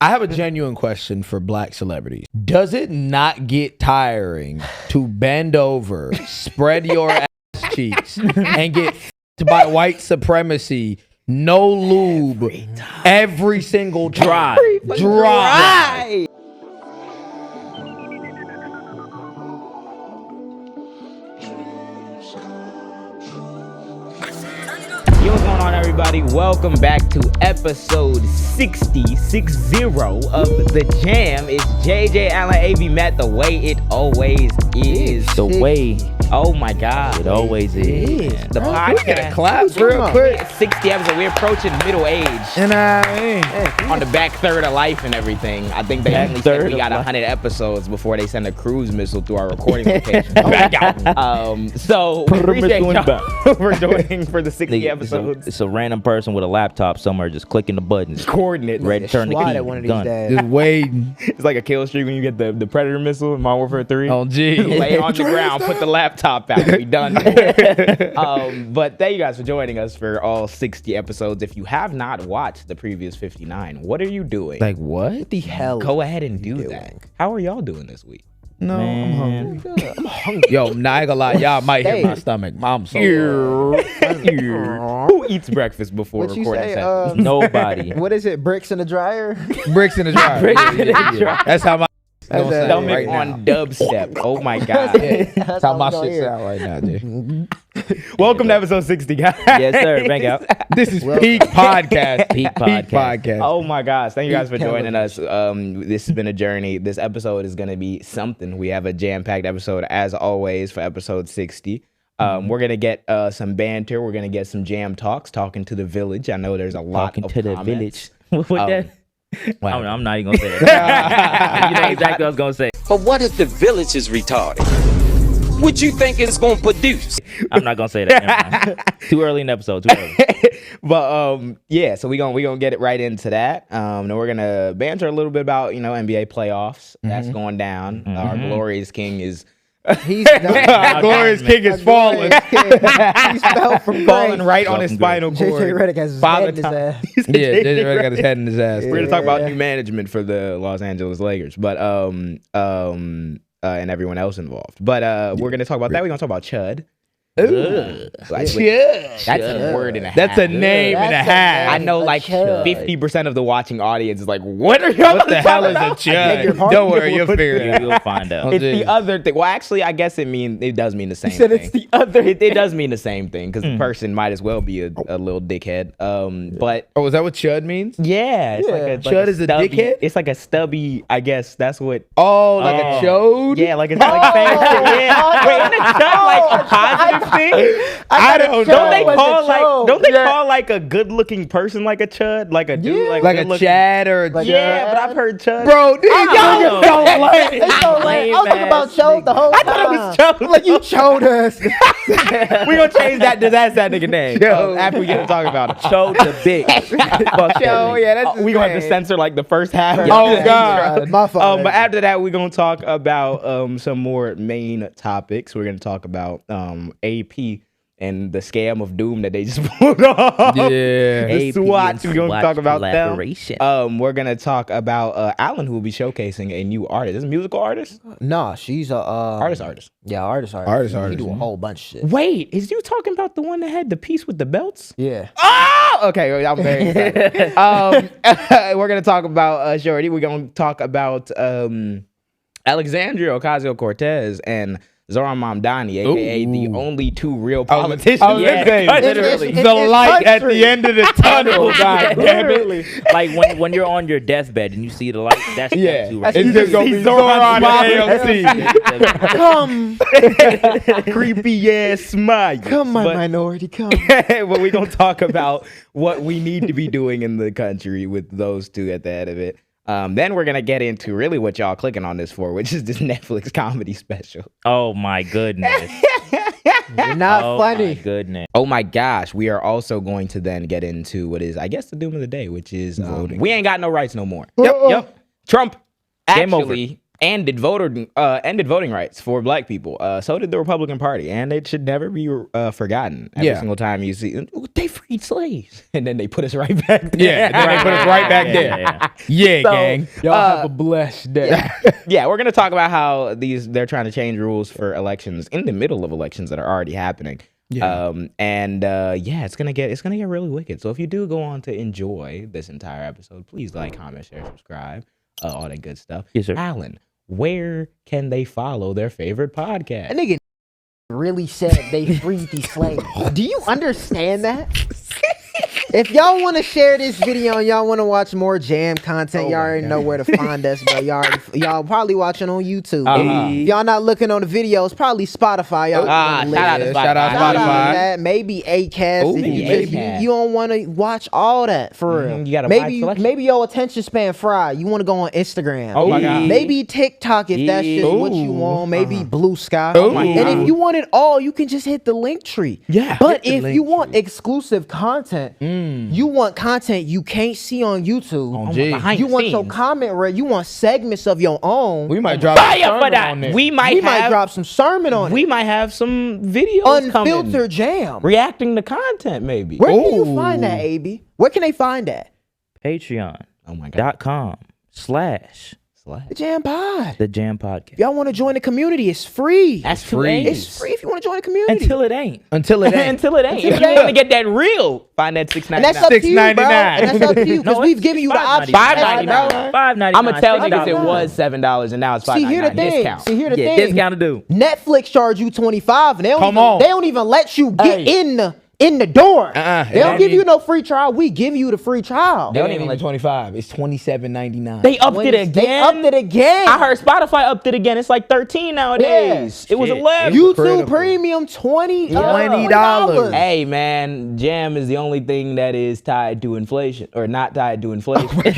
I have a genuine question for black celebrities. Does it not get tiring to bend over, spread your ass cheeks, and get f***ed by white supremacy, no lube, every single dry? Yo, what's going on, everybody? Welcome back to episode 60 of The Jam. It's JJ, Allen, AB, Matt, the way it always is. The way Oh my God. it always is. The Can we podcast. get a clap real quick? 60 episodes. We're approaching middle age. And On the back third of life and everything. I think they only said we got 100 episodes before they send a cruise missile through our recording location. Back out. So appreciate y'all for joining for the 60 episodes. It's a random person with a laptop somewhere just clicking the buttons. Coordinates. Ready to turn the key. One of these Done. days. just waiting. It's like a kill streak when you get the Predator missile in Modern Warfare 3. Oh, gee. Lay on the ground, put the laptop out, we done. But thank you guys for joining us for all 60 episodes. If you have not watched the previous 59, what are you doing? Like, what? What the hell? Go ahead and do doing? that. How are y'all doing this week? No, I'm Man. hungry. I'm hungry. Yo, nah, I ain't gonna lie. Y'all might hit my Hey. stomach. I'm so Who eats breakfast before What you recording say? sessions? Nobody. What is it? Bricks in the dryer? bricks in the dryer. Bricks in the Yeah. That's how my gonna That's sound Stomach right now. on dubstep. Oh my God. That's how my shit sound right now, Jay. Welcome to episode 60, guys. Yes, sir. Bang out. This is peak podcast. Peak podcast. Oh my gosh. Thank you guys for Peak joining us. This has been a journey. This episode is going to be something. We have a jam-packed episode as always for episode 60. We're going to get some banter. We're going to get some jam talks, talking to the village. I know there's a lot Talking of to the comments. village. What that? Wow. I'm not even gonna say that. You know exactly what I was gonna say. But what if the village is retarded? What you think it's gonna produce? I'm not gonna say that. Never mind. Too early in the episode. Too early. But yeah, so we gonna get it right into that. Then we're gonna banter a little bit about NBA playoffs. That's going down. Our glorious king is He's Glorious King is falling. He's fell from falling grace. right on his spinal cord. JJ Redick has his Father head in his time. ass. Yeah, JJ already got his head in his ass. We're gonna talk about new management for the Los Angeles Lakers, but and everyone else involved. But we're gonna talk about that. We're gonna talk about CHud. Ooh. That's a word and a half. That's a name and a That's a half. I know, A like chud. 50% of the watching audience is like, "What are y'all? What the hell is a beg your chud? pardon? Don't worry, you'll figure it out. You'll find out. It's the other thing. Well, actually, I guess it does mean the same said thing. it's the other It does mean the same thing because the person might as well be a little dickhead. But Oh, is that what chud means? yeah, it's like a Chud is a stubby- dickhead? It's like a stubby. I guess that's what. Oh, like a chode? Yeah, like it's like saying shit. Yeah. Wait, isn't a chud like a positive thing? I don't know. Don't they was a call like? chode. Don't they Yeah. call like a good-looking person like a chud? Like a dude, Yeah. Like a good-looking- Chad or a Yeah, Chud? but I've heard chud. Bro, dude, know. y'all so lame. It's so lame. I was talking about shows the whole time. I thought it was chode. Like you showed us. We're gonna change that to that's that nigga name Chode. after we get to talk about it. Chode the big. Fuck Yo, yeah, that's his We gonna have to name. censor like the first half. Oh, God. My fault. But after that, we're gonna talk about some more main topics. We're gonna talk about AP and the scam of doom that they just pulled off. Yeah. The AP SWATCH. and We're gonna SWATCH talk about them. collaboration. We're gonna talk about Alan, who will be showcasing a new artist. Is it a musical artist? Nah, she's a Artist. Yeah, artist. Artist, She do a man. whole bunch of shit. Wait, is you talking about the one that had the piece with the belts? Yeah. Oh, okay. I'm very excited. We're gonna talk about Shorty. We're gonna talk about Alexandria Ocasio-Cortez and Zoran Mamdani, aka the only two real politicians. I was gonna say, literally. the light at the end of the tunnel, God damn it. Like when you're on your deathbed and you see the light, that's Yeah, you right it's just gonna be Zoran AMC. Come, Creepy ass smile. come, my But- minority, come. but we're gonna talk about what we need to be doing in the country with those two at the head of it. Then we're gonna get into really what y'all clicking on this for, which is this Netflix comedy special. Oh my goodness. You're not Oh my funny. goodness. Oh my gosh, we are also going to then get into what is, I guess, the doom of the day, which is we ain't got no rights no more. Yep. Trump Game over. actually ended voting rights for black people. So did the Republican Party, and it should never be forgotten. Every single time you see they freed slaves, and then they put us right back there. Yeah, then they put us right back there. Yeah, So, gang. Y'all have a blessed day. Yeah, we're gonna talk about how they're trying to change rules for elections in the middle of elections that are already happening. Yeah. It's gonna get really wicked. So if you do go on to enjoy this entire episode, please like, comment, share, subscribe, all that good stuff. Yes, sir. Alan, where can they follow their favorite podcast? That nigga really said they freed these slaves. Do you understand that? If y'all want to share this video and y'all want to watch more jam content, y'all already know where to find us, bro. Y'all probably watching on YouTube. If y'all not looking on the videos, probably Spotify. Y'all shout out to Spotify. Shout out Shout out to Spotify. that. Maybe Acast. maybe if Acast. you don't want to watch all that for real. You got a wide maybe selection. your attention span fried. You want to go on Instagram. Oh my God. Maybe TikTok if that's just what you want. Maybe Blue Sky. Oh my And God. if you want it all, you can just hit the link tree. Yeah. But Hit the if link you want exclusive content, you want content you can't see on YouTube. On G. behind You the want your scenes. comment read. You want segments of your own. We might drop Fire a sermon for that. on there. We We might might have drop some sermon on we it. might have some videos coming. Unfiltered jam. Reacting to content, maybe. Where can you Ooh. find that, AB? Where can they find that? Patreon.com/. Oh my God. The Jam Pod. The Jam Podcast. If y'all want to join the community, it's free. That's free. It's free if you want to join the community. Until it ain't. Until it ain't. Until it ain't. Until If it you ain't. want to get that real, find that $6.99. and that's up to you, bro. $6.99. And that's up to you because No, we've it's given you the option. $5.99. $5.99. I'm gonna tell niggas it $6.99. was $7 and now it's $5.99. See, here the thing. Discount. See, here the Yeah, thing. discount to do. Netflix charge you $25, and they don't Come even, on. they don't even let you get Hey. in the door. They don't It give ain't you no free trial. We give you the free trial. They don't even like 25. It's $27.99. They upped it again. They upped it again. I heard Spotify upped it again. It's like 13 nowadays. It was Shit. 11. YouTube Incredible. Premium $20. Hey man, jam is the only thing that is tied to inflation, or not tied to inflation. Like, we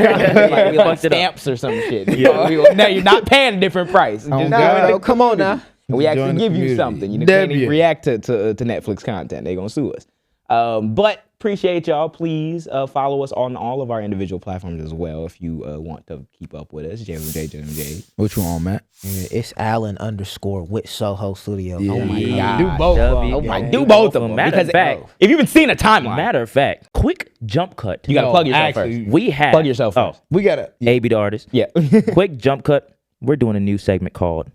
like Fucked it up. stamps or some shit. Now you're not paying a different price. You just God. join the No, come on now. we actually Join the give you community. something. You can't W. even react to Netflix content. They gonna sue us. But appreciate y'all. Please follow us on all of our individual platforms as well if you want to keep up with us. JMJ. What you on, Matt? It's Allen _ with Soho Studio. Oh my Yeah. God. Do both of W. them. Oh my, Yeah. do both of them. Matter Because of fact, if you've been seeing a timeline, Matter of fact, quick jump cut. you gotta No, plug yourself actually, first. We have Plug yourself first. We got to. AB the artist. Yeah. Quick jump cut. We're doing a new segment called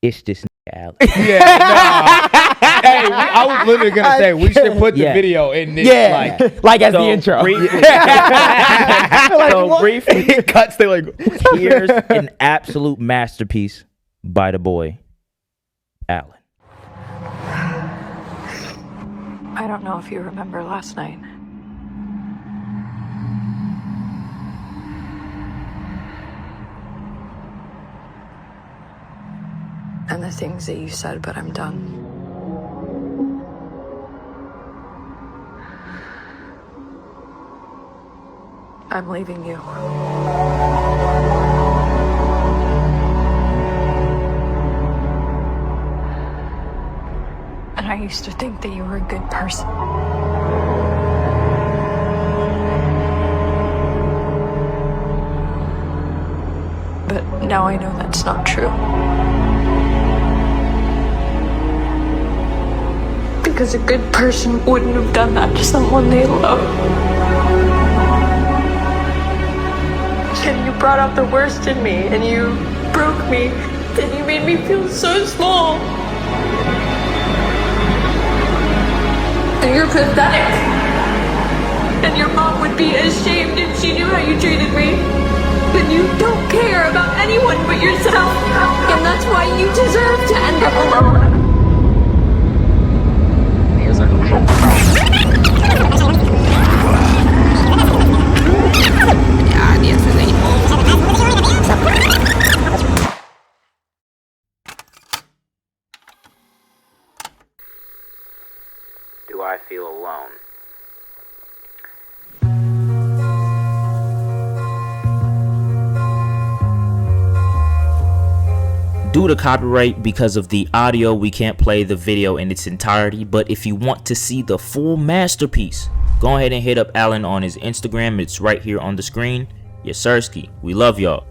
"It's This Nigga Allen." Yeah, nah. Hey, I was literally going to say, we should put the Yeah. video in this. Yeah. Like as the intro. Briefly, so briefly, It cuts, they like, here's an absolute masterpiece by the boy, Allen. I don't know if you remember last night. And the things that you said, but I'm done. I'm leaving you. And I used to think that you were a good person. But now I know that's not true. Because a good person wouldn't have done that to someone they love. And you brought out the worst in me, and you broke me, and you made me feel so small. And you're pathetic. And your mom would be ashamed if she knew how you treated me. But you don't care about anyone but yourself. And that's why you deserve to end up alone. Do I feel alone? Due to copyright because of the audio, we can't play the video in its entirety, but if you want to see the full masterpiece, go ahead and hit up Allen on his Instagram. It's right here on the screen. Yes, Sirski. We love y'all.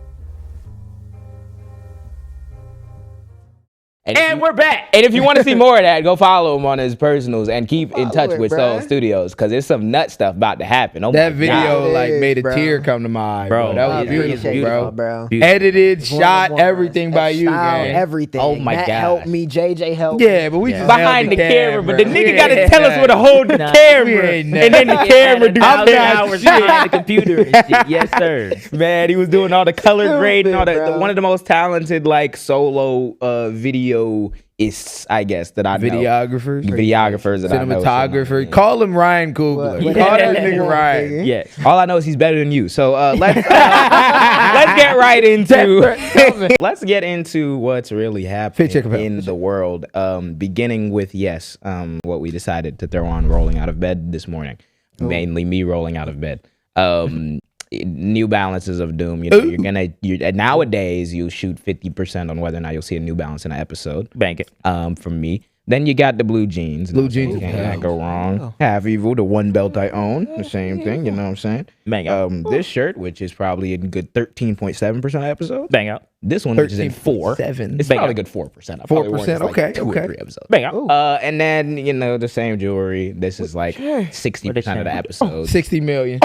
And we're back. And if you want to see more of that, go follow him on his personals and keep in touch with Soul Studios because there's some nut stuff about to happen. Oh that my video God. like made a bro. tear come to my eye, Bro, That was it beautiful, is beautiful, bro. bro. Edited, One of shot, the ones. everything by you, Style, gang. everything. Oh my Matt God. helped me. JJ helped Yeah, but we just Behind held the camera, but the nigga got to Yeah. tell us where to hold the Nah, camera, we ain't and then the camera do I'm shit. hours behind the computer and shit. Yes, sir. Man, he was doing all the color grading, all bro. one of the most talented like solo video is, I guess, that I know. Videographers, Videographers that I know. cinematographer. Call him Ryan Coogler. What- Call Yeah. that nigga Ryan. Yes. All I know is he's better than you. So let's get right into let's get into what's really Fit check happening in the world. Beginning with what we decided to throw on rolling out of bed this morning. Mainly me rolling out of bed. New Balances of Doom. You know, nowadays you shoot 50% on whether or not you'll see a New Balance in an episode. Bank it. From me. Then you got the blue jeans. Blue jeans Can't go wrong. Half Evil, the one belt I own. The same thing, you know what I'm saying? Bang out. This shirt, which is probably a good 13.7% episode. Bang out. This one, which is in 4. 13.7. It's Bang probably out. good 4%. I probably worn this, 4%, like, okay, 2 or okay. 3 episodes. Bang out. And then, you know, the same jewelry. This is like 60% of the episode. 60 million.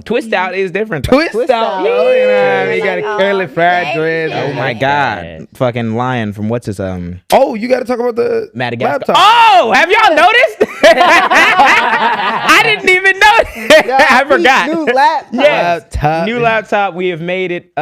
Twist Out is different. Though. Twist out. out. Oh, you know what I mean? You got a curly fried dread. Oh my God. Fucking Lion from what's his Oh, you got to talk about the Madagascar. laptop. Oh, have y'all noticed? I didn't even know. I forgot. New laptop. Yes. Laptop. New laptop. We have made it.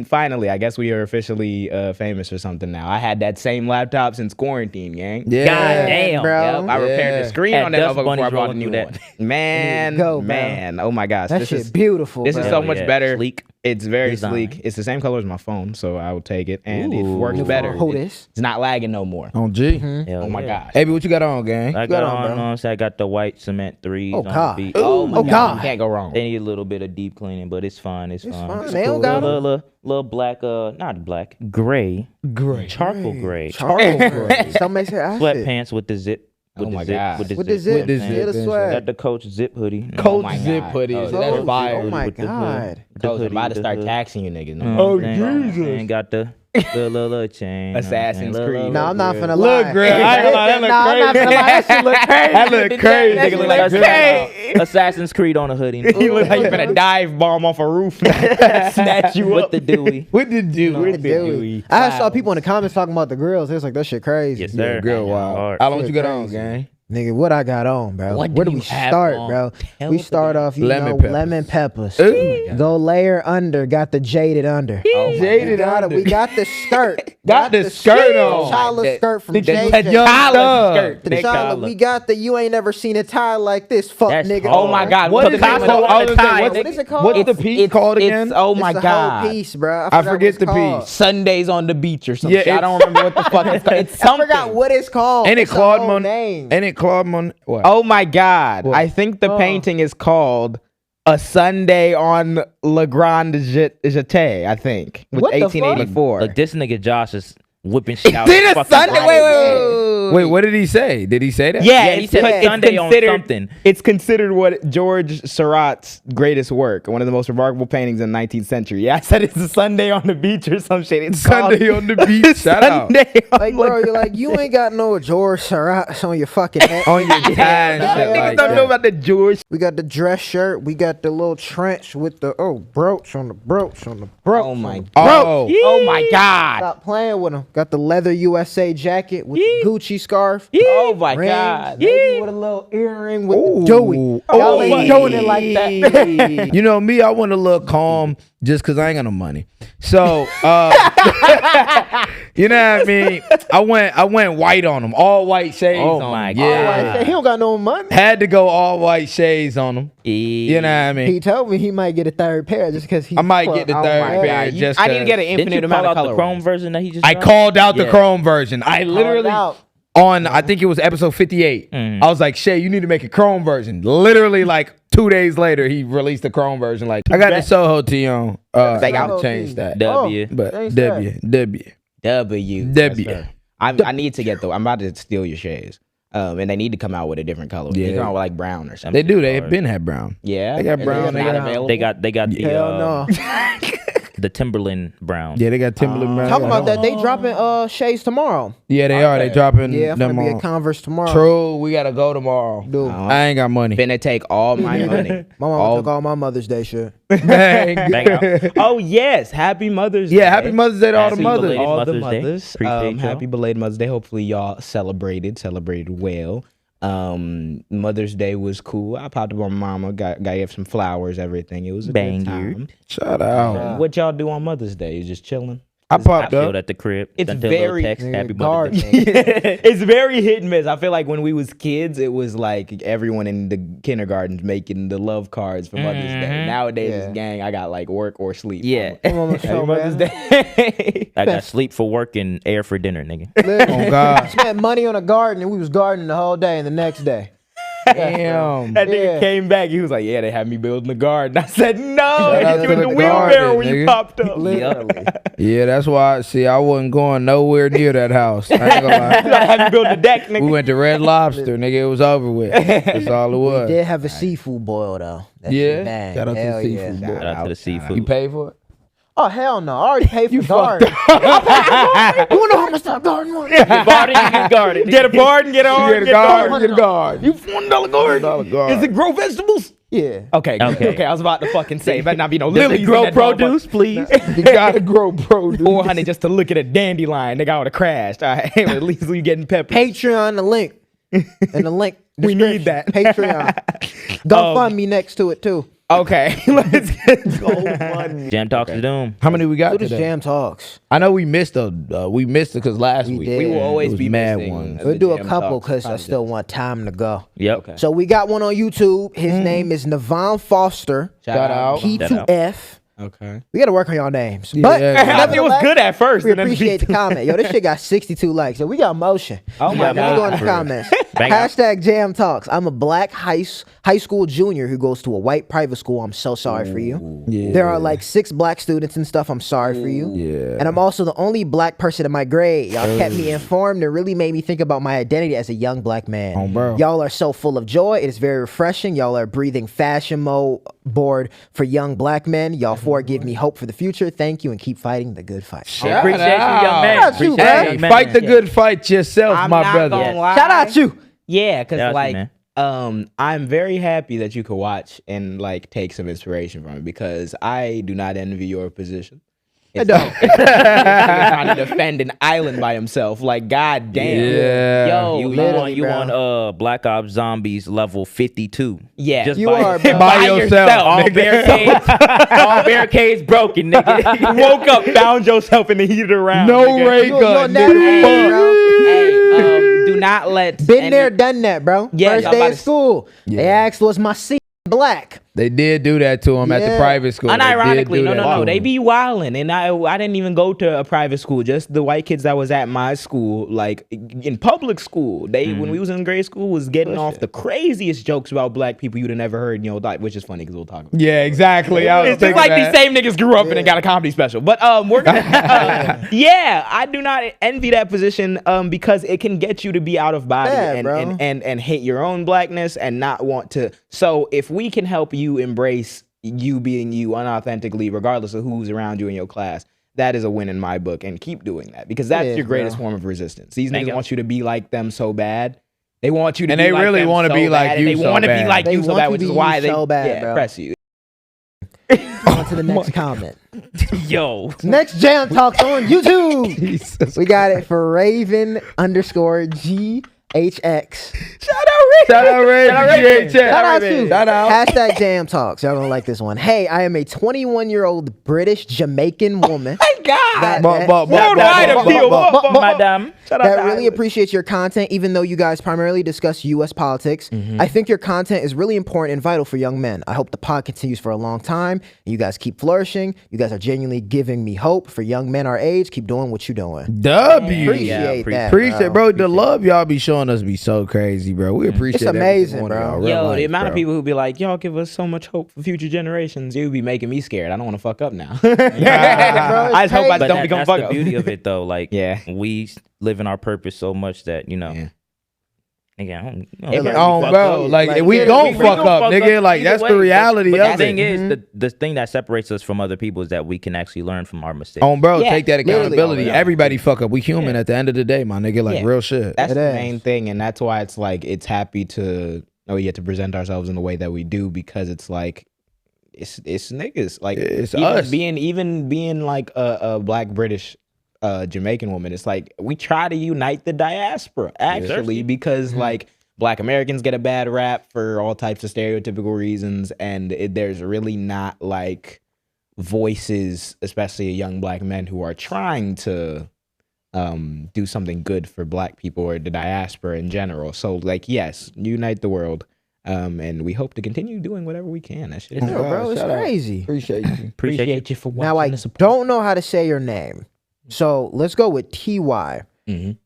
Finally, I guess we are officially famous or something now. I had that same laptop since quarantine, gang. Yeah. God damn, bro. Yep, I repaired the screen Had on that Dust motherfucker before I Bunnies bought a rolling new through one. that. Man, Go, bro. man. Oh my gosh. That This shit is beautiful. This is bro. so Hell much yeah. better. Sleek It's very design. sleek. It's the same color as my phone, so I will take it. And it Ooh. works New better. phone. Hold It- this. It's not lagging no more. On G. Hell Oh my yeah. gosh. Hey, but what you got on, gang? I got got on, on, bro? so I got the white cement 3s Oh, on God. the beat. Oh my Oh, God. God. You can't go wrong. They need a little bit of deep cleaning, but it's fine. It's fine. fine. They don't got 'em. Little black, not black, gray, Great. charcoal gray, Charles Gray. Some may say I said. sweatpants with the zip. With Oh the my zip, God. With the With the zip. zip. With the Yeah, the zip. swag. Got the Coach zip hoodie. Coach my zip God. hoodie. Oh, That's Coach. fire. Oh my With the hood. God. The I was hoodie about to with the start hood. taxing you niggas. Oh, Jesus. And got the little chain. Assassin's Creed. No, I'm not finna lie. Look, girl, I ain't gonna lie, that look Nah, I'm not crazy. finna lie. That shit look crazy. That look crazy. That shit look crazy. Assassin's Creed on a hoodie. You look like you finna dive bomb off a roof, snatch you with up. the Dewey. What did you? With Dewey. I saw people in the comments talking about the grills. They was like, that shit crazy. Yes, sir. Girl, wow. Hard. How long you got Crazy. on, gang? Nigga, what I got on, bro? What Where do do we you have start, on? bro? Tell We the start off, Lemon peppers. lemon peppers. Ooh. Go layer under, got the jaded under. Jaded We got the skirt. Got the skirt on. T'Challa skirt from That JJ. young T'Challa thug. skirt. T'Challa, we got the you ain't never seen a tie like this. Fuck That's nigga. hard. Oh my God. What is it T'Challa called? on I the was gonna say, tie. What is it called? What's the piece called again? Oh It's my the God. whole piece, bro. I forget the piece. piece. Sundays on the beach or something. Yeah, Shit. I don't remember what the fuck it's called. It's I something. forgot what it's called. Ain't it It's a Claude whole Mon? name. Ain't it Claude Mon? What? Oh my God. What? I think the painting is called A Sunday on Le Grand Jeté, I think. With What the fuck? 1884. Look, this nigga Josh is whipping shit out. Did his a fucking Sunday? body. Wait, what did he say? Did he say that? Yeah, he it's said it's Sunday on considered- something. It's considered what George Seurat's greatest work, one of the most remarkable paintings in the 19th century. Yeah, I said it's a Sunday on the beach or some shit. It's Sunday called on the beach. Shout out. Sunday on Like, bro, you're like, you ain't got no George Seurat on your fucking head. On your tie and shit Niggas like don't know that. about the George. We got the dress shirt. We got the little trench with the brooch on the brooch on the brooch. Oh my Oh. Oh my God. Stop playing with them. Got the leather USA jacket with the Gucci scarf. Oh my Rings, God. maybe with a little earring with Ooh. the Dewey. Y'all ain't doing it like that. You know me, I want to look calm just because I ain't got no money. So, you know what I mean? I went white on them, all white shades Oh on my them. God. Yeah. He don't got no money. Had to go all white shades on them. You know what I mean? He told me he might get a third pair just because he. I might get the Oh third my pair God. just I need to get an 'cause. Didn't infinite you call amount of out the color. Chrome version that he just I dropped? called out the Yeah. Chrome version. I literally out. on I think it was episode 58. I was like, Shay, you need to make a Chrome version. Literally like 2 days later, he released the Chrome version. Like I got the Soho tee on. I gotta change that. W. But Change W. I need to get I'm about to steal your shades. And they need to come out with a different color. They Yeah. come out with like brown or something. They do. They been had brown. Yeah. They got brown, It's they not got- available. They got the Hell no. The Timberland brown. Yeah, they got Timberland brown. Talking about that, they dropping shades tomorrow. Yeah, they are. They dropping Yeah, I'm them gonna be on. at Converse tomorrow. True, we gotta go tomorrow. Dude, I ain't got money. Finna take all my money. my mom took all my Mother's Day shit. Bang out. Oh yes, happy Mother's Day. Yeah, happy Mother's Day to all the Happy mothers. belated all the Mother's Day. mothers. Appreciate y'all. Happy belated Mother's Day. Hopefully y'all celebrated well. Mother's Day was cool. I popped up on my mama, got gave some flowers, everything. It was a good time. Shout out. What y'all do on Mother's Day? You just chilling? I popped Chilled up. at the crib. It's Sent a little very- text. Happy Mother's Gardening. Day. It's very hit and miss. I feel like when we was kids, it was like everyone in the kindergartens making the love cards for Mother's Day. Nowadays, it's gang. I got like work or sleep. Yeah. Come on, Happy show, Mother's man. Day. I got sleep for work and air for dinner, nigga. Oh God. Spent money on a garden and we was gardening the whole day and the next day. Damn. That nigga Yeah. came back. He was like, "Yeah, they had me building the garden." I said, "No, Shout out hit you to in the the wheelbarrow garden, when you nigga. popped up." Literally. Yeah, that's why. See, I wasn't going nowhere near that house. I ain't gonna lie. You gotta have me build the deck, nigga. We went to Red Lobster, nigga. It was over with. That's all it was. Did have a seafood boil though. That Yeah. shit bang. Shout out to the Hell yeah. seafood boil. Shout out to the You seafood. paid for it? Oh hell no! I already paid for the garden. You wanna know how much that garden was? Get garden. Get a garden, get on, Get a guard. Get a guard. You $1 garden. guard. Is it grow vegetables? Yeah. Okay, okay. I was about to fucking say, better not be no Does lilies. it grow in that motherfucker. produce, please? You gotta grow produce. 400 just to look at a dandelion. Nigga, I would have crashed. All right, at least we getting peppers. Patreon, the link. And the link. We need description. that. Patreon. GoFundMe next to it too. Okay, let's get Jam Talks is doom. How many we got Do the today? Jam Talks. I know we missed it because last week did. We will always it was be mad missing ones. We'll do a Jam couple Talks because I content. still want time to go. Yep. So we got one on YouTube. His name is Navon Foster. Shout out. P2F. Okay. We got to work on y'all names. But yeah. It was good at first. we and then appreciate the comment. Yo, this shit got 62 likes. So we got motion. Oh my Let me go in the For real. comments. Bang out. Hashtag Jam Talks. I'm a black high school junior who goes to a white private school. I'm so sorry for you. Yeah. There are like 6 black students and stuff. I'm sorry for you. Yeah. And I'm also the only black person in my grade. Y'all kept me informed and really made me think about my identity as a young black man. Oh, bro. Y'all are so full of joy. It is very refreshing. Y'all are breathing fashion mode board for young black men. Y'all four give me hope for the future. Thank you and keep fighting the good fight. Shout Appreciate you, young man. out. Shout out you, Appreciate man. you, young man. Fight the good fight yourself, I'm my not brother. gonna lie. Shout out you. Yeah, because Shout out you, like, man. I'm very happy that you could watch and like take some inspiration from it because I do not envy your position. It's don't. trying to defend an island by himself. Like, god damn. Yeah. Yo, You literally, on Black Ops Zombies level 52. Yeah. Just You by, are, bro. By yourself, all nigga. barricades, all barricades broken, nigga. woke up, found yourself in the heated around. No nigga. ray You gun. never nigga. know, bro. Hey, do not let Been any- there, done that, bro. Yeah, First I'm day about of to- school. They Yeah. asked, was my seat black? They did do that to him at the Yeah. private school. They did Unironically, do no, that no, to they him. be wildin', and I didn't even go to a private school. Just the white kids that was at my school, like in public school, they when we was in grade school was getting off the craziest jokes about black people you'd have never heard in your life, which is funny because we'll talk about. Yeah, exactly. I was It's just thinking like that. these same niggas grew up and they got a comedy special. But we're gonna, yeah, I do not envy that position because it can get you to be out of body Yeah, and, bro. and hate your own blackness and not want to. So if we can help you embrace you being you unauthentically, regardless of who's around you in your class, that is a win in my book. And keep doing that because that's It is, your greatest bro. form of resistance. These Thank niggas you. want you to be like them so bad. They want you to And be they like really them wanna so be like bad, you and they so want to be bad. like They you so want bad, to which is be why you they so bad, bro. press you. On to the next comment. Yo. Next Jam Talks on YouTube. Jesus. We got it for Raven_GHX. Shout out, Ray. GHX. Shout out you. Shout out. Hashtag Jam Talks. Y'all gonna like this one. Hey, I am a 21-year-old British Jamaican woman. that Madam. that really appreciates your content, even though you guys primarily discuss U.S. politics. I think your content is really important and vital for young men. I hope the pod continues for a long time, and you guys keep flourishing. You guys are genuinely giving me hope for young men our age. Keep doing what you're doing. W. Appreciate that. Appreciate, bro. The love y'all be showing us be so crazy, bro. We appreciate It's amazing, every one of bro. y'all. Real Yo, life, the amount of bro. people who be like, y'all give us so much hope for future generations, you be making me scared. I don't want to fuck up now. Bro, I just hope I But don't become that's fuck the up. beauty of it, though. Like, Yeah. we live in our purpose so much that, you know, Yeah. Nigga, bro, like we gon' fuck up, nigga. Like that's the reality but of the thing it. is, the thing that separates us from other people is that we can actually learn from our mistakes. Bro, Yeah, take that accountability. literally. Everybody fuck up. We human at the end of the day, my nigga. Like Yeah. real shit. That's It the is. main thing, and that's why it's like it's happy to to present ourselves in the way that we do, because it's like it's niggas. Like It's even us. being like a Black British Jamaican woman. It's like we try to unite the diaspora actually, because like Black Americans get a bad rap for all types of stereotypical reasons, and there's really not like voices, especially young Black men, who are trying to do something good for Black people or the diaspora in general. So like, yes, unite the world, and we hope to continue doing whatever we can. That shit is Yo, bro, it's shout out. crazy. Appreciate you. appreciate you for watching. Now I the support. don't know how to say your name, so let's go with TY.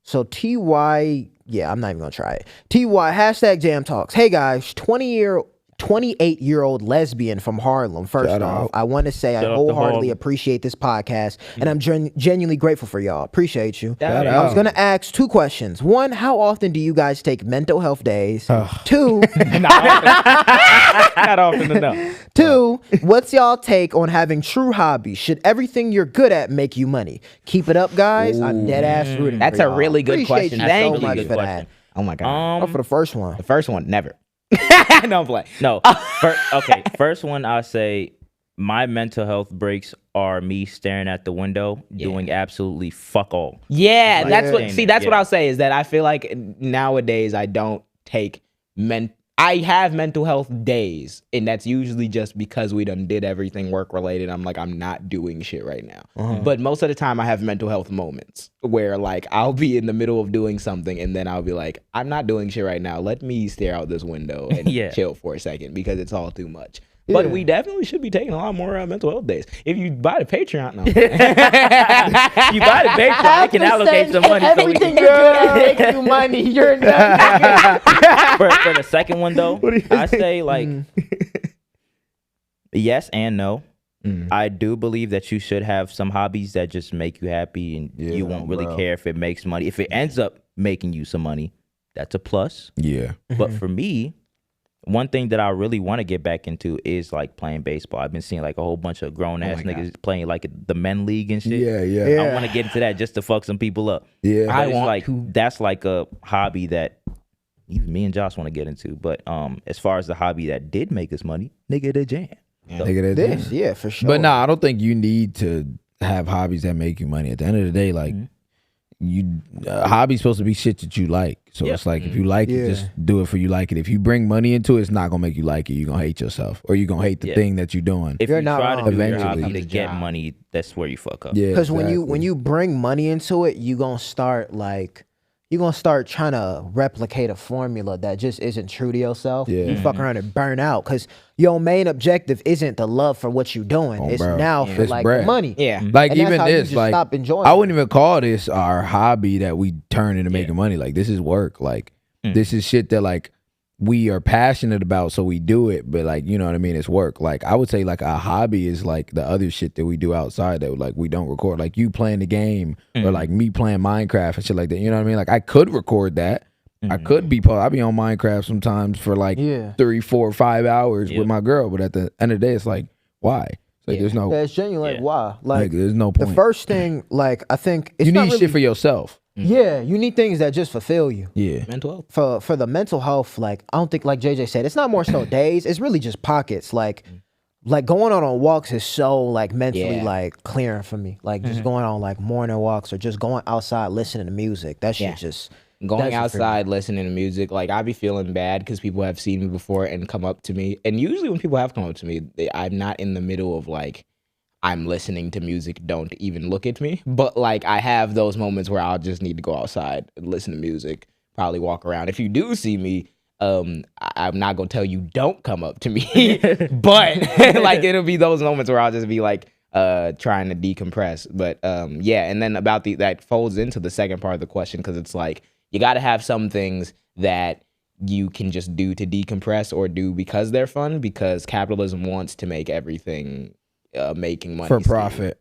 So TY, yeah, I'm not even gonna try it. TY hashtag Jam Talks. Hey guys, 28-year-old lesbian from Harlem. First Shout off, out. I want to say I Shout out to wholeheartedly Harlem. appreciate this podcast, and I'm genuinely grateful for y'all. Appreciate you. Shout I was out. gonna ask 2 questions. One, how often do you guys take mental health days? 2, Not often enough. 2, what's y'all take on having true hobbies? Should everything you're good at make you money? Keep it up, guys. I'm dead ass rooting. That's for a y'all. really good Appreciate question. you Thank so you. much Good for question. that. Oh my god. Oh, for the first one. The first one, never. No, I'm playing. No. First one, I'll say my mental health breaks are me staring at the window, doing absolutely fuck all. Yeah, Like that's what. saying See, that, that's what yeah. I'll say is that I feel like nowadays I don't take I have mental health days, and that's usually just because we done did everything work related. I'm like, I'm not doing shit right now. But most of the time I have mental health moments where like I'll be in the middle of doing something and then I'll be like, I'm not doing shit right now. Let me stare out this window and Yeah. chill for a second because it's all too much. But we definitely should be taking a lot more mental health days. If you buy the Patreon, no. You buy the Patreon, I can allocate some money. So we can, make you money. You're not. for the second one though, I say like yes and no. I do believe that you should have some hobbies that just make you happy, and you won't really care if it makes money. If it ends up making you some money, that's a plus. Yeah. But for me, one thing that I really want to get back into is like playing baseball. I've been seeing like a whole bunch of grown ass niggas playing like the men league and shit. Yeah. I want to get into that just to fuck some people up. Yeah. But I it's want like to. that's like a hobby that even me and Josh want to get into. But as far as the hobby that did make us money, nigga, the jam. Nigga, that This, is. yeah, for sure. But nah, I don't think you need to have hobbies that make you money. At the end of the day, like you, hobby's supposed to be shit that you like. So it's like if you like it, just do it for you like it. If you bring money into it, it's not gonna make you like it. You're gonna hate yourself, or you're gonna hate the thing that you're doing. If You're you not try wrong. to do your Eventually. hobby to Comes a get job. money, that's where you fuck up. Yeah, because when exactly. you bring money into it, you gonna start like you're gonna start trying to replicate a formula that just isn't true to yourself. Yeah. You fuck around and burn out because your main objective isn't the love for what you're doing. Oh, it's bro. now for It's like bread. the money. Yeah. Like And that's even how you this, just like stop enjoying I it. wouldn't even call this our hobby that we turn into making money. Like this is work. Like this is shit that like we are passionate about, so we do it. But like, you know what I mean? It's work. Like I would say like a hobby is like the other shit that we do outside that like we don't record. Like you playing the game or like me playing Minecraft and shit like that. You know what I mean? Like I could record that. I could be I be on Minecraft sometimes for like 3, 4, 5 hours with my girl, but at the end of the day, it's like, why? It's like there's no Yeah, it's genuine. Like, why? like there's no The point. first thing, like I think it's you not need really, shit for yourself. Yeah, you need things that just fulfill you. Yeah. Mental health. For the mental health, like I don't think, like JJ said, it's not more so days. It's really just pockets. Like going on walks is so like mentally like clearing for me. Like just going on like morning walks or just going outside listening to music. That shit just Going that's it for me. outside, listening to music, like I be feeling bad because people have seen me before and come up to me. And usually when people have come up to me, I'm not in the middle of like, I'm listening to music, don't even look at me. But like I have those moments where I'll just need to go outside and listen to music, probably walk around. If you do see me, I'm not gonna tell you don't come up to me, but like it'll be those moments where I'll just be like trying to decompress. But yeah, and then about that folds into the second part of the question because it's like you got to have some things that you can just do to decompress or do because they're fun, because capitalism wants to make everything making money For scheme. profit.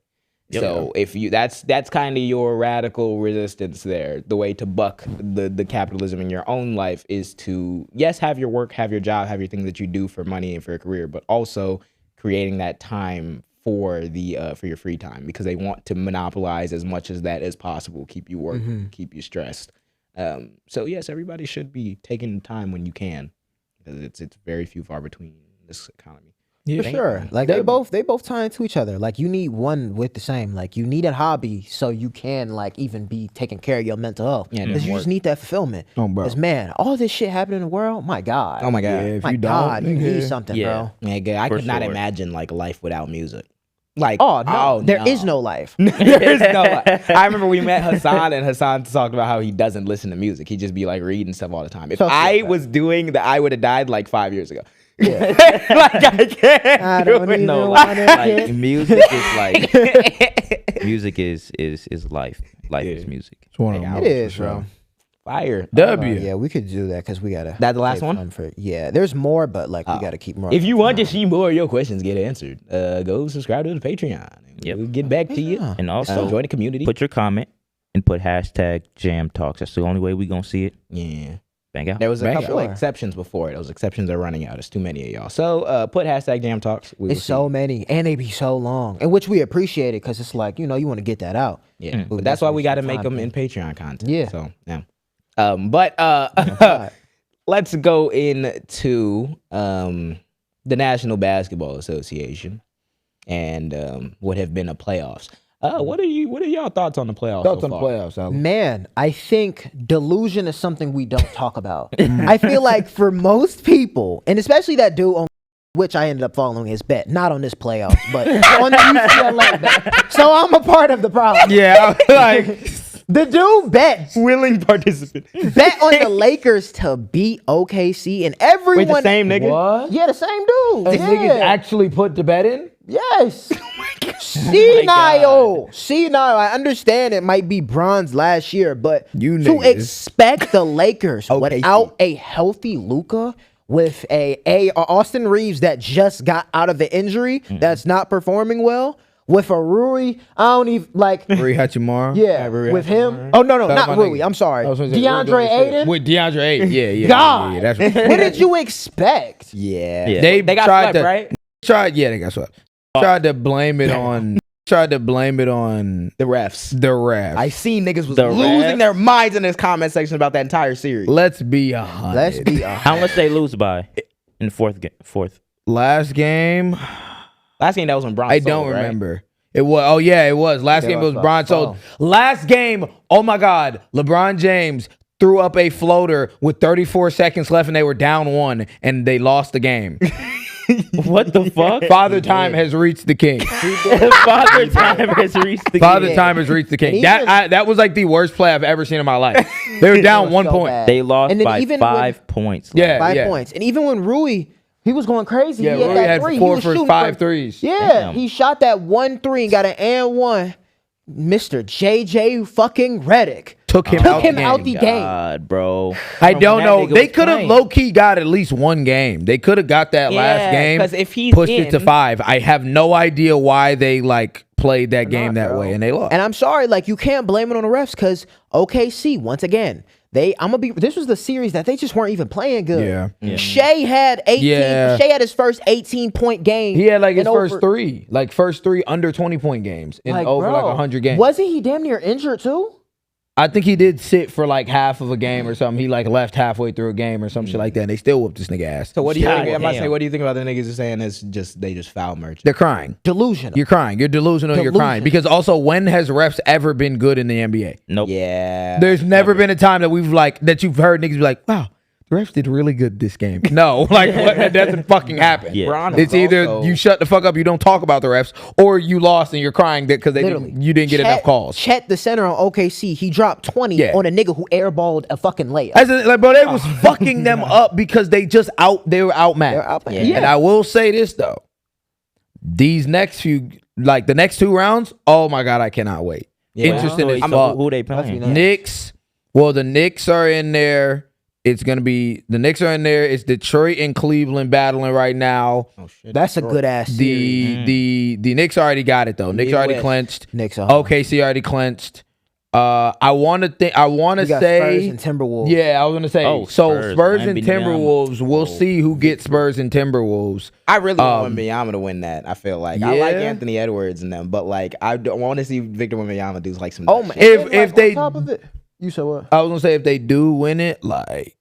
So if you that's kind of your radical resistance there. The way to buck the capitalism in your own life is to, yes, have your work, have your job, have your things that you do for money and for your career, but also creating that time for your free time, because they want to monopolize as much as that as possible, keep you working, keep you stressed. So yes, everybody should be taking time when you can, because it's very few far between in this economy. For sure. Like they both tie into each other. Like you need one with the same. Like you need a hobby so you can like even be taking care of your mental health. Yeah, because you just need that fulfillment. Because man, all this shit happening in the world, my God. Oh my God. Yeah, if my you God, don't, you need something, bro. Yeah, I could not imagine like life without music. Like, oh no, there is no life. There is no life. I remember we met Hassan, and Hassan talked about how he doesn't listen to music. He just be like reading stuff all the time. If I was doing that, I would have died like 5 years ago. Yeah. Like I can't. I don't even No, want like music is like music is life. Life is music. It's one of them. It is, bro. Fire. W. Yeah, we could do that because we gotta. That the last save one? fun for, yeah, there's more, but like we gotta keep more. If you want to see more of your questions get answered, go subscribe to the Patreon. Yep. We'll get back to you. And also join the community. Put your comment and put hashtag JAAMTALKS. That's the only way we gonna see it. Yeah. Bang out. There was a Bang couple out. exceptions before it. Those exceptions are running out. There's too many of y'all. So put hashtag JAAMTALKS. It's so many, and they be so long, and which we appreciate it because it's like you want to get that out. Yeah, but that's why we got to make them in Patreon content. Yeah. So yeah. But let's go into the National Basketball Association and what have been the playoffs. What are y'all thoughts on the playoffs? Thoughts so on the far? playoffs, Alex? Man, I think delusion is something we don't talk about. I feel like for most people, and especially that dude on which I ended up following his bet, not on this playoffs, but on the UCLA bet. So I'm a part of the problem. Yeah, like The dude bet Willing participant. bet on the Lakers to beat OKC, and everyone. Wait, the same nigga? what? Yeah, the same dude. These Yeah. niggas actually put the bet in? Yes. Senile. Senile. I understand it might be bronze last year, but You to niggas. expect the Lakers OKC. without a healthy Luka, with a Austin Reeves that just got out of the injury, that's not performing well, with a Rui, I don't even like. Rui Hachimura? Yeah, Rui with him. Hachimura. Oh no, That's not my Rui. nigga. I'm sorry. I was gonna say, DeAndre Ayton. With DeAndre Ayton, yeah. God, Yeah, that's what what did you expect? Yeah. Yeah. They They got tried swept, to right? they got swept. Tried to blame it on The refs. the refs. I seen niggas was The losing refs? their minds in this comment section about that entire series. Let's be honest. Let's be How much they lose by in the fourth? Last game, Last game that was when Bron I sold, don't right? remember. It was. Oh yeah, it was. Last game was Bron sold. Last game. Oh my God, LeBron James threw up a floater with 34 seconds left, and they were down 1, and they lost the game. What the fuck? Father Time has reached the king. Father Time has reached the Father Time has reached the king. And That was like the worst play I've ever seen in my life. They were down was 1 so point. bad. They lost And then by even 5 points. Yeah, 5 points. And even when Rui, he was going crazy. Yeah, he Rui that had three. He 4 was for shooting 5 threes. Yeah, Damn. he shot that 1-3 and got an and 1. Mr. JJ fucking Redick Took him out the game. God, bro. I don't That know. nigga They was could have playing. low key got at least one game. They could have got that last Yeah, game. 'cause if he's pushed it to in- 5. I have no idea why they like played that game that way and they lost. And I'm sorry, like you can't blame it on the refs because OKC once again. This was the series that they just weren't even playing good. Yeah. Shea had 18. Yeah. Shea had his first 18-point game. He had like his and first over- 3, like first 3 under 20-point games in over bro, like 100 games. Wasn't he damn near injured too? I think he did sit for like half of a game or something. He like left halfway through a game or some shit like that. And they still whooped this nigga ass. So what do you God think? I'm about to say, damn. what do you think about the niggas just saying it's just they just foul merchant? They're crying. Delusional. You're crying. You're delusional. You're crying. Because also, when has refs ever been good in the NBA? Nope. Yeah. There's never been a time that that you've heard niggas be like, wow, the refs did really good this game. No, like that doesn't fucking happen. Yeah. Bron It's was either also- you shut the fuck up, you don't talk about the refs, or you lost and you're crying because Literally. you didn't get enough calls. Chet, the center on OKC, he dropped 20 Yeah. on a nigga who airballed a fucking layup. As in, like, bro, they was fucking them up because they were outmatched. They were outmatched. And I will say this though, these next few, like the next 2 rounds, oh my God, I cannot wait. Yeah. Interesting as So fuck. who they playing? Definitely Knicks. Well, the Knicks are in there. It's gonna be the Knicks are in there. It's Detroit and Cleveland battling right now. Oh shit. That's a good ass series. The Knicks already got it though. Knicks already Midwest. clinched. Knicks are OKC already clinched. I want to We got Spurs say and Timberwolves. yeah. I was gonna say so Spurs and Timberwolves. We'll see who gets Spurs and Timberwolves. I really want Wembanyama to win that. I feel like I like Yeah. Anthony Edwards and them, but like I want to see Victor Wembanyama do like some. Oh nut man. shit. If Like, they- on top of it, you said what? I was gonna say if they do win it, like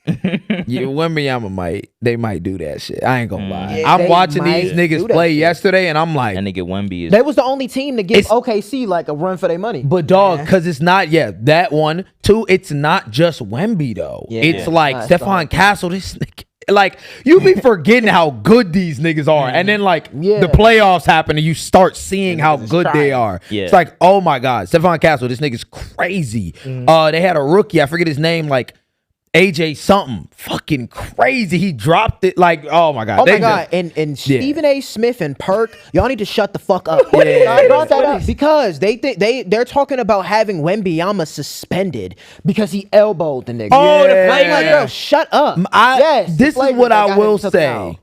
yeah, Wembanyama might do that shit. I ain't gonna lie. Yeah, I'm they watching might these do niggas that play shit. yesterday, and I'm like, And nigga Wemby is They was the only team to give It's- OKC like a run for their money. but dog, because it's not that one. Two, it's not just Wemby though. Yeah. It's like Nah, it's the whole Stephon Castle. This nigga, like you be forgetting how good these niggas are, and then like Yeah. the playoffs happen, and you start seeing how niggas is good they trying. are. Yeah. It's like, oh my god, Stephon Castle. This nigga's crazy. They had a rookie. I forget his name. Like. AJ something fucking crazy. He dropped it like, oh my god. Oh They my god! just- And Stephen A. Smith and Perk, y'all need to shut the fuck up. Yeah. I brought that up because they're talking about having Wembanyama suspended because he elbowed the nigga. Oh, the I'm like, flagrant. bro, shut up. This is flagrant what that I got will him took say. out.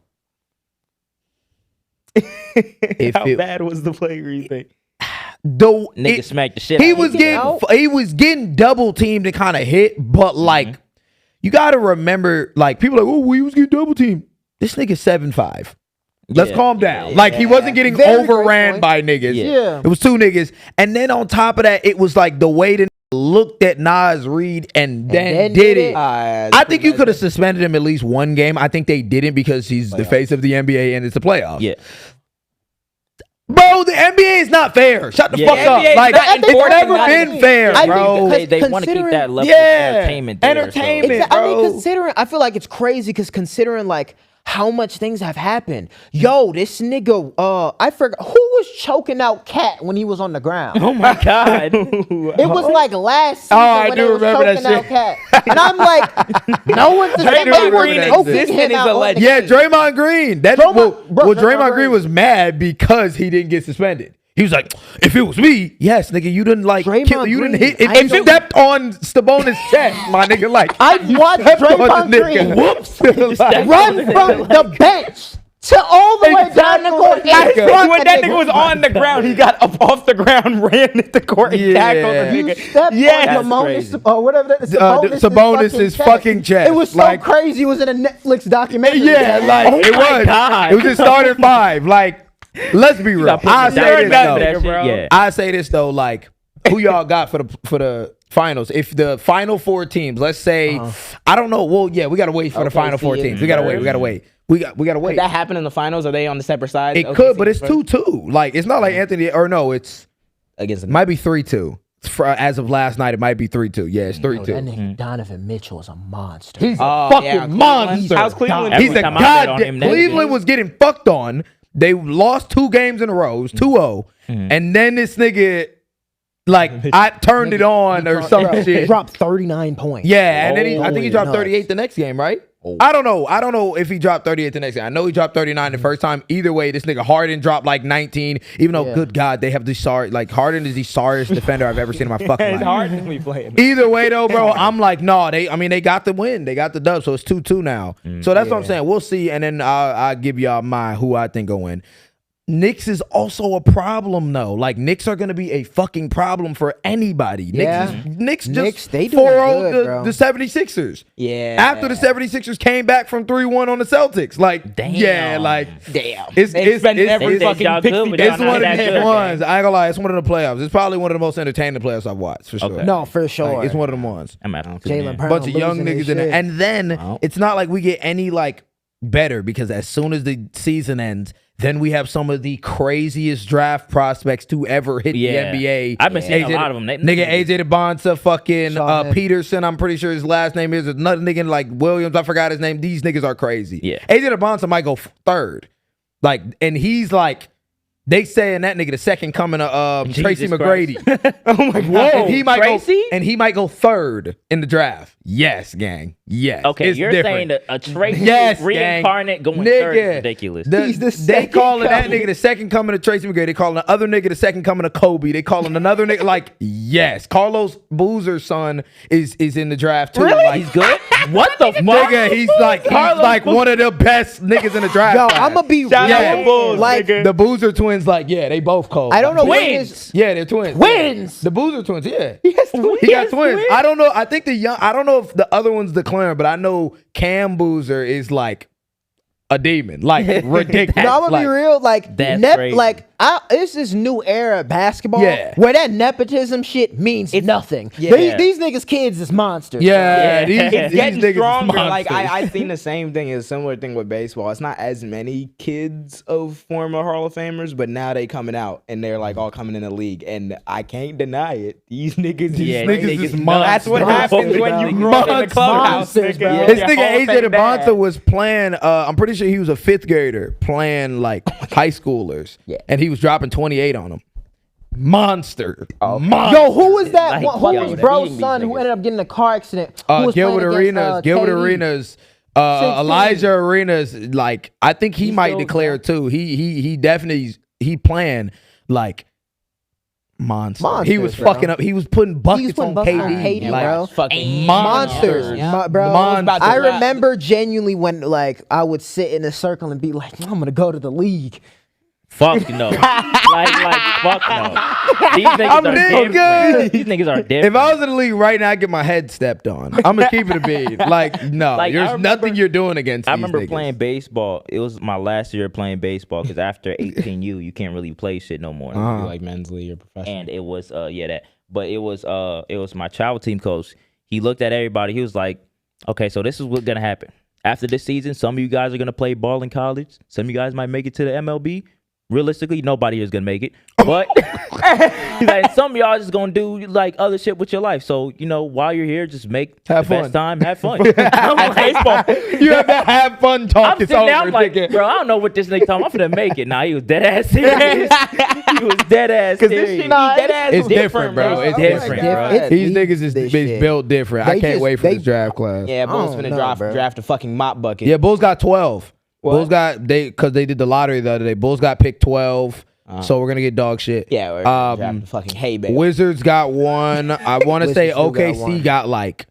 If How it- bad was the flagrant thing? nigga smacked the shit. He out was of him. getting he was getting double teamed and kind of hit, but like you got to remember, like people are like, oh, he was getting double teamed. This nigga's 7'5". Let's Yeah. calm down. Like he wasn't getting Very great overran point. by niggas. Yeah. It was two niggas, and then on top of that, it was like the way the looked at Nas Reed and then did it. I think you could have suspended him at least one game. I think they didn't because he's the face of the NBA and it's the playoffs. Yeah. Bro, the NBA is not fair. Shut the Yeah, fuck up. NBA is Like, not it's enforcing never nothing. been fair, I bro. think They want to keep that level Yeah. of entertainment there. Entertainment. So. I mean, bro. considering, I feel like it's crazy because considering like how much things have happened. Yo, this nigga, I forgot who was choking out Cat when he was on the ground. Oh my god. It was like last season I when do they was remember that choking out shit. Cat, and I'm like, no one's do they remember were that choking shit. him out on the Yeah, game. Draymond Green. That Draymond- bro, well, Draymond Draymond Green Green was mad because he didn't get suspended. He was like, if it was me, yes, nigga, you didn't like Draymond kill, you didn't Green, hit. I If you don't- stepped on Sabonis' chest, my nigga, like I watched stepped on Draymond the Green nigga. Whoops. Like, run from the bench to all the way down the court. and front When the that nigga. nigga was on the ground, he got up off the ground, ran at the court, and tackled the You nigga. stepped Yes. on Sabonis, or whatever that is. Sabonis' fucking chest. It was so Like- crazy. It was in a Netflix documentary. Yeah, like Oh it my was. God. It was just starting five. Like, let's be real. I say this down, though. nigga, bro. Yeah. I say this though. Like, who y'all got for the finals? If the final four teams, let's say, I don't know. Well, yeah, we gotta wait for the final four see, teams. We gotta wait. We gotta wait. We gotta wait. Did that happen in the finals? Are they on the separate sides? It could, but it's 2-2. Like, it's not like Anthony or no. It's against the might be 3-2. As of last night, it might be 3-2. Yeah, it's 3-2. That nigga Donovan Mitchell is a monster. He's a Oh, fucking yeah, Cleveland. monster. How's Cleveland? He's a Every time I bet on goddamn. him, that Cleveland game. was getting fucked on. They lost 2 games in a row. It was 2-0. And then this nigga, like, I turned it on or some Bro, shit. dropped 39 points. Yeah, and then I think he dropped Nuts. 38 the next game, right? I don't know if he dropped 38 the next game. I know he dropped 39 the first time. Either way, this nigga Harden dropped like 19. Even though, good God, they have the sorry, like Harden is the sorriest defender I've ever seen in my fucking It's life. hard to be playing. Either way though, bro, I'm like, no, they got the win. They got the dub. So it's 2-2 now. So that's what I'm saying. We'll see. And then I'll give y'all who I think will win. Knicks is also a problem though. Like Knicks are gonna be a fucking problem for anybody. Yeah. Knicks Knicks, just they doing 4-0'd good, bro. the 76ers. Yeah. After the 76ers came back from 3-1 on the Celtics. Like, Damn. yeah, like Damn. It's They spent every they fucking y'all pick good, me but down. it's y'all one of not that these good. ones. I ain't gonna lie, it's one of the playoffs. It's probably one of the most entertaining playoffs I've watched for sure. Okay. No, for sure. Like, it's one of them ones. I'm out. Jalen Brown Bunch of young losing his niggas in shit. it. And then Wow. it's not like we get any like better because as soon as the season ends, then we have some of the craziest draft prospects to ever hit Yeah. the NBA. I've been seeing a lot of them. Nigga AJ DeBonta, fucking Sean Peterson, I'm pretty sure his last name is another nigga like Williams. I forgot his name. These niggas are crazy. Yeah. AJ DeBonta might go third. Like, and he's like They saying that nigga the second coming of Tracy Jesus McGrady. Oh my Whoa, and he might go third in the draft. Yes, gang. Yes. Okay, it's you're different. saying a Tracy Yes, reincarnate gang. going third is Nigga, ridiculous. They calling that nigga the second coming of Tracy McGrady. They calling the other nigga the second coming of Kobe. They calling another nigga like yes. Carlos Boozer's son is in the draft too. Really? Like, He's good? What the fuck? nigga, he's like one of the best niggas in the draft. Yo, class. I'm gonna be Shout out real. to Bulls, Like, nigga. The Boozer twins, like, yeah, they both cold. I don't know what Twins. is. Yeah, they're twins. Twins? The Boozer twins, yeah. He has twins? He got twins. I don't know. I think I don't know if the other one's declaring, but I know Cam Boozer is like a demon. Like ridiculous. No, I'm gonna be real. Like, That's crazy. it's this new era of basketball Yeah. where that nepotism shit means nothing. Yeah. These niggas' kids is monsters. Yeah, Yeah. It's getting niggas is stronger. Like monsters. I seen the same thing, a similar thing with baseball. It's not as many kids of former Hall of Famers, but now they coming out and they're like all coming in the league, and I can't deny it. These niggas, Yeah, niggas these is niggas that's what monsters. happens when you grow up in the clubhouse. Monsters, bro. nigga. This Your nigga Hall of AJ Fame dad. DeBonta was playing. I'm pretty sure he was a 5th grader playing like high schoolers, and he was dropping 28 on them. Monster. Monster. Yo, who was that? Like, Who yo, was that bro's beating son these who niggas. ended up getting in a car accident? Who was Gilbert playing Arenas. against, Gilbert KD? Arenas. 16. Elijah Arenas. Like I think he might still- declare too. He definitely playing like monster. He was Monsters, bro. fucking up. He was putting buckets putting on buckets on KD. KD, like, bro. Fucking Monsters, bro. Monsters. I remember genuinely when like I would sit in a circle and be like, I'm gonna go to the league. Fuck no. like, fuck no. These niggas I'm are nigga. different. These niggas are different. If I was in the league right now, I'd get my head stepped on. I'm gonna keep it a beat. Like no, Like, I there's remember- nothing you're doing against. I these remember niggas. playing baseball. It was my last year playing baseball because after 18U, you can't really play shit no more. like men's league or professional. And it was but it was my travel team coach. He looked at everybody. He was like, okay, so this is what's gonna happen after this season. Some of you guys are gonna play ball in college. Some of you guys might make it to the MLB. Realistically, nobody is gonna make it, but he's like, some of y'all just gonna do like other shit with your life. So while you're here, just make Have the fun. best time, have fun. I'm like, baseball. You have to have fun talk. I'm It's sitting there, over, I'm like, nigga. bro, I don't know what this nigga talking. I'm finna make it. Nah, he was dead ass serious. He was dead ass This serious. shit dead ass It's is different, bro. It's different, bro. It's These deep, niggas is this shit. built different. I They can't just- wait for they- this draft class. Yeah, Bulls don't finna know, draft bro. a fucking mop bucket. Yeah, Bulls got 12. What? Bulls got because they did the lottery the other day. Bulls got picked 12. So we're gonna get dog shit. Yeah, we're gonna draft a fucking hay bale. Wizards got 1. I want to say Wizards still got OKC 1. got like.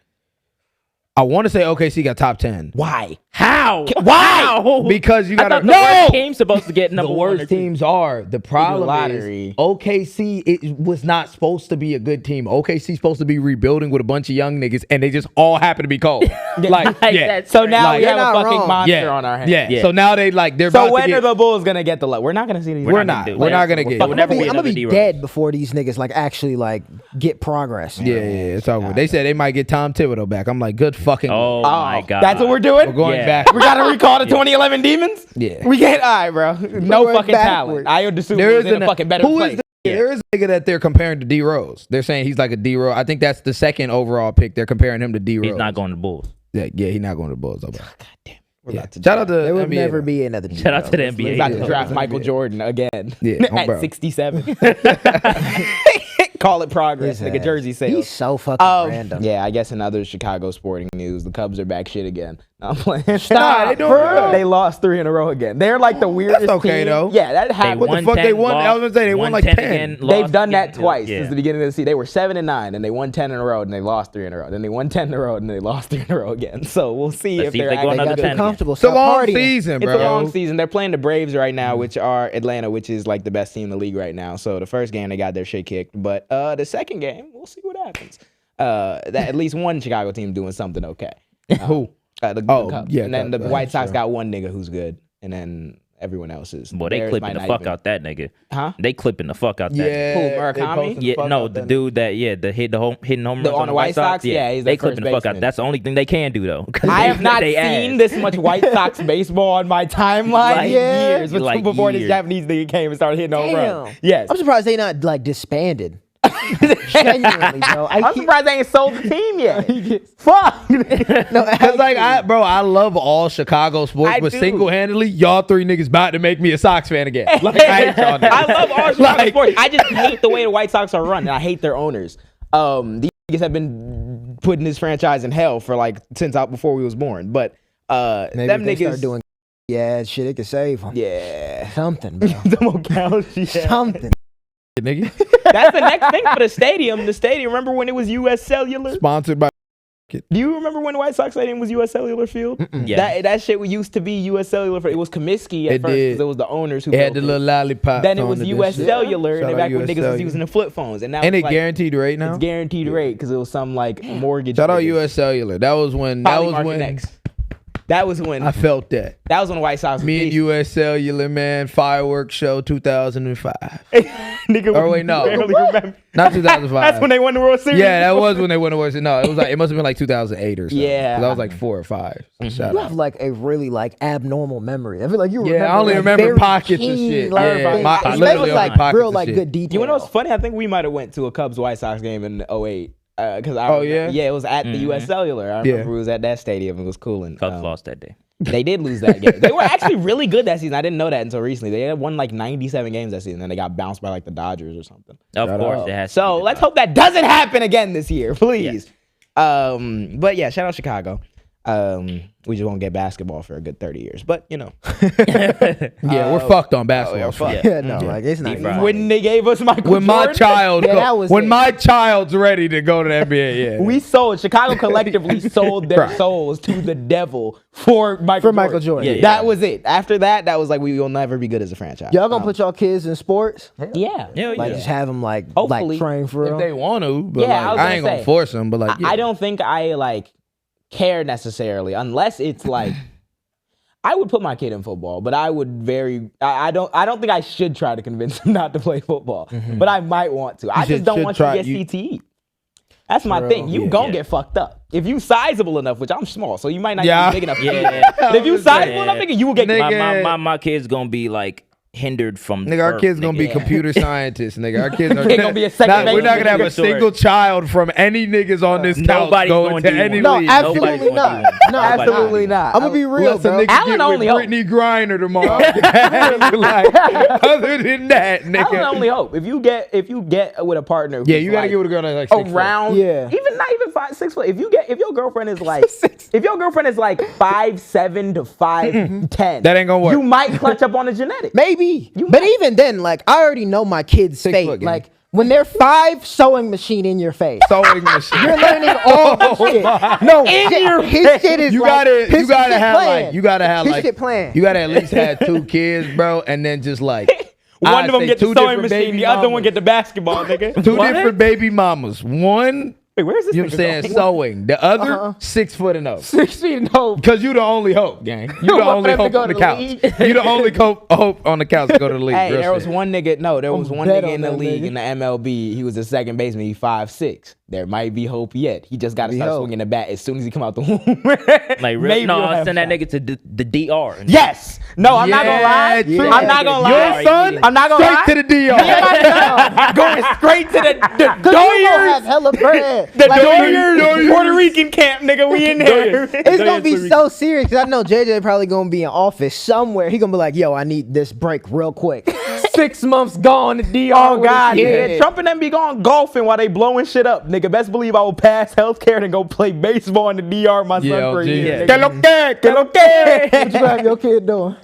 I want to say OKC got top 10 Why? How? Why? because you I got thought the worst team's supposed to get The number one or worst two. teams are. The problem lottery. is OKC it was not supposed to be a good team. OKC's supposed to be rebuilding with a bunch of young niggas, and they just all happen to be cold. Like, that's So now Like, we have you're a not fucking wrong. monster on our hands. Yeah. So now they're So about when to are get. the Bulls gonna get the We're not gonna see these. We're not. We're not gonna get. We'll never I'm be gonna another be D-Rose. dead before these niggas like actually like get progress. Yeah, it's over. They said they might get Tom Thibodeau back. I'm like, good fucking. Oh my god. That's what we're doing. We're going Yeah. back. We gotta recall the 2011 Demons. Yeah. We can't. All right, bro. No Going fucking talent. backwards. Ayo Dosunmu There is is in a fucking better who place. is there is a nigga that they're comparing to D Rose. They're saying he's like a D Rose. I think that's the second overall pick. They're comparing him to D Rose. He's not going to Bulls. Yeah, he's not going to the Bulls. Okay. Yeah. to Shout out to There would NBA, never though. be another. Shout out to the We're NBA. about to draft Michael Jordan again. Yeah, at bro. 67. Call it progress. Nigga, jersey He's sales. so fucking random. Yeah, I guess in other Chicago sporting news, the Cubs are back shit again. No, I'm playing. Nah, they doing good. They lost 3 in a row again. They're like the weirdest okay, team. though. Yeah, that They happened. What the fuck they won? I was gonna say they won like 10. again, They've lost done that again. twice Yeah. since the beginning of the season. They were 7-9, and they won 10 in a row, and they lost 3 in a row. Then they won 10 in a row, and they lost 3 in a row again. So we'll see Let's if see if they're they go actually another Got good. 10 too again. comfortable. It's a Stop long partying. season, It's bro. a long season. They're playing the Braves right now, which are Atlanta, which is like the best team in the league right now. So the first game they got their shit kicked, but the second game we'll see what happens. That at least one Chicago team doing something okay. Who? The Oh, Cubs. yeah, and then the Cubs. White Sox got one nigga who's good, and then everyone else is. Boy, they Bears clipping might the not fuck even- out that nigga. Huh? They clipping the fuck out that nigga. Yeah. Who, they Murakami? posting the Yeah, fuck no, out the that dude that hitting home runs on the White Sox? Yeah, he's they their clipping first the fuck out. baseman. That's the only thing they can do though. 'Cause I they have not they seen ass. this much White Sox baseball on my timeline Like years like before this years. Japanese nigga came and started hitting home runs. Damn. Yes. I'm surprised they not like disbanded. Genuinely, bro. I'm surprised they ain't sold the team yet. Fuck. No, Cause like I love all Chicago sports, I but do. single-handedly, y'all three niggas about to make me a Sox fan again. Like I hate y'all niggas. I love all Chicago Like- sports. I just hate the way the White Sox are run, and I hate their owners. These niggas have been putting this franchise in hell for like since out before we was born. But Maybe them if they niggas start doing shit, it could save them. yeah. Something, bro. Them accounts, yeah. Something. Nigga. That's the next thing for the stadium. The stadium. Remember when it was U.S. Cellular? Sponsored by. Do you remember when the White Sox Stadium was U.S. Cellular Field? Yeah. That shit used to be U.S. Cellular. It was Comiskey at It first did. because it was the owners who It had built the little lollipop. Then it on was this U.S. shit. Cellular, Shout and out back when US niggas was Cellular. using the flip phones, and now And it's it like, guaranteed rate now. it's guaranteed rate because it was some like mortgage. Shout out niggas. US Cellular. That was when. That was Polymarket when. next. That was when. I felt that. That was when the White Sox. Me and was US Cellular, man, fireworks show 2005. Nigga, Or wait, no. barely remember. Not 2005. That's when they won the World Series. Yeah, that was when they won the World Series. No, it was like it must have been like 2008 or something. Yeah. 'Cause I was like 4 or 5. So shout You out. have like a really like abnormal memory. I feel like you remember. Yeah, I only like, remember very pockets of keen, shit. like, Yeah, things. my- Especially, literally like only pockets real of like shit. good detail. You know what's funny? I think we might have went to a Cubs White Sox game in 08. Cause I Oh, remember- yeah? it was at the U.S. Cellular. I remember it was at that stadium. It was cool. And Cubs lost that day. they did lose that game. They were actually really good that season. I didn't know that until recently. They had won like 97 games that season, and they got bounced by like the Dodgers or something. Of Shout course, out. it has. So let's hope that doesn't happen again this year, please. But yeah, shout out Chicago. We just won't get basketball for a good 30 years, but you know, Yeah, we're fucked on basketball. fuck. Yeah, no, like it's not. Deep even- fried. when they gave us Michael When my Jordan, child, Yeah, that was when it. my child's ready to go to the NBA, yeah. we sold Chicago collectively sold their Right. souls to the devil for Michael Michael Jordan. Yeah, That was it. After that, that was like we will never be good as a franchise. Y'all gonna put y'all kids in sports? Yeah. Yeah, Like yeah. just have them like Hopefully. train for if real. they want to, but Yeah, like, I was I gonna ain't gonna say, force them. But like, yeah. I don't think I like care necessarily unless it's like I would put my kid in football, but I would I don't think I should try to convince him not to play football, but I might want to. I just don't want you to get CTE. That's my thing. You gon' get fucked up. If you sizable enough, which I'm small, so you might not Yeah. be big enough. Yeah. But if you sizable enough, nigga, you will get Nigga. My kid's gonna be like hindered from. Nigga, our birth, kids gonna be nigga. computer scientists. Nigga, our kids are Kid gonna be a second We're not base gonna have a nigga. single child from any niggas on this couch Nobody's going gonna to do any one. No, league. absolutely Nobody's not. gonna do one. No, Nobody's absolutely not. I'm gonna be real, Unless a bro. nigga Allen get only with hope. Brittany Griner tomorrow. Like, other than that, I don't nigga. only hope if you get with a partner. Yeah, who's you gotta like get with a girl that's like 6 foot. around. Yeah. Even not even 5, 6 foot. If your girlfriend is like 5'7" to 5'10", That ain't gonna work. You might clutch up on the genetics. Maybe. You But might. even then, like I already know my kid's 6 fate. foot, gang. Like when they're 5, sewing machine in your face. Sewing machine. You're learning all the shit. No, his shit is You like, gotta, his you gotta shit have planned. like, you gotta have His like, shit planned. you gotta at least have 2 kids, bro, and then just like One I'd of them say get the 2 sewing different machine, baby the other one mamas. get the basketball, nigga. 2 different baby mamas. One, Wait, where's this? you know what I'm nigga saying, going? sewing. The other, 6 foot and up. 6 feet and hope. Cause you the only hope, gang. You the want only them to hope go on the to the couch. league? You the only hope on the couch to go to the league. Hey, Real there was shit. one nigga. No, there was one bet nigga on in the that league nigga. in the MLB. He was a second baseman. He 5'6". There might be hope yet. He just got to start hope. swinging the bat as soon as he come out the womb. Like, Maybe no, you'll have send that a shot. nigga to the DR. Yes. No, I'm not gonna lie. true. I'm not gonna lie. Your son, I'm not gonna lie. straight to the DR. Going straight to the Cause you gonna have Doyers. hella bread. The Like, Doyers Puerto Rican camp, nigga. We in there. It's gonna be so serious because I know JJ probably gonna be in office somewhere. He gonna be like, "Yo, I need this break real quick." 6 months gone to DR. Oh with God, his yeah. kid. Trump and them be going golfing while they blowing shit up, nigga. Best believe I will pass healthcare and go play baseball in the DR my son Yeah, for a LG. year. Yeah. Que lo que, que lo que. What you have your kid doing?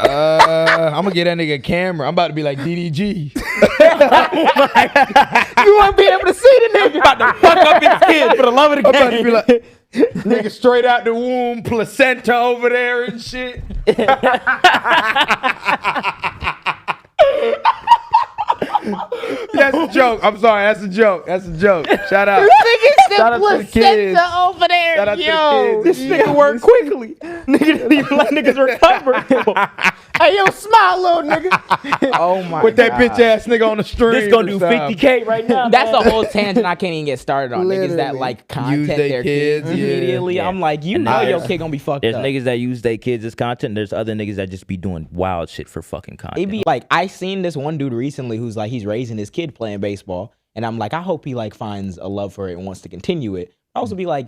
I'm gonna get that nigga a camera. I'm about to be like DDG. You won't be able to see the nigga. You about to fuck up his kid for the love of the I'm about to be game. like, nigga straight out the womb, placenta over there and shit. That's a joke. I'm sorry. That's a joke. That's a joke. Shout out. Shout out to the kids. over there, Shout out to the kids. This nigga work quickly. Nigga, these black niggas recover. Hey, yo, smile, little nigga. Oh my With that God. bitch ass nigga on the street. This gonna do 50K right now. That's man. a whole tangent I can't even get started on. Niggas that Literally. like content Use they their kids, kids yeah. immediately. Yeah. I'm like, you And know your there's- kid gonna be fucked There's up. niggas that use their kids as content. There's other niggas that just be doing wild shit for fucking content. It be like, I seen this one dude recently who's like, he's raising his kid playing baseball. And I'm like, I hope he like finds a love for it and wants to continue it. I also be like,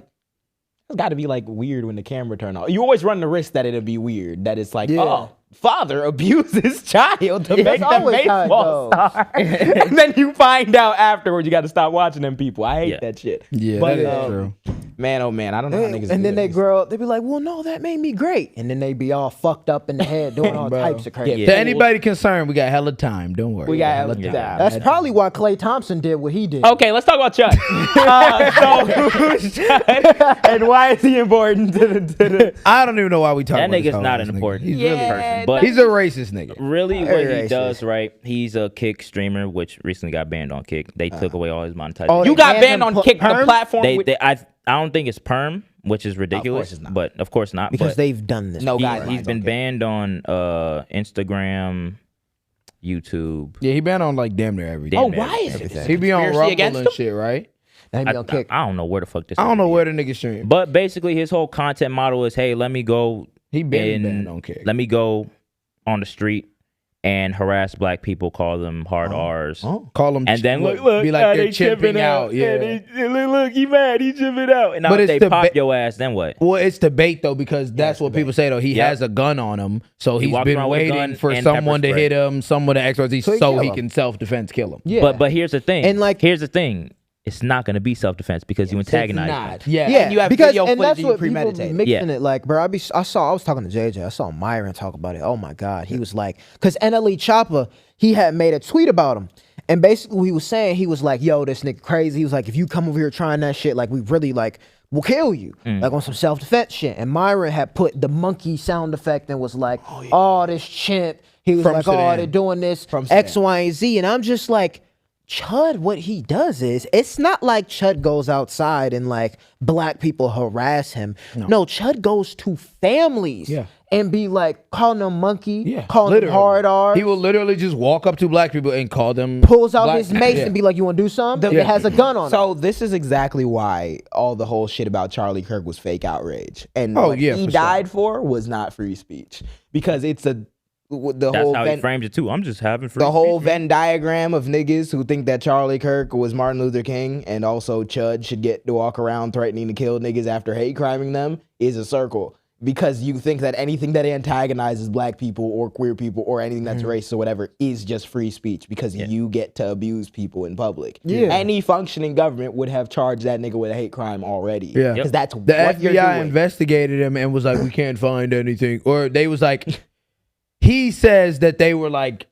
it's got to be like weird when the camera turn off. You always run the risk that it'll be weird. That it's like, Yeah. oh, father abuses child to make That's them always how it baseball goes. star. And then you find out afterwards you got to stop watching them people. I hate Yeah. that shit. Yeah, But, that is true. Man, oh man, I don't know how niggas do And then that. they grow up, they be like, well, no, that made me great. And then they be all fucked up in the head doing all Bro. types of crazy. Yeah. To anybody concerned, we got hella time. Don't worry. We got hella time. time. That's probably why Klay Thompson did what he did. Okay, let's talk about Chud. So who's Chud and why is he important to the I don't even know why we talk That about this nigga's whole not ass an nigga. important He's Yeah, really person, but he's a racist nigga. really Very what he racist. does, right? He's a Kick streamer, which recently got banned on Kick. They took away all his monetization. Oh, You they got banned banned him on per- Kick, the perm? platform. with- I don't think it's perm, which is ridiculous. it's not. But of course not. Because but they've done this. No he, guidelines he's been on Kick. banned on Instagram, YouTube. Yeah, he been on like damn near everything. Oh, Damn why near is it? everything. He be on Conspiracy Rumble against and him? shit, right? They be on Kick. I don't know where the fuck this. I don't know nigga where is. the nigga stream. But basically, his whole content model is, hey, let me go. He been and banned on Kick. Let me go on the street and harass black people, call them hard R's. Call him And then look, be like they're chipping out. Yeah. look, he mad, he chipping out. And now But if it's they the pop ba- your ass, then what? Well, it's debate though because that's what people say though. He Yep. has a gun on him, so He he's walks been around with a waiting gun for and someone pepper to spray. hit him, someone to XYZ, So he so kill he him. can self-defense kill him. Yeah. But here's the thing. And, like- here's the thing. It's not gonna be self-defense because you antagonize them. Not. Yeah. Yeah, And you have because video and footage that's that you what people premeditated. mixing Yeah. it like, bro. I was talking to JJ. I saw Myron talk about it. Oh my god, he was like, because NLE Choppa, he had made a tweet about him, and basically he was saying he was like, yo, this nigga crazy. He was like, if you come over here trying that shit, like we really like will kill you, like on some self-defense shit. And Myron had put the monkey sound effect and was like, oh, this chimp. He was From like, Sudan. oh, they're doing this From X, Sudan. Y, and Z, and I'm just like. Chud, what he does is, it's not like Chud goes outside and like black people harass him. No, Chud goes to families Yeah. and be like calling them monkey, Yeah, calling them literally. hard R. He will literally just walk up to black people and call them. Pulls out black- his mace Yeah. and be like, "You want to do something?" Yeah. It has a gun on it. So this is exactly why all the whole shit about Charlie Kirk was fake outrage, and Oh, what yeah, he for died for was not free speech because it's the That's whole how he Venn, frames it too. I'm just having free the whole speech. Venn diagram of niggas who think that Charlie Kirk was Martin Luther King and also Chud should get to walk around threatening to kill niggas after hate criming them is a circle. Because you think that anything that antagonizes black people or queer people or anything that's racist or whatever is just free speech because you get to abuse people in public. Yeah. Any functioning government would have charged that nigga with a hate crime already. Yeah. Because that's The what you're FBI doing. investigated him and was like, we can't find anything. Or they was like, he says that they were like,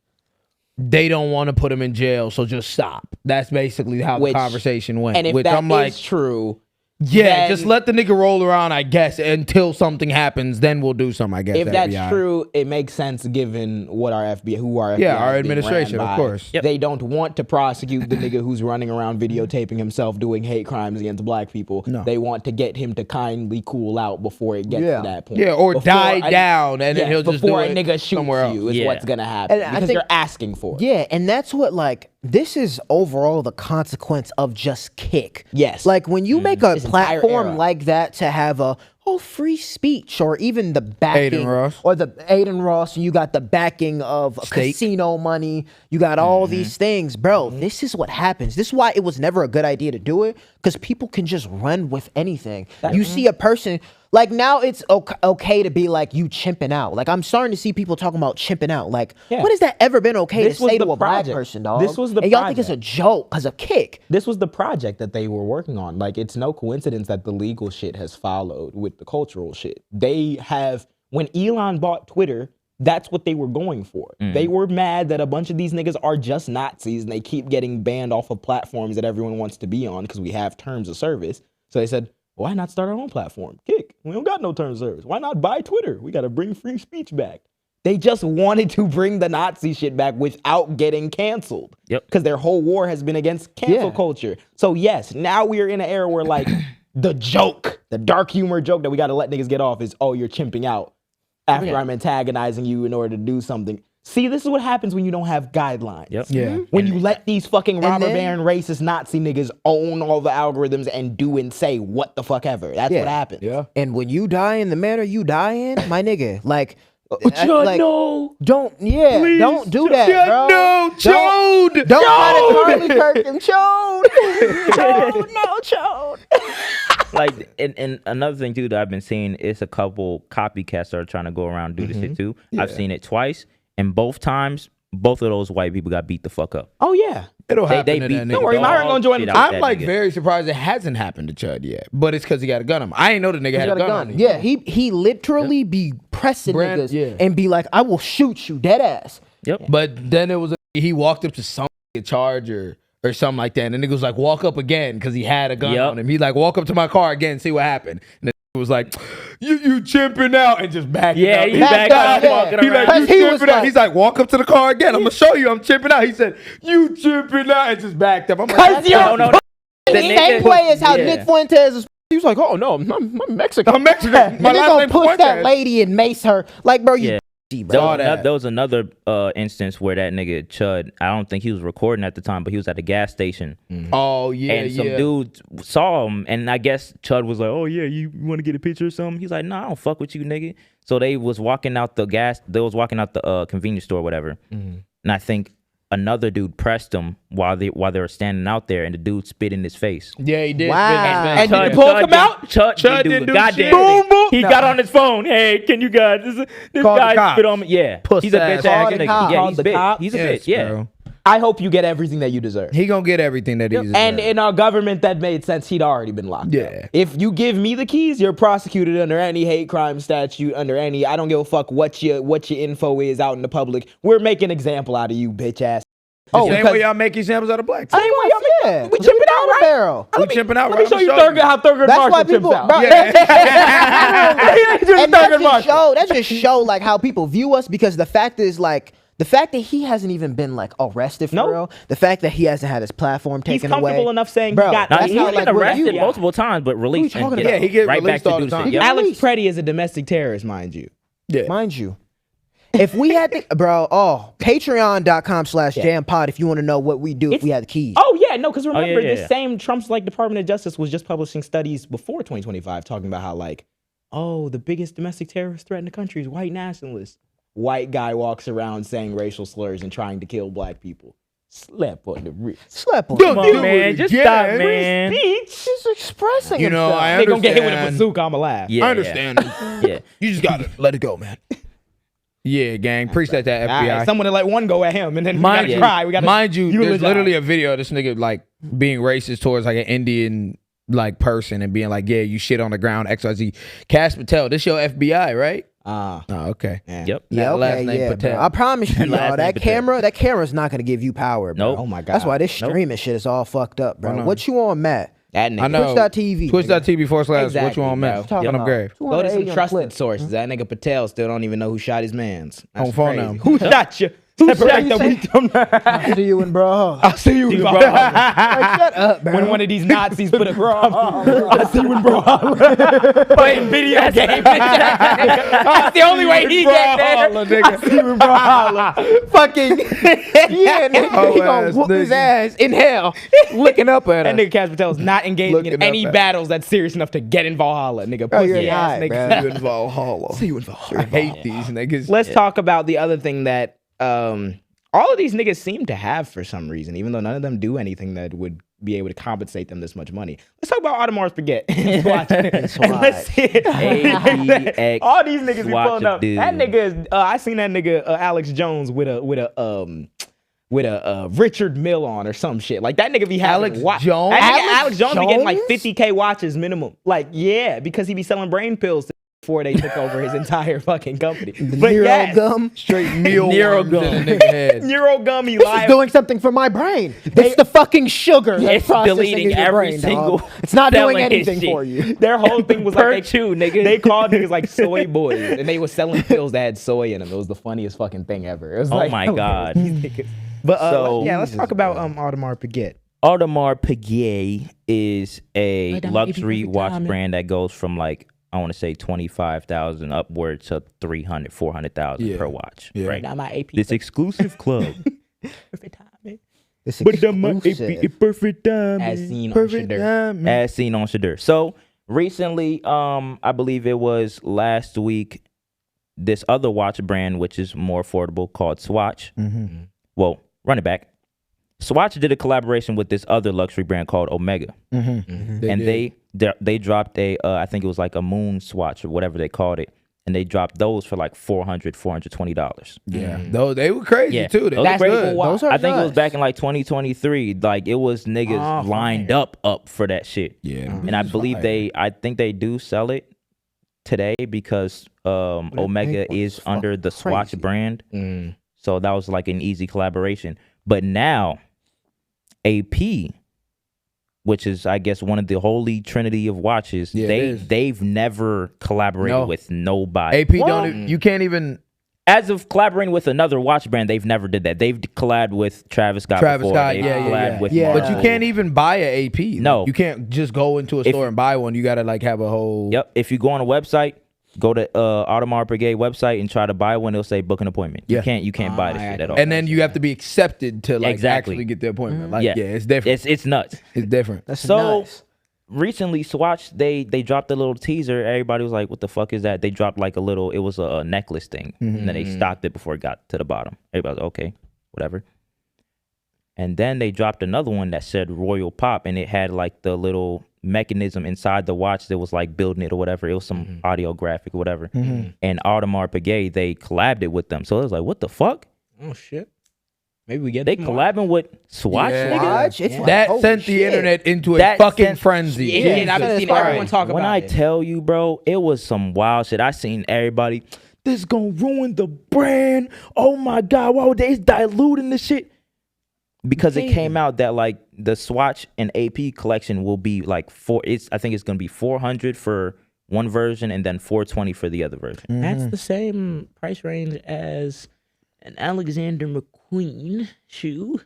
they don't want to put him in jail, so just stop. That's basically how Which- the conversation went. And if which that I'm like, is true, yeah, then- just let the nigga roll around, I guess, until something happens. Then we'll do something, I guess. if that's FBI. true, it makes sense given what our FBI, who our FBI Yeah, our is being administration, ran of by. course. Yep. They don't want to prosecute the nigga who's running around videotaping himself doing hate crimes against black people. No. They want to get him to kindly cool out before it gets Yeah. to that point. Yeah, or Before die down, and then he'll just before do a it nigga shoots somewhere else. you is Yeah. what's gonna happen And I because think- you're asking for it. Yeah, and that's what like this is overall the consequence of just kick. Yes. Like when you make a This entire platform era. like that to have a free speech or even the backing Ross. or the Aiden Ross, and you got the backing of Stake. casino money, you got all these things, bro. This is what happens. This is why it was never a good idea to do it, because people can just run with anything. You see a person like now it's okay to be like you chimping out. Like I'm starting to see people talking about chimping out. Like Yeah. when has that ever been okay This to was say the to a black project. person, dog? This was the and y'all think it's a project. joke because of kick. This was the project that they were working on. Like, it's no coincidence that the legal shit has followed with the cultural shit. They have, when Elon bought Twitter, that's what they were going for. They were mad that a bunch of these niggas are just Nazis and they keep getting banned off of platforms that everyone wants to be on because we have terms of service. So they said, why not start our own platform? Kick. We don't got no terms of service. Why not buy Twitter? We got to bring free speech back. They just wanted to bring the Nazi shit back without getting canceled. Yep. Because their whole war has been against cancel culture. So yes, now we are in an era where like the joke, the dark humor joke that we got to let niggas get off is, oh, you're chimping out. after I'm antagonizing you in order to do something. See, this is what happens when you don't have guidelines. Yep. Yeah. When you let these fucking robber then- baron racist Nazi niggas own all the algorithms and do and say what the fuck ever. That's what happens. Yeah. And when you die in the manner you die in, my nigga, like, no. don't do that, Yeah, bro. no, Chode. Don't try to Charlie Kirk and Chode. Chode, no, Chode. Like, and another thing too that I've been seeing is a couple copycats that are trying to go around and do this shit too. I've seen it twice, and both times, both of those white people got beat the fuck up. Oh yeah. It'll happen They to beat. that nigga. Don't worry, the Myron dog gonna join shit the- out I'm that like nigga. very surprised it hasn't happened to Chud yet, but it's because he got a gun on him. I ain't know the nigga had a gun on him. Yeah, he literally be pressing Brand- niggas yeah. and be like, I will shoot you, dead ass. Yep. But then it was he walked up to some charger or something like that, and the nigga was like, walk up again because he had a gun Yep. on him. He like, walk up to my car again, see what happened. And the nigga was like, you chimping out, and just backed Yeah, up. he backed up, walking He like, around. you He was chimping out. like- He's like, walk up to the car again. I'm gonna show you I'm chimping out. He said, you chimping out, and just backed up. I'm like, No, no, no. The The same way as how yeah. Nick Fuentes is. He was like, oh no, I'm Mexican. I'm Mexican. And My they last gonna name's push that Fuentes. lady and mace her. Like, bro, you Yeah. bro. There was, that. there was another instance where that nigga Chud, I don't think he was recording at the time, but he was at the gas station. Oh yeah, And some dude saw him, and I guess Chud was like, "Oh yeah, you want to get a picture or something?" He's like, "Nah, I don't fuck with you, nigga." So they was walking out the convenience store, or whatever. And I think another dude pressed him while they were standing out there, and the dude spit in his face. Yeah, he did. Wow. And did the pull come out? Chud didn't do goddamn shit. thing. Boom, boom. He got on his phone. Hey, can you guys? This Call the guy cops. spit on me. Yeah, Puss he's a ass bitch ass nigga. nigga. Called Yeah, the he's a bitch. cops? He's a Yes, bitch. Yeah. bro. I hope you get everything that you deserve. He gonna get everything that he's And in our government, that made sense. He'd already been locked up. Yeah. If you give me the keys, you're prosecuted under any hate crime statute, under any. I don't give a fuck what your info is out in the public. We're making an example out of you, bitch ass. Oh, same because- way y'all make examples out of blacks. Same way y'all make- Yeah, we chipping out, right? barrel. We chimping out. Let me right? show you I'ma how Thurgood That's why Marshall people, chips out. bro, Just and that Thurgood Marshall. just show like how people view us, because the fact is like the fact that he hasn't even been like arrested for Nope. real, the fact that he hasn't had his platform He's taken away. comfortable enough saying Bro, he got. Now, That's he's how, been like, we're arrested viewed. multiple times, but released. talking and about? Yeah, he get right back released to all do the the time. shit. He Yep. Alex released. Preddy is a domestic terrorist, mind you. Yeah. Mind you. If we had the patreon.com/JAAMPod if you want to know what we do if we had the keys. Oh yeah, no, because remember yeah. this same Trump's like Department of Justice was just publishing studies before 2025 talking about how like, oh, the biggest domestic terrorist threat in the country is white nationalists. White guy walks around saying racial slurs and trying to kill black people. Slap on the wrist. Slap on Dude, him. Come do on, man. it Just again. stop, man. Speech. He's expressing You know, himself. I They gonna get hit with a understand. bazooka. I'ma laugh. Yeah, I understand. Yeah. You just gotta let it go, man. Yeah, gang. Appreciate that, All FBI. right, someone to let one go at him, and then we Mind gotta you, cry. We gotta mind you, there's eulogize. literally a video of this nigga like being racist towards like an Indian like person and being like, yeah, you shit on the ground, XYZ. Cash Patel, this your FBI, right? Ah, Oh, okay. yeah. Yep. Yeah, Last okay, name yeah, Patel. bro. I promise you, Last y'all, name that Patel. camera's not gonna give you power, bro. Nope. Oh my god. That's why this Nope. streaming shit is all fucked up, bro. I know. What you on, Matt? That nigga. I know. Twitch.tv. Twitch.tv// what Exactly, you want, bro. man? Talking Let him about grave. Go to some 280 on trusted clip. sources. That nigga Patel still don't even know who shot his mans. That's On phone crazy. now. Who shot you? Separate the wheat from I'll see you in bro. I'll see you in bro. Shut up, bro. When one of these Nazis put a I'll see you in bro. Playing video games. That's the only way he gets there. I see you in bro. fucking yeah, nigga, Oh, he gonna ass whoop his nigga. ass in hell, looking up at That us. nigga Cash Patel is not engaging Looking in up any at- battles that's serious enough to get in Valhalla, nigga. Bro, you're Pussy ass alright, nigga. bro. in Valhalla. See you in Valhalla. I hate these niggas. Let's talk about the other thing that all of these niggas seem to have for some reason, even though none of them do anything that would be able to compensate them this much money. Let's talk about Audemars Piguet. And let's see. ADX All these niggas be Swatch pulling up. dude. That nigga is. I seen that nigga Alex Jones with a Richard Mill on or some shit. Like that nigga be having Alex Jones? That nigga Alex Jones be getting like Jones? 50K watches minimum. Like yeah, because he be selling brain pills before they took over his entire fucking company. But Nero yes, gum. Straight meal Nero worms in gum. a nigga head. Neuro gummy This is live. doing something for my brain. It's the fucking sugar that's It's processing deleting in your every brain, single dog. It's not doing cell in his anything shit. for you. Their whole thing was Per like chew, nigga. They called niggas like soy boys, and they was selling pills that had soy in them. It was the funniest fucking thing ever. It was Oh like, my God. But So- yeah, let's talk about Audemars Piguet. Audemars Piguet is a Madame, luxury if you watch every time, brand that goes from like I want to say 25,000 upwards to 300, 400,000 per watch. Yeah. Right. Got my AP. This exclusive club. perfect timing. It's But that my exclusive. perfect time. As seen on Shudder. As seen on Shudder. So recently, I believe it was last week, this other watch brand, which is more affordable, called Swatch. Well, run it back. Swatch did a collaboration with this other luxury brand called Omega. They dropped a, I think it was like a moon swatch or whatever they called it. And they dropped those for like $400, $420. Yeah, though they were crazy too. They Those were are pretty good. cool. Those are I think it was nice. back in like 2023. Like it was niggas lined up for that shit. Yeah, And I believe I think they do sell it today because Omega pink one is is under the fucking Swatch crazy. brand. So that was like an easy collaboration. But now AP, which is I guess one of the holy trinity of watches, Yeah, it is. they've never collaborated No. with nobody. AP you can't even. As of collaborating with another watch brand, they've never did that. They've collabed with Travis Scott. Travis before. Scott, They've yeah. collabed with Yeah. But you Marvel. can't even buy an AP. Like, No. you can't just go into a store and buy one. You gotta like have a whole. Yep. If you go on a website, go to Audemars Piguet website and try to buy one, it'll say book an appointment. Yeah. You can't buy this shit at all. And then you have to be accepted to like Exactly. actually get the appointment. Like yeah, it's different. It's nuts. It's different. That's So nice. recently, Swatch they dropped a little teaser. Everybody was like, "What the fuck is that?" They dropped like a little. It was a necklace thing, and then they stopped it before it got to the bottom. Everybody was like, "Okay, whatever." And then they dropped another one that said Royal Pop, and it had like the little mechanism inside the watch that was like building it or whatever. It was some audio graphic or whatever. And Audemars Piguet, they collabed it with them. So it was like, what the fuck? Oh shit. Maybe we get They some more. collabing with Swatch, Yeah. nigga? Watch, it's like, That holy sent the shit. internet into a That fucking sent- frenzy. Yeah, I've Jesus seen Christ. everyone talk When about I it. tell you, bro, it was some wild shit. I seen everybody, this gonna ruin the brand. Oh my God, why would they diluting the shit? Because it came out that like the Swatch and AP collection will be like I think it's gonna be 400 for one version and then 420 for the other version. That's the same price range as an Alexander McQueen shoe.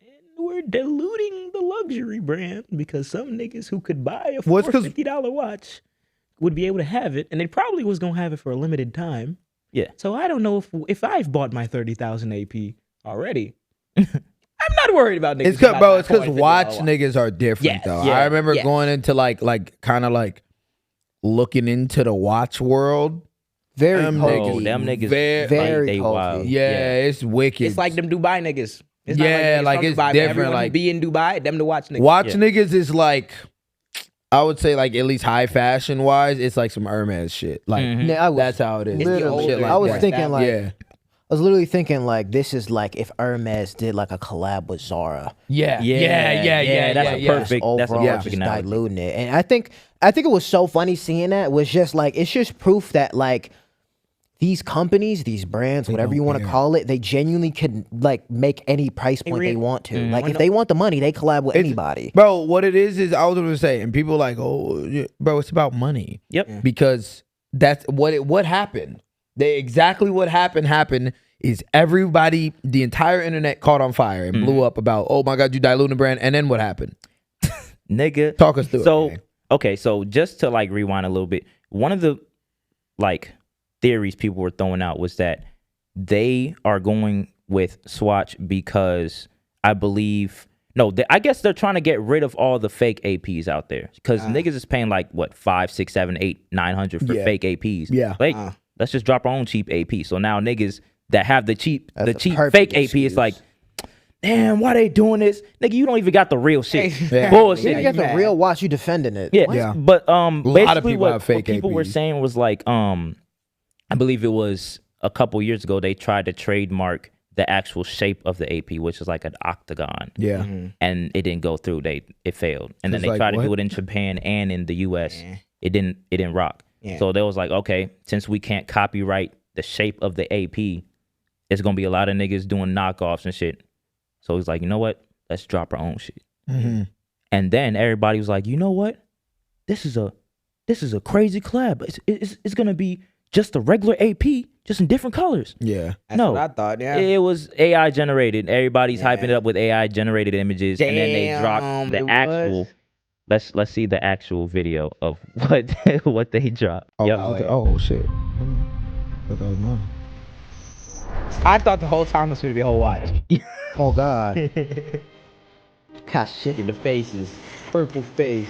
And we're diluting the luxury brand because some niggas who could buy a Well, it's 'cause- $450 watch would be able to have it, and they probably was gonna have it for a limited time. Yeah. So I don't know if I've bought my 30,000 AP already. I'm not worried about niggas. It's cause, who bro. got It's because $450 watch niggas are different Yes, though. yeah, I remember yes. going into like kind of like looking into the watch world. Very Them pokey. niggas- Them niggas, Very- very they pokey. wild. Yeah, it's wicked. It's like them Dubai niggas. It's Yeah, not like, niggas from it's Dubai, but different, everyone who like- be in Dubai, them to watch niggas. watch Yeah. niggas is like, I would say like at least high fashion wise, it's like some Hermes shit. Like Yeah, I was, that's how it is. It's the Little older- shit like I was that. thinking like, yeah, I was literally thinking like, this is like if Hermes did like a collab with Zara. yeah, Yeah, that's a perfect. That's a Overall, perfect just analogy. diluting it. And I think it was so funny seeing that. Was just like, it's just proof that like these companies, these brands, whatever you want to call it, they genuinely can like make any price point they want to. Like if they want the money, they collab with anybody. bro. What it is I was gonna say, and people like, oh, yeah, bro, it's about money. Yep. Because that's what happened. Exactly what happened is everybody, the entire internet caught on fire and blew up about, oh my God, you diluting the brand. And then what happened? Nigga. Talk us through it, So, man. okay, so just to like rewind a little bit, one of the like theories people were throwing out was that they are going with Swatch because I believe I guess they're trying to get rid of all the fake APs out there because niggas is paying like what 5, 6, 7, 8, 900 for Yeah. fake APs. Yeah. like let's just drop our own cheap AP. So now niggas that have the cheap That's a fake perfect AP excuse. is like, damn, why they doing this? Nigga, you don't even got the real shit. Yeah. Bullshit. You get the real watch, you defending it. Yeah, Yeah. but lot of basically people what, have fake what people were APs. saying was like I believe it was a couple years ago they tried to trademark the actual shape of the AP, which is like an octagon. Yeah. And it didn't go through. It failed. And then It's they like, tried to do what? it in Japan and in the US. It didn't rock. Yeah. So they was like, okay, since we can't copyright the shape of the AP, it's gonna be a lot of niggas doing knockoffs and shit. So he's like, you know what? Let's drop our own shit. And then everybody was like, you know what? This is a crazy collab. It's gonna be just a regular AP, just in different colors. Yeah. That's No. what I thought. Yeah. It was AI generated. Everybody's hyping it up with AI generated images, and then they dropped Damn, the it actual was? let's see the actual video of what they dropped. Oh shit. I thought the whole time this would be a whole watch. Oh God. Gosh, shit. The faces, purple face.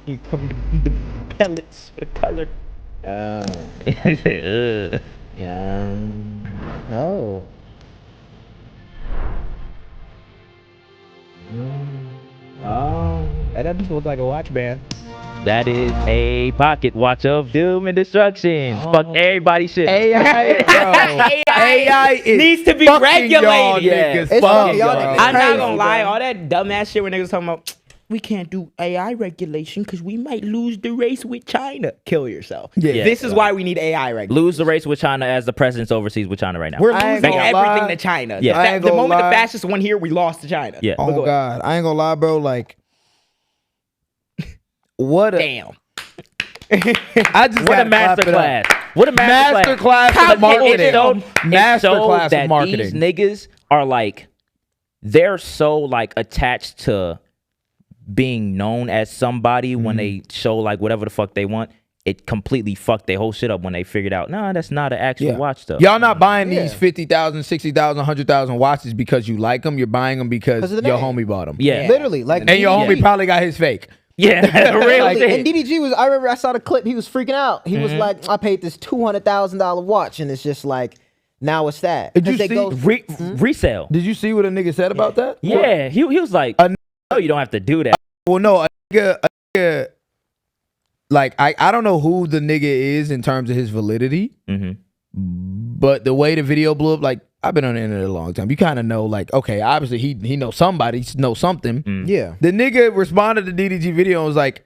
You come the pellets for the color. Yeah. No. Oh, that doesn't look like a watch band. That is a pocket watch of doom and destruction. Fuck everybody shit. AI, bro. AI is needs to be fucking regulated. Y'all Yeah. niggas It's fuck, fucking y'all bro. niggas. I'm not Crazy, gonna bro. lie, all that dumbass shit when niggas talking about we can't do AI regulation because we might lose the race with China. Kill yourself. Yeah. This is why we need AI regulation. Lose the race with China as the president's overseas with China right now. We're I ain't losing gonna everything lie. to China. Yeah. I ain't The gonna moment lie. the fascists won here, we lost to China. Yeah. But Oh go ahead. God, I ain't gonna lie, bro. Like, what a Damn. I just What a gotta clap it up. masterclass. What a Masterclass masterclass. of marketing. It showed Masterclass of that marketing. these niggas are like, they're so like attached to being known as somebody when they show like whatever the fuck they want. It completely fucked their whole shit up when they figured out, nah, that's not an actual watch stuff. Y'all not buying these 50,000, 60,000, 100,000 watches because you like them. You're buying them because of the your name. homie bought them. Yeah. Literally, like. And your DDG. homie probably got his fake. Yeah, real Like, shit. and DDG was. I remember I saw the clip. He was freaking out. He Mm-hmm. was like, "I paid this $200,000 watch," and it's just like, now it's that. Did you 'Cause they see go- Resale. Did you see what a nigga said about that? Yeah, he was like, no, you don't have to do that. Well, no, a nigga, like, I don't know who the nigga is in terms of his validity, but the way the video blew up, like, I've been on the internet a long time. You kind of know, like, okay, obviously he knows somebody, knows something. Yeah. The nigga responded to DDG video and was like,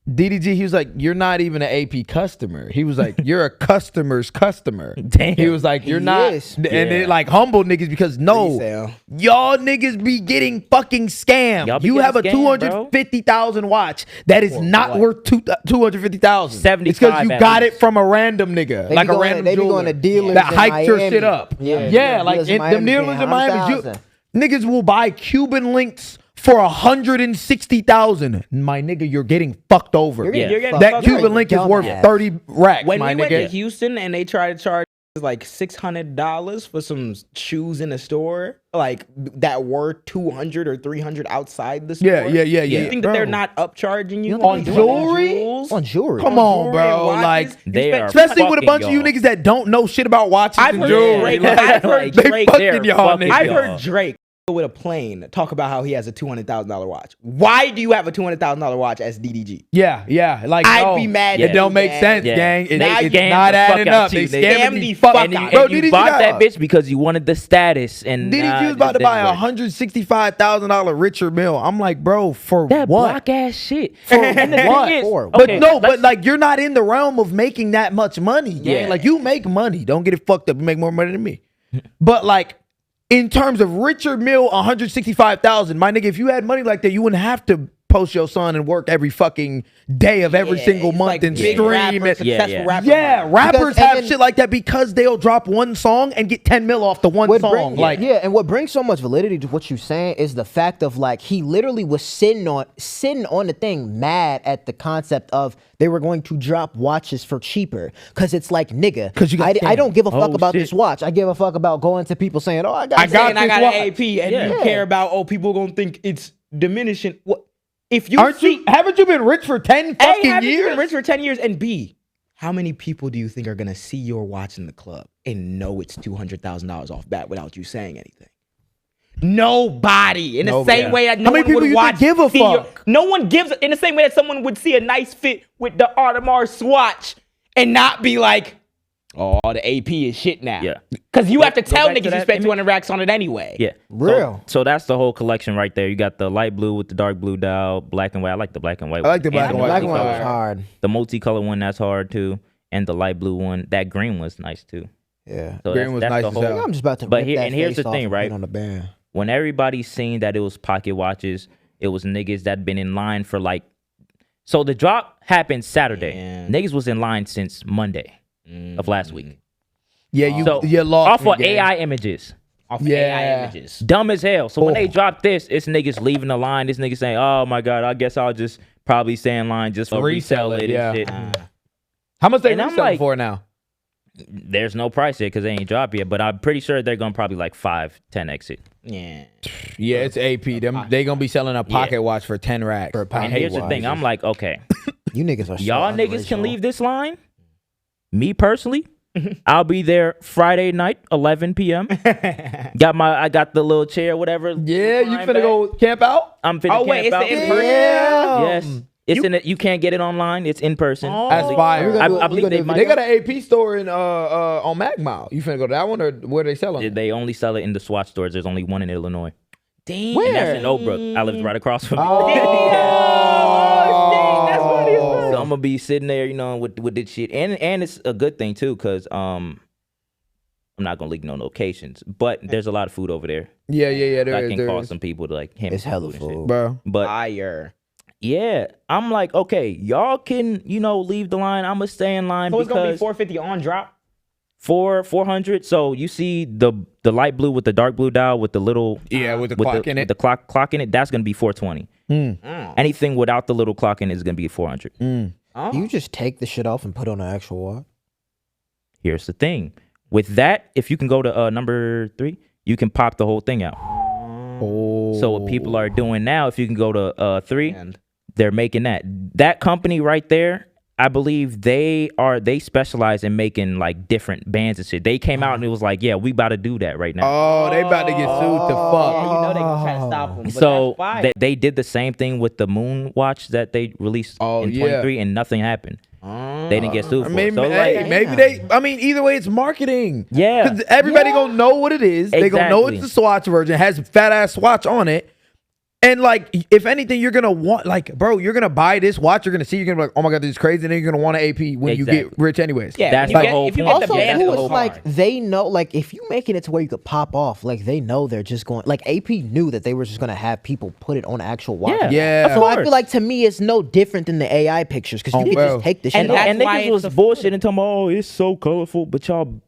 DDG, he was like, you're not even an AP customer. He was like, you're a customer's customer. Damn. He was like, you're He not. is. And it like humble niggas because no, Resale. y'all niggas be getting fucking scammed. Y'all be You have a getting scammed, bro. 250,000 watch that is not worth 250,000. 75 It's because you at got least. it from a random nigga, They like be a going- random they be jeweler going to dealers that in hyped your Miami. shit up. Yeah. Like Dealers in them Miami dealers in paying Miami, $100,000. niggas will buy Cuban links for 160,000. My nigga, you're getting fucked over. You're Yeah. getting That fucked Cuban over. link is worth Dumbass. 30 racks, When my we went to nigga. Houston and they tried to charge like $600 for some shoes in a store, like that were 200 or 300 outside the store. Yeah. You think that they're Bro. not upcharging you On jewelry? jewels? On jewelry. Come on, jewelry and bro. watches? Like, You They spent are especially with a fucking bunch of you y'all. niggas that don't know shit about watches I've and heard jewelry. Drake- I've heard They Drake fucking there, y'all fucking niggas. I've y'all. heard Drake with a plane talk about how he has a $200,000 watch. Why do you have a $200,000 watch as DDG? Yeah. Like, I'd no, be mad It at don't you, make gang. sense, Yeah. gang. They It's scammed not the fuck adding out up. you. They They scamming scammed the the fuck fuck And you, out. Bro, and you DDG bought got- that bitch because you wanted the status. And DDG was about to buy a $165,000 Richard Mille. I'm like, bro, for that what? block ass shit. For And the thing what? is- But okay, no, let's- but like you're not in the realm of making that much money. Yeah. Yeah. Like you make money. Don't get it fucked up. You make more money than me. But like in terms of Richard Mille, 165,000, my nigga, if you had money like that, you wouldn't have to post your son and work every fucking day of every single It's month like and big stream rapper, and successful rapper yeah, money. rappers Because- have and- shit like that because they'll drop one song and get 10 mil off the one What song. bring- Like, yeah, and what brings so much validity to what you're saying is the fact of like he literally was sitting on the thing, mad at the concept of they were going to drop watches for cheaper because it's like nigga, 'Cause you got I don't give a fuck Oh, about shit. this watch. I give a fuck about going to people saying, "Oh, I got I got I got this an watch. AP, and you Yeah. care about people gonna think it's diminishing. What if you aren't see? you? Haven't you been rich for 10 A, fucking haven't you years? been rich for 10 years? And B, how many people do you think are gonna see your watch in the club and know it's $200,000 off bat without you saying anything? Nobody. In the Nobody. same way that no How many one people would you watch. think give a see your- fuck? no one gives. In the same way that someone would see a nice fit with the Audemars Swatch and not be like, "Oh, the AP is shit now." Yeah. Because you have to tell back to niggas you that spent image. 200 racks on it anyway. Yeah. Real. So that's the whole collection right there. You got the light blue with the dark blue dial, black and white. I like the black and white. I like the black and white. Black and white was multicolor. hard. The multicolor one, that's hard too. And the light blue one, that green was nice too. Yeah. So Green was nice the as whole. hell. I'm just about to. But rip here- that and here's face the off thing, and right? put it on the band. When everybody seen that it was pocket watches, it was niggas that been in line for like. So the drop happened Saturday. Yeah. Niggas was in line since Monday of last week. Yeah, you So lost off me, of gang. AI images. off of AI images. Dumb as hell. So when they drop this, it's niggas leaving the line. This nigga saying, "Oh my god, I guess I'll just probably stay in line just for resell it." Yeah. And shit. How much they And I'm reselling like- for now? There's no price yet because they ain't dropped yet, but I'm pretty sure they're gonna probably like 5-10x it. Yeah. Yeah, it's AP. They gonna be selling a pocket watch for 10 racks. And here's the thing, I'm like, okay, You niggas are so y'all niggas unoriginal. can leave this line. Me personally, I'll be there Friday night, 11 p.m. I got the little chair, whatever. Yeah, you line finna back. go camp out? I'm finna Oh, camp wait, it's out. the in-person? Yes. It's in it. You can't get it online. It's in person. That's fire. I believe they might. They got an AP store in on Magmile. You finna go to that one or where they selling? They only sell it in the SWATCH stores. There's only one in Illinois. Damn. And that's in Oak Brook. I live right across from it. That's funny as fuck. So I'm gonna be sitting there, you know, with this shit, and it's a good thing too, cause I'm not gonna leak no locations, but there's a lot of food over there. Yeah. I can call some people to like hand me It's some hella food and shit. food. Bro. But Fire. yeah, I'm like, okay, y'all can, you know, leave the line. I'm gonna stay in line So it's gonna be because 450 on drop. 400. So you see the light blue with the dark blue dial with the little with the clock in it. with the clock in it. That's gonna be 420. Anything without the little clock in it is gonna be 400. Oh. You just take the shit off and put on an actual watch. Here's the thing. With that, if you can go to number 3, you can pop the whole thing out. So what people are doing now, if you can go to 3, they're making that company right there. I believe they specialize in making like different bands and shit. They came out and it was like, yeah, we about to do that right now. Oh, they about to get sued to fuck. Yeah, you know they can try to stop them. But So that's fire. they did the same thing with the Moon Watch that they released in 23 and nothing happened. They didn't get sued for it. So Maybe they. I mean, either way, it's marketing. Yeah. because everybody gonna know what it is. They gonna know it's Exactly. the Swatch version. It has fat ass Swatch on it. And like, if anything, you're gonna want, like, bro, you're gonna buy this watch. You're gonna see. You're gonna be like, oh my god, this is crazy. And then you're gonna want an AP when you get rich, anyways. Yeah, That's if you the whole if you point. get the Also, band, too, the it's whole like bar. they know, like if you making it to where you could pop off, like they know they're just going. Like AP knew that they were just gonna have people put it on actual watch. Yeah. So I course. feel like to me, it's no different than the AI pictures because you can bro. just take the shit And off. that's and why niggas it's was bullshitting and talking about, oh, it's so colorful, but y'all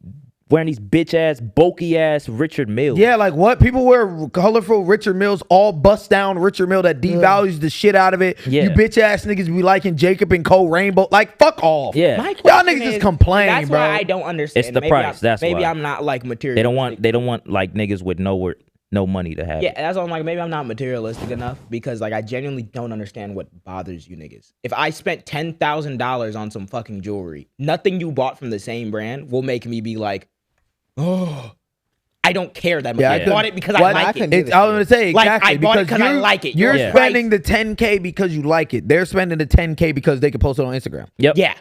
wearing these bitch ass, bulky ass Richard Milles. Yeah, like what? People wear colorful Richard Milles, all bust down Richard Mill that devalues the shit out of it. Yeah. You bitch ass niggas be liking Jacob and Co Rainbow. Like, fuck off. Yeah. My Y'all question niggas just is, complain, that's bro. why I don't understand. It's the Maybe price, that's maybe why. I'm not like material. They don't want like niggas with no money to have Yeah, it. that's why I'm like, maybe I'm not materialistic enough because like I genuinely don't understand what bothers you niggas. If I spent $10,000 on some fucking jewelry, nothing you bought from the same brand will make me be like, oh, I don't care that much. Yeah, I bought it because I What? like it. It's, I was gonna say Like, exactly I bought it because 'cause I you're- like it. You're Yeah. spending the 10K because you like it. They're spending the 10K because they can post it on Instagram. Yep. Yeah.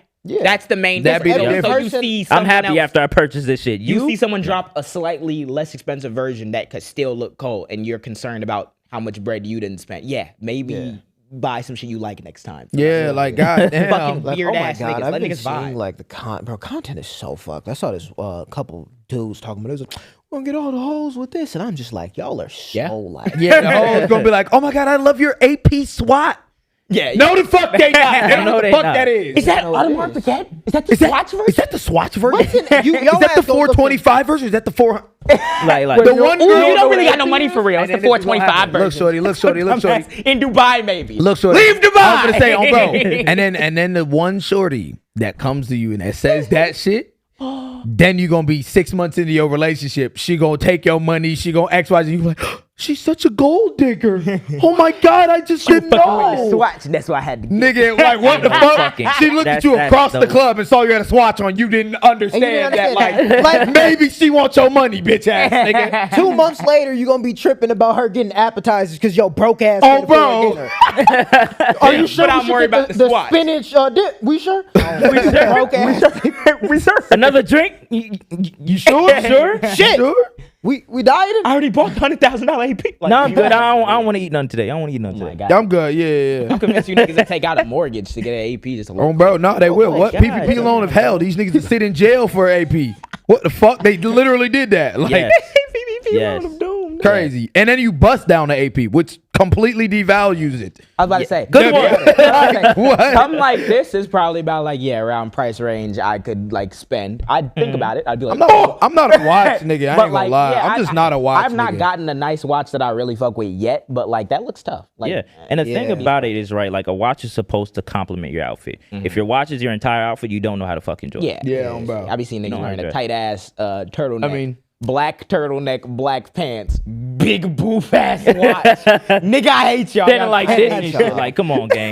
That's the main That'd be the difference. So you difference. see I'm someone happy else, after I purchased this shit. you see someone drop a slightly less expensive version that could still look cold and you're concerned about how much bread you didn't spend. Yeah, maybe buy some shit you like next time. Yeah, like God damn. Fucking Like, weird oh my ass god, niggas. I've Let been niggas seeing vibe. like the content is so fucked. I saw this couple dudes talking about it. It was like, we're gonna get all the hoes with this, and I'm just like, y'all are so like, Yeah, the whole gonna be like, oh my god, I love your AP SWAT. Yeah. No, the fuck they not. They don't know No, what the they fuck not. that is. Is that Audemars Piguet? Is that the Swatch version? Is that the Swatch version? What's in- you- is y'all that the ass don't look 425 version? Is that the 400? like The one Ooh, girl. you don't really got no money for real. It's the 425 version. Look, shorty, look, shorty, look, shorty. In Dubai, maybe. Look, shorty. Leave Dubai. I was gonna say, oh, bro. And then the one shorty that comes to you and that says that shit, then you gonna be 6 months into your relationship. She gonna take your money. She gonna X, Y, Z. You be like, she's such a gold digger. Oh my god, I just didn't know. Swatch. That's why I had to get. Nigga, like what the fuck? Fucking- She looked at that's- you that's across the dope. club and saw you had a Swatch on. You didn't understand that. understand Like, that. maybe she wants your money, bitch ass nigga. 2 months later, you gonna be tripping about her getting appetizers because your broke ass. Oh, can't afford bro. dinner. Are you sure? But we I'm should worried get about the Swatch. spinach dip. We sure? We sure. Broke ass. Another drink? You sure? Sure? Shit. Sure? We dieted. I already bought the $100,000 AP. Like, No, I'm good. I don't want to eat nothing today. I don't want to eat nothing today. God. I'm good. Yeah. I'm convinced you niggas that take out a mortgage to get an AP just a Oh, little. bro, no, they will. What? God. PPP loan of hell. These niggas that sit in jail for AP. What the fuck? They literally did that. Like, Yes. PPP Yes. loan of doom. Crazy. And then you bust down the AP, which completely devalues it. I was about to say. Good one. What? Something like this is probably about like, around price range I could like spend. I'd think about it. I'd be like, I'm not a watch nigga. I But ain't gonna lie. I'm just not a watch I've not nigga. gotten a nice watch that I really fuck with yet, but like that looks tough. Like, Yeah, and the thing about it is, right, like a watch is supposed to complement your outfit. If your watch is your entire outfit, you don't know how to fuck enjoy it. Yeah, bro. I be seeing niggas No, wearing a okay. tight ass turtleneck. I mean- black turtleneck, black pants, big boof ass watch. Nigga, I hate y'all. Standing Y'all like hate this and y'all. shit. Like, come on, gang.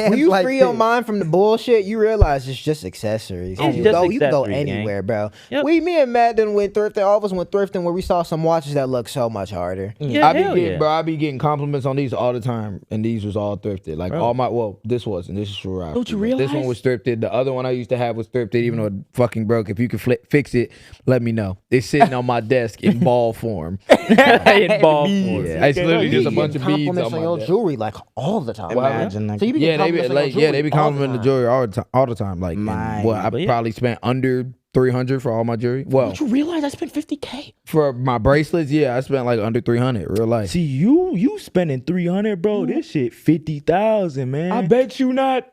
When you Like free your this. mind from the bullshit, you realize it's just accessories. It's you just can go accessories, gang. anywhere, bro. Yep. Me and Matt done went thrifting. All of us went thrifting where we saw some watches that look so much harder. Yeah, I be hell getting, yeah. bro. I be getting compliments on these all the time, and these was all thrifted. Like all my, this wasn't. This is true. Don't you This one realize? was thrifted. The other one I used to have was thrifted, even though it fucking broke. If you can fix it, let me know. It's sitting on my desk in ball form. In ball form. Yeah, it's literally just a You bunch get of beads compliments on on my your desk. jewelry like all the time. Imagine, like- so you be Yeah, getting they be compliments on like, your yeah, they jewelry be all the complimenting the time. jewelry all the time. Like, My- and, I but yeah. probably spent under 300 for all my jewelry. Well, Don't you realize I spent 50K? for my bracelets, yeah, I spent like under 300. Real life. See, you spending 300, bro. This shit 50,000, man. bet you not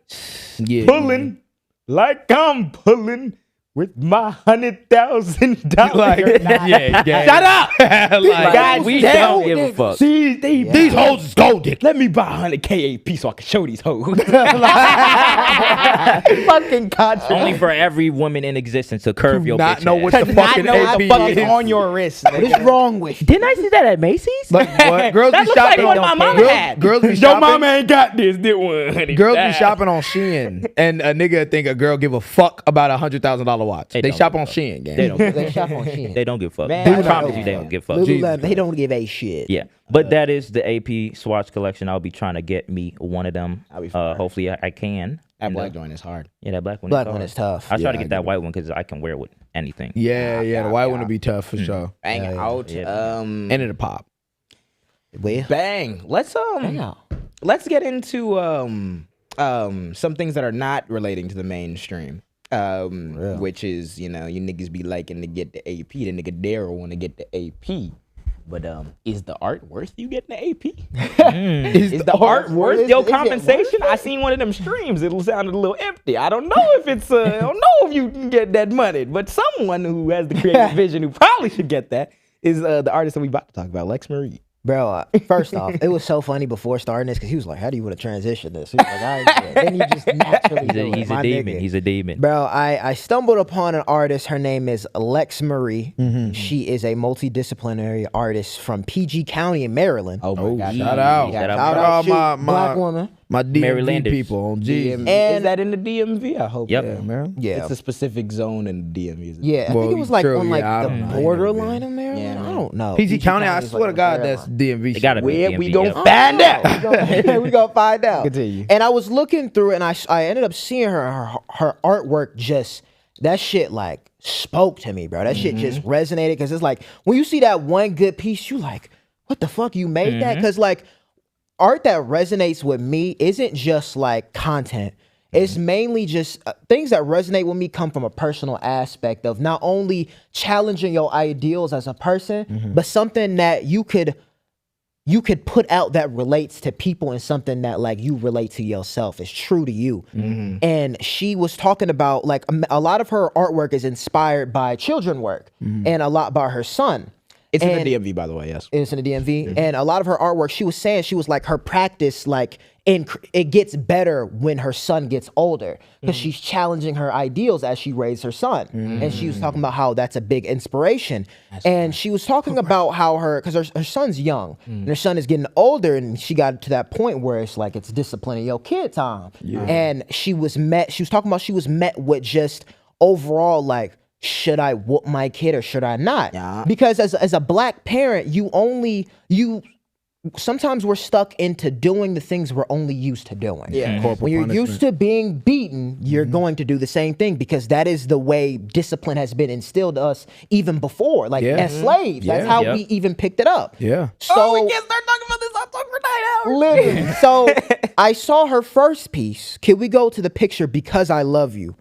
Yeah, pulling like I'm pulling with my $100,000. like, yeah, Shut up! like, God, we damn. don't give a fuck. See, these hoes is gold dick. let me buy 100K AP so I can show these hoes. Fucking contract. Only for every woman in existence to curve your not bitch know ass. what the To not fucking know what the AP fuck is is. on your wrist. What is wrong with you? Didn't I see that at Macy's? Like, what? Girls That be looks like shopping what on my mama had. girls be Your shopping. mama ain't got this, did one. Girls be shopping on Shein, and a nigga think a girl give a fuck about $100,000 watch. They don't shop give on a fuck. Shein, gang. They don't. Give a They fuck. shop on Shein. They don't give a fuck. Man, I I promise know. you, they don't give a fuck. Lululemon, they don't give a shit. Yeah, but that is the AP Swatch collection. I'll be trying to get me one of them. I'll be fine. Hopefully, I can. That And, black joint is hard. Yeah, that black one. Black is one hard. is tough. I try Yeah, to I get that white one because I can wear it with anything. Yeah, the white one yeah. would be tough for sure. Bang out. Yeah. And it'll pop. Well, Bang. Let's get into some things that are not relating to the mainstream. Which is, you niggas be liking to get the AP. The nigga Daryl want to get the AP. But is the art worth you getting the AP? Is the art worth your compensation? I seen one of them streams. It sounded a little empty. I don't know if it's. I don't know if you can get that money. But someone who has the creative vision who probably should get that is the artist that we about to talk about, Lex Marie. bro, first off, it was so funny before starting this because he was like, "How do you want to transition this?" He was like, then you just naturally do it, He's a my demon. nigga. He's a demon. Bro, I stumbled upon an artist. Her name is Lex Marie. She is a multidisciplinary artist from PG County in Maryland. Oh my God! Shout out. Shout out. Shout out, my- black woman. My DMV Marylanders. people on G. DMV. And- Is that in the DMV? I hope. Yep. Yeah, man. Yeah, It's a specific zone in the DMV. Isn't it? yeah. I Well, think it was like true, on like yeah, I the don't know. borderline of Maryland. Yeah, I don't know. PG County, I County's swear to like God, the that's borderline. DMV. They gotta be Where DMV, we yeah. gonna find out? We gonna find out. Continue. And I was looking through it, and I ended up seeing her artwork. Just that shit like spoke to me, bro. That shit just resonated because it's like when you see that one good piece, you like, what the fuck, you made that? Because like art that resonates with me isn't just like content. It's mainly just things that resonate with me come from a personal aspect of not only challenging your ideals as a person, but something that you could put out that relates to people and something that like you relate to yourself. It's true to you. And she was talking about like a lot of her artwork is inspired by children work and a lot by her son. It's And- in the DMV, by the way. Yes. It's in the DMV. And a lot of her artwork, she was saying, she was like, her practice, like, it gets better when her son gets older because she's challenging her ideals as she raised her son. And she was talking about how that's a big inspiration. And she was talking about how because her son's young and her son is getting older, and she got to that point where it's like, it's disciplining your kid time. And she was talking about she was met with just overall, like, should I whoop my kid or should I not? Yeah. Because as a black parent, sometimes we're stuck into doing the things we're only used to doing. Yeah. Corporal When you're punishment. used to being beaten, you're going to do the same thing because that is the way discipline has been instilled to us even before. Like Yeah. as slaves. That's Yeah. how Yep. we even picked it up. Yeah. So can't start talking about this. I'll talk for 9 hours. literally. So I saw her first piece. Can we go to the picture Because I Love You?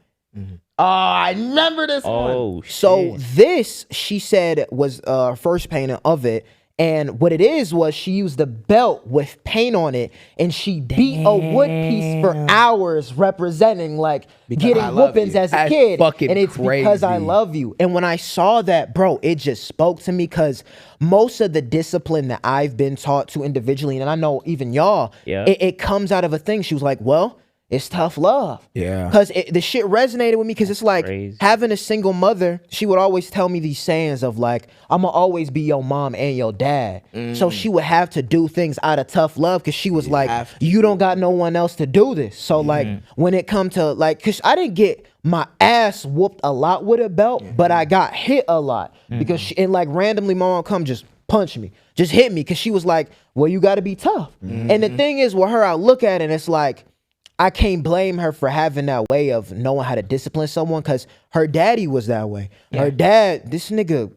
Oh, I remember this one. Oh, shit. So this, she said, was first painting of it. And what it is was she used a belt with paint on it, and she beat a wood piece for hours, representing like getting whoopings as a That's kid. fucking And it's because I crazy. love you. And when I saw that, bro, it just spoke to me, because most of the discipline that I've been taught to individually, and I know even y'all, Yeah. it comes out of a thing. She was like, well, it's tough love. Yeah. Because the shit resonated with me, because it's like Crazy. having a single mother, she would always tell me these sayings of like, I'm going to always be your mom and your dad. So she would have to do things out of tough love, because she was like, you don't got no one else to do this. So like when it come to like, because I didn't get my ass whooped a lot with a belt, but I got hit a lot. Because she, and like randomly my mom come just punch me, just hit me, because she was like, well, you got to be tough. And the thing is with her, I look at it and it's like, I can't blame her for having that way of knowing how to discipline someone, because her daddy was that way. Her dad, this nigga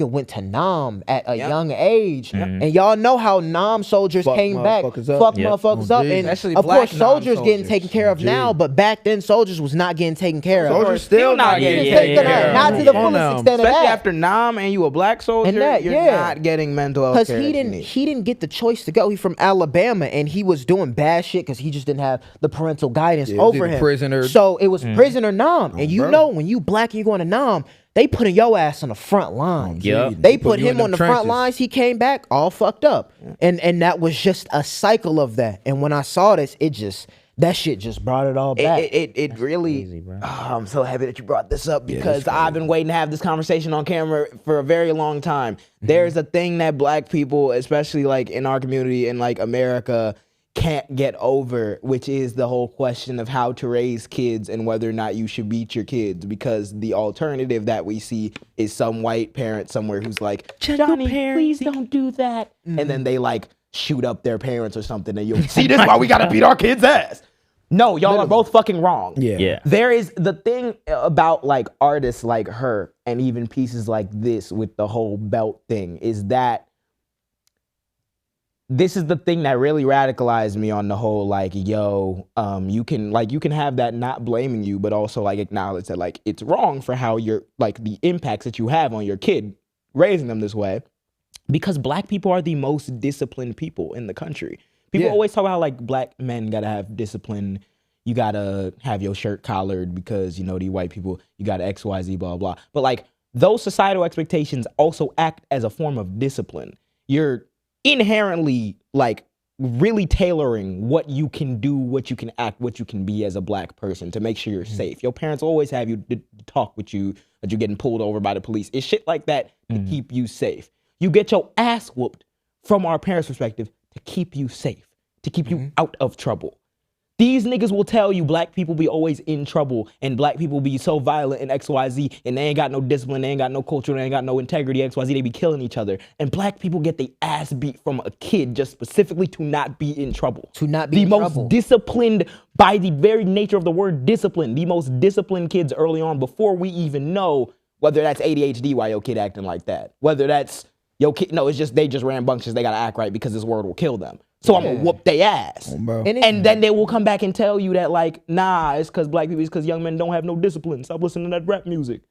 went to Nam at a young age. And y'all know how Nam soldiers Fuck came back, motherfuckers up. fuck Yep. motherfuckers Oh, up. geez. And Especially of black course, Nam soldiers getting soldiers. taken care of now, but back then soldiers was not getting taken care of. Soldiers still not getting yeah, taken yeah, care of. Not to the Come on fullest now. extent of Especially that. after Nam and you a black soldier, And that, you're yeah. not getting mental health Because care. he didn't get the choice to go. He from Alabama, and he was doing bad shit because he just didn't have the parental guidance Yeah, it was over either him. prisoner- So it was prisoner Nam. And you bro. know when you black and you going to Nam, they putting your ass on the front lines. Yep. They Put put you in him them on the front trenches. lines. He came back all fucked up. And that was just a cycle of that. And when I saw this, that shit just brought it all back. It really. I'm so happy that you brought this up, because I've been waiting to have this conversation on camera for a very long time. There's a thing that black people, especially like in our community in like America, can't get over, which is the whole question of how to raise kids and whether or not you should beat your kids, because the alternative that we see is some white parent somewhere who's like, Johnny, please don't do that. And then they like shoot up their parents or something, and you'll see, this is why we gotta beat our kids' ass. No, y'all are both fucking wrong. Yeah. There is the thing about like artists like her and even pieces like this with the whole belt thing, is that this is the thing that really radicalized me on the whole like, yo, you can have that, not blaming you, but also like acknowledge that like it's wrong for how you're like the impacts that you have on your kid raising them this way, because black people are the most disciplined people in the country. People always talk about like black men gotta have discipline. You gotta have your shirt collared because, you know, the white people, you gotta XYZ, blah, blah. But like those societal expectations also act as a form of discipline. You're inherently like really tailoring what you can do, what you can act, what you can be as a black person to make sure you're safe. Your parents always have you to talk with you that you're getting pulled over by the police. It's shit like that to keep you safe. You get your ass whooped from our parents' perspective to keep you safe, to keep you out of trouble. These niggas will tell you black people be always in trouble and black people be so violent and XYZ and they ain't got no discipline, they ain't got no culture, they ain't got no integrity, XYZ, they be killing each other. And black people get the ass beat from a kid just specifically to not be in trouble. To not be in the trouble. most disciplined, by the very nature of the word discipline, the most disciplined kids early on before we even know whether that's ADHD, why your kid acting like that. Whether that's your kid, no, it's just they just rambunctious, they gotta act right because this word will kill them. So I'm gonna whoop their ass. bro. And then they will come back and tell you that like, nah, it's because black people, it's because young men don't have no discipline. Stop listening to that rap music.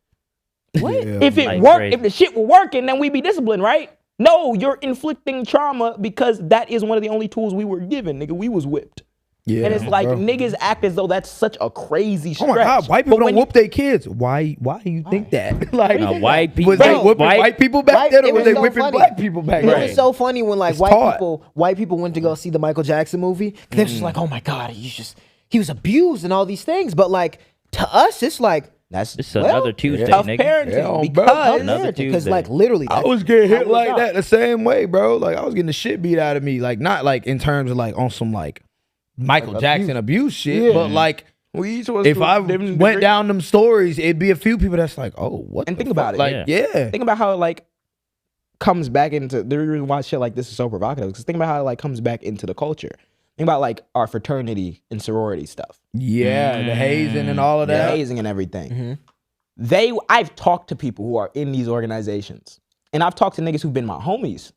What? If it Like worked, crazy. if the shit were working, then we'd be disciplined, right? No, you're inflicting trauma because that is one of the only tools we were given, nigga. We was whipped. Yeah, And it's like bro. niggas act as though that's such a crazy Oh stretch. my God, white people But don't when whoop their kids. Why do you think that? Like, White people, was they whooping white- white people back White- then, it or was was they so whipping funny. black people back It then? was so funny when like It's white taught. people went to go see the Michael Jackson movie. They're just like, oh my God, he was abused and all these things. But like to us, it's like that's It's another Tuesday, tough nigga. parenting Yeah, bro. because Another because Tuesday. like literally, I was getting hit was like up. that the same way, bro. Like I was getting the shit beat out of me. Like not like in terms of like on some like Michael Jackson abuse shit, but like we each was if to I different went degree. down them stories, it'd be a few people that's like, oh, what? And the think about fuck? it. Like, yeah. Think about how it like comes back into the reason why shit like this is so provocative. Because think about how it like comes back into the culture. Think about like our fraternity and sorority stuff, Yeah, the hazing and all of the that. hazing and everything. I've talked to people who are in these organizations, and I've talked to niggas who've been my homies,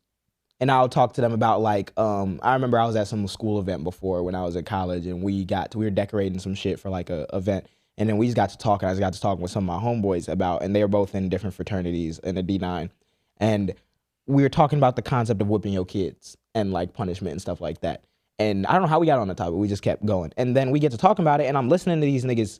and I'll talk to them about like I remember I was at some school event before when I was at college, and we were decorating some shit for like a event. And then we just got to talk, and I just got to talk with some of my homeboys about, and they were both in different fraternities in the D9. And we were talking about the concept of whipping your kids and like punishment and stuff like that. And I don't know how we got on the topic. We just kept going. And then we get to talking about it, and I'm listening to these niggas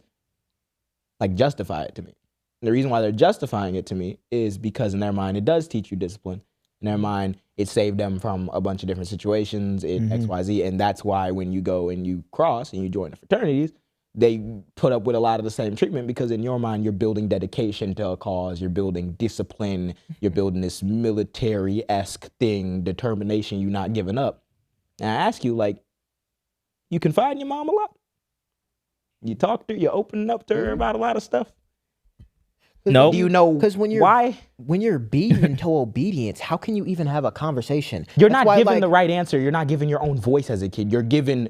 like justify it to me. And the reason why they're justifying it to me is because in their mind, it does teach you discipline. In their mind, it saved them from a bunch of different situations, X, Y, Z. And that's why when you go and you cross and you join the fraternities, they put up with a lot of the same treatment, because in your mind, you're building dedication to a cause, you're building discipline, you're building this military-esque thing, determination, you're not giving up. And I ask you, like, you confide in your mom a lot? You talk to her, you're opening up to her about a lot of stuff? No. Do you know Because when you're beaten into obedience, how can you even have a conversation? You're That's not why, giving like, the right answer. You're not giving your own voice as a kid. You're giving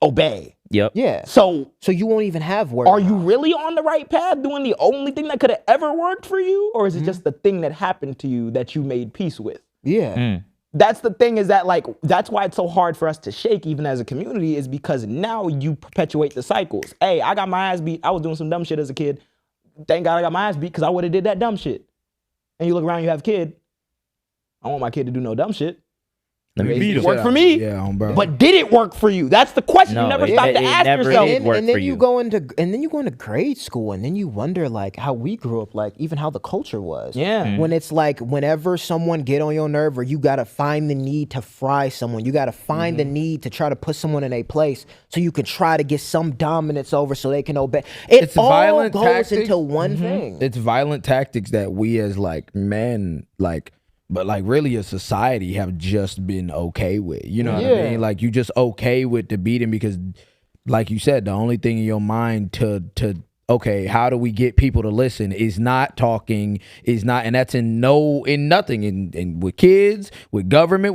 obey. Yep. Yeah. So you won't even have words. are you really on the right path, doing the only thing that could have ever worked for you? Or is it just the thing that happened to you that you made peace with? Yeah. That's the thing, is that like, that's why it's so hard for us to shake even as a community, is because now you perpetuate the cycles. Hey, I got my ass beat. I was doing some dumb shit as a kid. Thank God I got my ass beat, because I would have did that dumb shit. And you look around, you have a kid. I don't want my kid to do no dumb shit. Let me beat It him. worked for me, Yeah, bro. but did it work for you? That's the question. No, You never it- stop to it ask never yourself. did work and then for you you. go into grade school, and then you wonder like how we grew up, like even how the culture was. Yeah. When it's like whenever someone get on your nerve, or you gotta find the need to fry someone, you gotta find the need to try to put someone in a place so you can try to get some dominance over so they can obey. It's all violent goes tactics. into one thing. It's violent tactics that we as like men but like really a society have just been okay with. You know what I mean? Like you just okay with the beating, because like you said, the only thing in your mind to okay, how do we get people to listen is not talking, is not, and that's in nothing, in with kids, with government,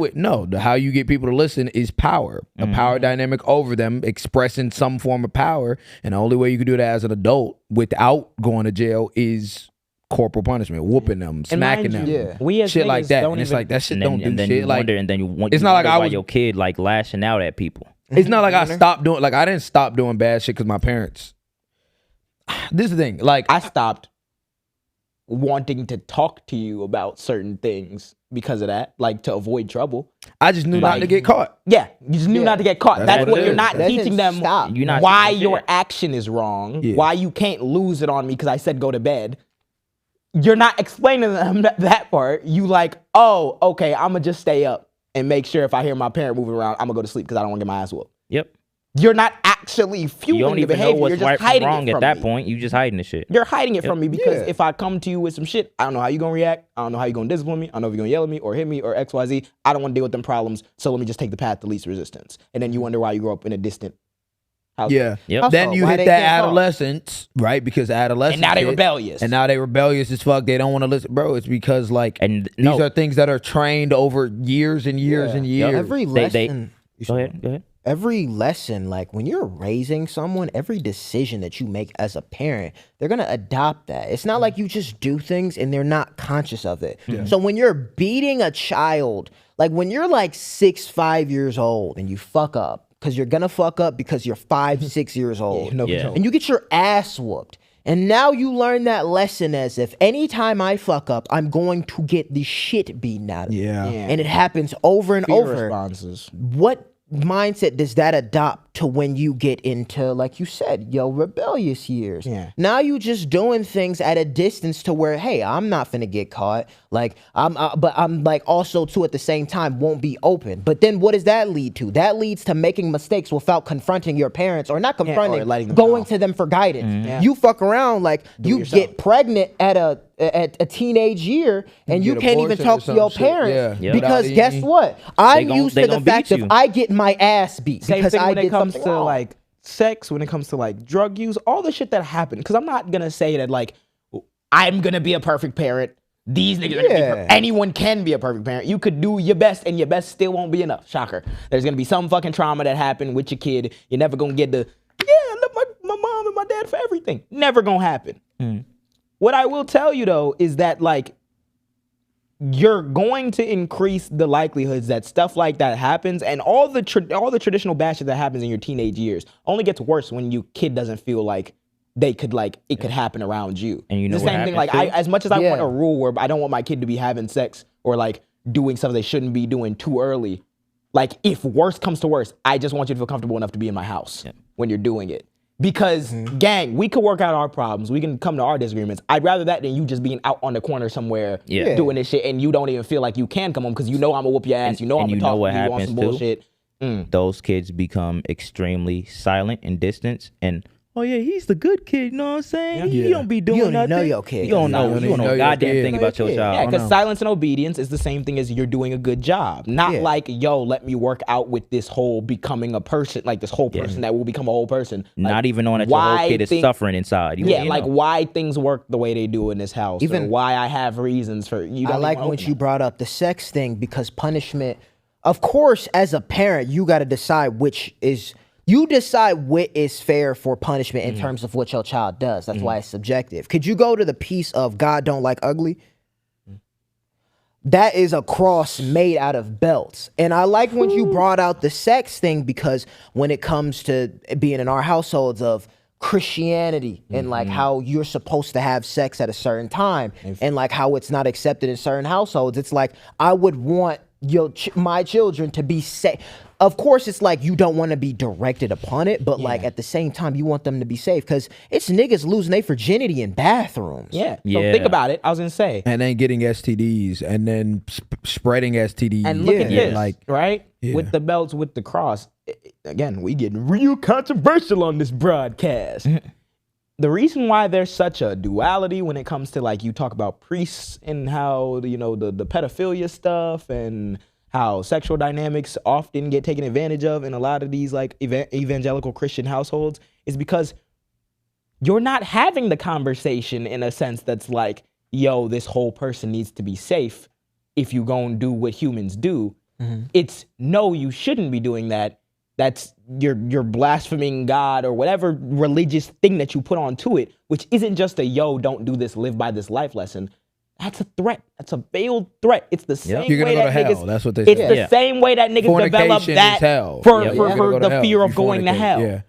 how you get people to listen is power, a power dynamic over them, expressing some form of power. And the only way you can do that as an adult without going to jail is corporal punishment, whooping them, smacking them, we as shit like niggas that. don't And it's even- like that shit And don't then, do and then shit. you Like wonder, and then you it's not like I why was- your kid like lashing out at people. it's not like I stopped doing, like I didn't stop doing bad shit because my parents. This is the thing, like I stopped wanting to talk to you about certain things because of that, like to avoid trouble. I just knew not to get caught. Yeah, you just knew not to get caught. That's That's what what it you're is. not That teaching didn't them. stop. You're not Why teaching your shit. action is wrong. Yeah. Why you can't lose it on me because I said go to bed. You're not explaining to them that part. You like, oh, okay, I'm gonna just stay up and make sure if I hear my parent moving around, I'm gonna go to sleep because I don't want to get my ass whooped. Yep. You're not actually You fueling don't the even know behavior. You're what's just right from hiding wrong it at from that me. point. You just hiding the shit. You're hiding it from me because Yeah. if I come to you with some shit, I don't know how you're gonna react. I don't know how you're gonna discipline me. I don't know if you're gonna yell at me or hit me or XYZ. I don't want to deal with them problems. So let me just take the path to least resistance. And then you wonder why you grow up in a distant house. Yeah. Yep. Then Also, you why hit they that can't talk? adolescence, right? Because adolescence. And now they hit, rebellious. And now they rebellious as fuck. They don't want to listen. Bro, it's because like And these no. are things that are trained over years and years and years. Every They- lesson. Go ahead. Every lesson, like when you're raising someone, every decision that you make as a parent, they're gonna adopt that. It's not like you just do things and they're not conscious of it. So when you're beating a child, like when you're like 5 years old and you fuck up, because you're gonna fuck up because you're 6 years old, no Yeah. control. and you get your ass whooped. And now you learn that lesson as if anytime I fuck up, I'm going to get the shit beaten out of me. Yeah. And it happens over and Fear over. responses. What mindset does that adopt to when you get into, like you said, your rebellious years? Yeah. Now you just doing things at a distance to where, hey, I'm not finna get caught. Like but I'm like also too at the same time won't be open. But then what does that lead to? That leads to making mistakes without confronting your parents, or not confronting, letting them going know. to them for guidance. Yeah. You fuck around like you yourself. get pregnant at a teenage year and you get can't even abortion talk or to some your shit. parents Yeah. because Without guess eating. what? I'm gon- used they to the gon' beat fact of you. I get my ass beat Same because thing I when it did comes something to wrong. like sex, when it comes to like drug use, all the shit that happened. Because I'm not gonna say that like I'm gonna be a perfect parent. These niggas are gonna be perfect. Anyone can be a perfect parent. You could do your best, and your best still won't be enough. Shocker. There's gonna be some fucking trauma that happened with your kid. You're never gonna get the I love my mom and my dad for everything. Never gonna happen. What I will tell you though is that like you're going to increase the likelihoods that stuff like that happens, and all the traditional bad shit that happens in your teenage years only gets worse when your kid doesn't feel like they could like it could happen around you. And you know the what same thing. happens, Like too? as much as I want Yeah. a rule where I don't want my kid to be having sex or like doing stuff they shouldn't be doing too early. Like, if worse comes to worse, I just want you to feel comfortable enough to be in my house when you're doing it. Because, gang, we could work out our problems. We can come to our disagreements. I'd rather that than you just being out on the corner somewhere doing this shit and you don't even feel like you can come home because you know I'm going to whoop your ass. You know I'm going to talk to you on some bullshit. Those kids become extremely silent and distant and, oh yeah, he's the good kid, you know what I'm saying? You don't be doing nothing. You don't know your kid. You don't know a goddamn thing about your child. Yeah, because silence and obedience is the same thing as you're doing a good job. Not like, yo, let me work out with this whole becoming a person, like this whole person that will become a whole person. Like, not even knowing that your whole kid is suffering inside. Why things work the way they do in this house. Even or why I have reasons for you. I like when you brought up the sex thing because punishment, of course, as a parent, you got to decide which is... You decide what is fair for punishment in terms of what your child does. That's why it's subjective. Could you go to the piece of God don't like ugly? That is a cross made out of belts. And I like when you brought out the sex thing because when it comes to being in our households of Christianity and like how you're supposed to have sex at a certain time and like how it's not accepted in certain households, it's like I would want my children to be safe. Of course, it's like you don't want to be directed upon it, but like at the same time, you want them to be safe because it's niggas losing their virginity in bathrooms. So think about it. I was gonna say, and then getting STDs, and then spreading STDs, and look at this, like with the belts, with the cross. Again, we getting real controversial on this broadcast. The reason why there's such a duality when it comes to like you talk about priests and how the pedophilia stuff and how sexual dynamics often get taken advantage of in a lot of these like evangelical Christian households is because you're not having the conversation in a sense that's like, yo, this whole person needs to be safe if you gonna do what humans do. It's no, you shouldn't be doing that. That's you're blaspheming God or whatever religious thing that you put onto it, which isn't just a yo, don't do this, live by this life lesson. That's a threat. That's a veiled threat. It's the same You're way gonna go that to niggas. hell. That's what they It's say. the same way that niggas develop that for the fear of going to hell.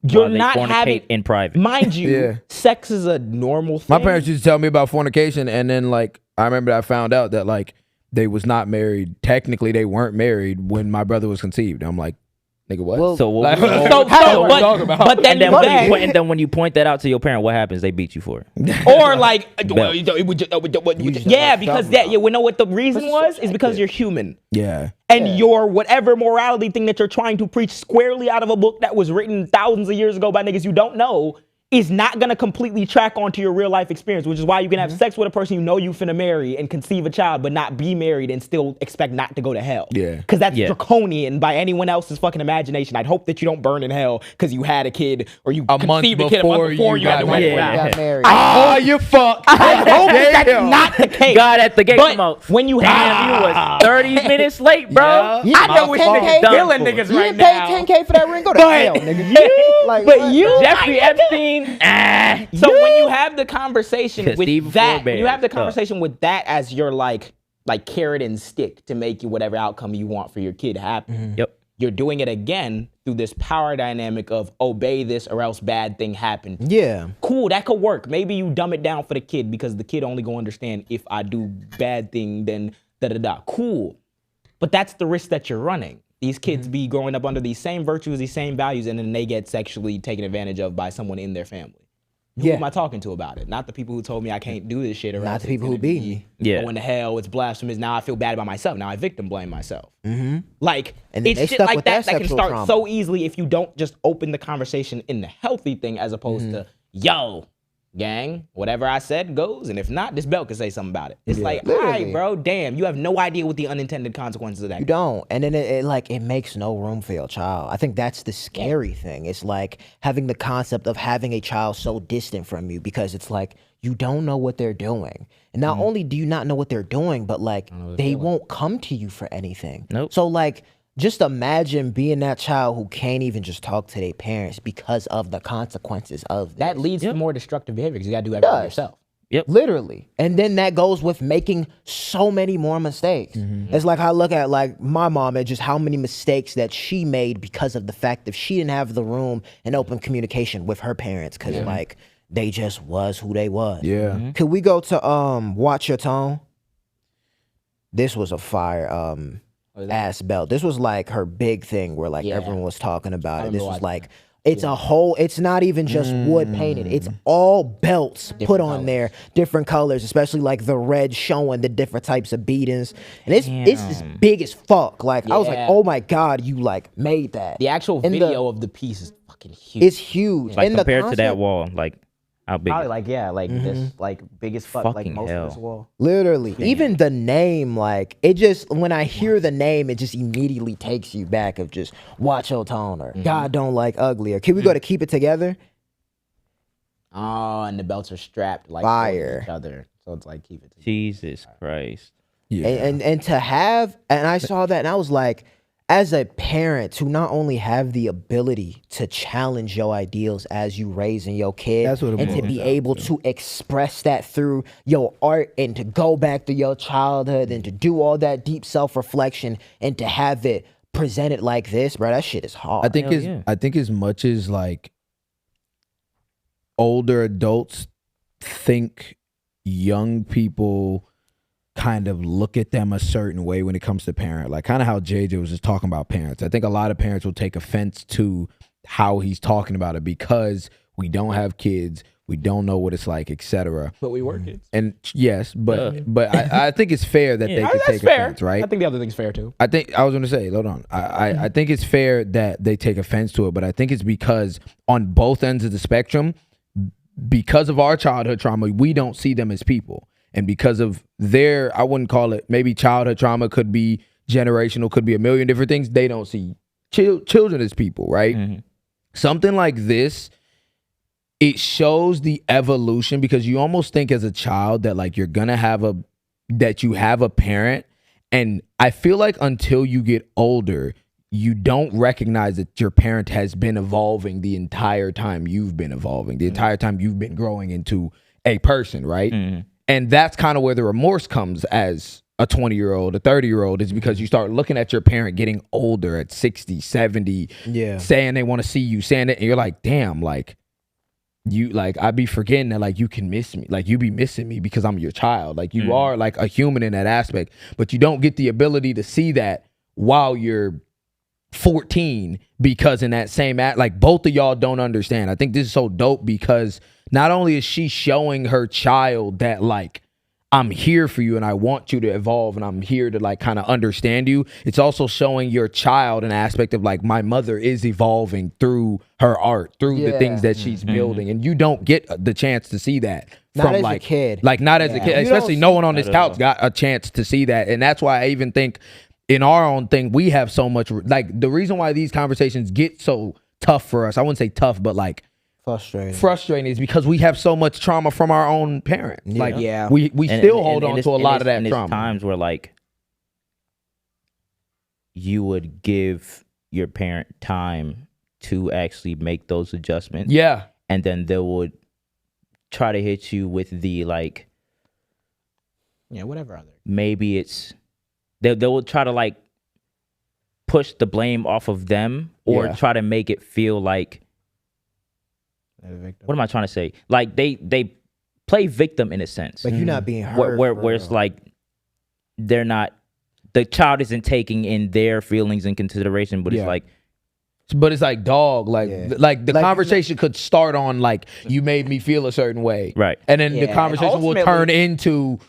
You're not having in private, mind you. Sex is a normal thing. My parents used to tell me about fornication, and then like I remember I found out that like they was not married. Technically, they weren't married when my brother was conceived. I'm like, nigga, what? Well, so what? But then when you point that out to your parent, what happens? They beat you for it. Or like, because we know what the reason was is because you're human. And your whatever morality thing that you're trying to preach squarely out of a book that was written thousands of years ago by niggas you don't know is not going to completely track onto your real life experience, which is why you can have sex with a person you know you finna marry and conceive a child but not be married and still expect not to go to hell. Because that's draconian by anyone else's fucking imagination. I'd hope that you don't burn in hell because you had a kid or you conceived a kid a month before you had to got married. You fuck. I hope that's not the case. God at the gate. But when you have you was 30 minutes late, bro. I know what niggas killing niggas right now. You paid $10K for that ring, go to hell, nigga. Jeffrey Epstein. So when you have the conversation with that, when you have the conversation with that as your like carrot and stick to make you whatever outcome you want for your kid happen. You're doing it again through this power dynamic of obey this or else bad thing happen. Cool, that could work. Maybe you dumb it down for the kid because the kid only gonna understand if I do bad thing, then da-da-da. Cool. But that's the risk that you're running. These kids be growing up under these same virtues, these same values, and then they get sexually taken advantage of by someone in their family. Who am I talking to about it? Not the people who told me I can't do this shit. Or not the people who beat me. Going to hell, it's blasphemous. Now I feel bad about myself. Now I victim blame myself. Like, and it's shit like that can start so easily if you don't just open the conversation in the healthy thing as opposed to, yo, gang, whatever I said goes, and if not, this belt could say something about it. It's like, all right, bro, damn, you have no idea what the unintended consequences of that. You don't, and then it makes no room for your child. I think that's the scary thing. It's like having the concept of having a child so distant from you because it's like you don't know what they're doing, and not only do you not know what they're doing, but like they won't come to you for anything. So like, just imagine being that child who can't even just talk to their parents because of the consequences of this. That leads to more destructive behavior because you got to do everything yourself. Literally. And then that goes with making so many more mistakes. It's like I look at like my mom and just how many mistakes that she made because of the fact that she didn't have the room and open communication with her parents because like they just was who they was. Could we go to Watch Your Tone? this was a fire ass belt. This was like her big thing where like everyone was talking about it. This was like it's a whole, it's not even just wood painted. It's all belts put on there, different colors, especially like the red showing the different types of beatings. And it's as big as fuck. Like I was like, oh my God, you like made that. The actual video of the piece is fucking huge. It's huge. Like and compared to that wall, like how big? Probably like this, like big as fuck, like Fucking most hell. of this wall. Literally, even the name, like it just, when I hear the name, it just immediately takes you back of just watch your tone or God don't like ugly or can we go to keep it together? Oh, and the belts are strapped like Fire. each other, so it's like keep it together. Jesus Christ. Yeah. And to have, and I saw that and I was like, as a parent, to not only have the ability to challenge your ideals as you raising your kid, That's what it and to boils be down able to express that through your art and to go back to your childhood and to do all that deep self-reflection and to have it presented like this, bro, that shit is hard. I think as much as like older adults think young people kind of look at them a certain way when it comes to parent, like kind of how JJ was just talking about parents. I think a lot of parents will take offense to how he's talking about it because we don't have kids, we don't know what it's like, etc. But we were kids. And yes, but I think it's fair that they could take offense, right? I think the other thing's fair too. I think I was gonna say, hold on. I think it's fair that they take offense to it, but I think it's because on both ends of the spectrum, because of our childhood trauma, we don't see them as people. And because of their, I wouldn't call it, maybe childhood trauma, could be generational, could be a million different things. They don't see children as people, right? Something like this, it shows the evolution because you almost think as a child that like you're gonna have you have a parent. And I feel like until you get older, you don't recognize that your parent has been evolving the entire time you've been evolving, the entire time you've been growing into a person, right? And that's kind of where the remorse comes as a 20-year-old, a 30-year-old, is because you start looking at your parent getting older at 60, 70, saying they want to see you, saying it, and you're like, damn, like, you, like, I be forgetting that, like, you can miss me. Like, you be missing me because I'm your child. Like, you are, like, a human in that aspect, but you don't get the ability to see that while you're 14 because in that same act, like, both of y'all don't understand. I think this is so dope because not only is she showing her child that, like, I'm here for you and I want you to evolve and I'm here to like kind of understand you. It's also showing your child an aspect of like, my mother is evolving through her art, through the things that she's building. And you don't get the chance to see that not from as like a kid. Like not as a kid, especially no one on this couch got a chance to see that. And that's why I even think in our own thing, we have so much, like the reason why these conversations get so tough for us, I wouldn't say tough, but like frustrating is because we have so much trauma from our own parents. Like, we still hold on to a lot of that trauma. There's times where like you would give your parent time to actually make those adjustments. Yeah. And then they would try to hit you with the like, whatever other. Maybe it's they will try to like push the blame off of them or try to make it feel like, what am I trying to say? Like they play victim in a sense. Like you're not being heard. Where it's like they're not, the child isn't taking in their feelings in consideration, but it's like, dog, like the conversation could start on like, you made me feel a certain way. Right. And then the conversation will turn into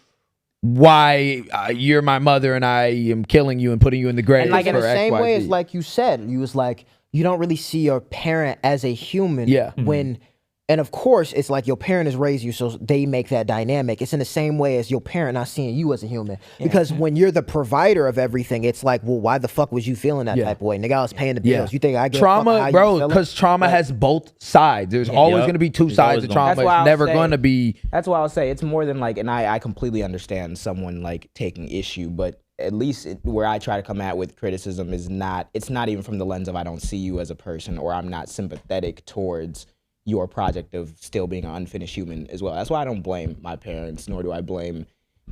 why you're my mother and I am killing you and putting you in the grave. And like in the same way as as like you said, you was like, you don't really see your parent as a human when, and of course it's like your parent has raised you, so they make that dynamic. It's in the same way as your parent not seeing you as a human. Because when you're the provider of everything, it's like, well, why the fuck was you feeling that type of way? Nigga, I was paying the bills. You think I get trauma, bro? Because trauma has both sides. There's always going to be two sides of trauma. It's never going to be. That's why I'll say it's more than like, and I completely understand someone like taking issue, but at least where I try to come at with criticism is not, it's not even from the lens of I don't see you as a person or I'm not sympathetic towards your project of still being an unfinished human as well. That's why I don't blame my parents, nor do I blame,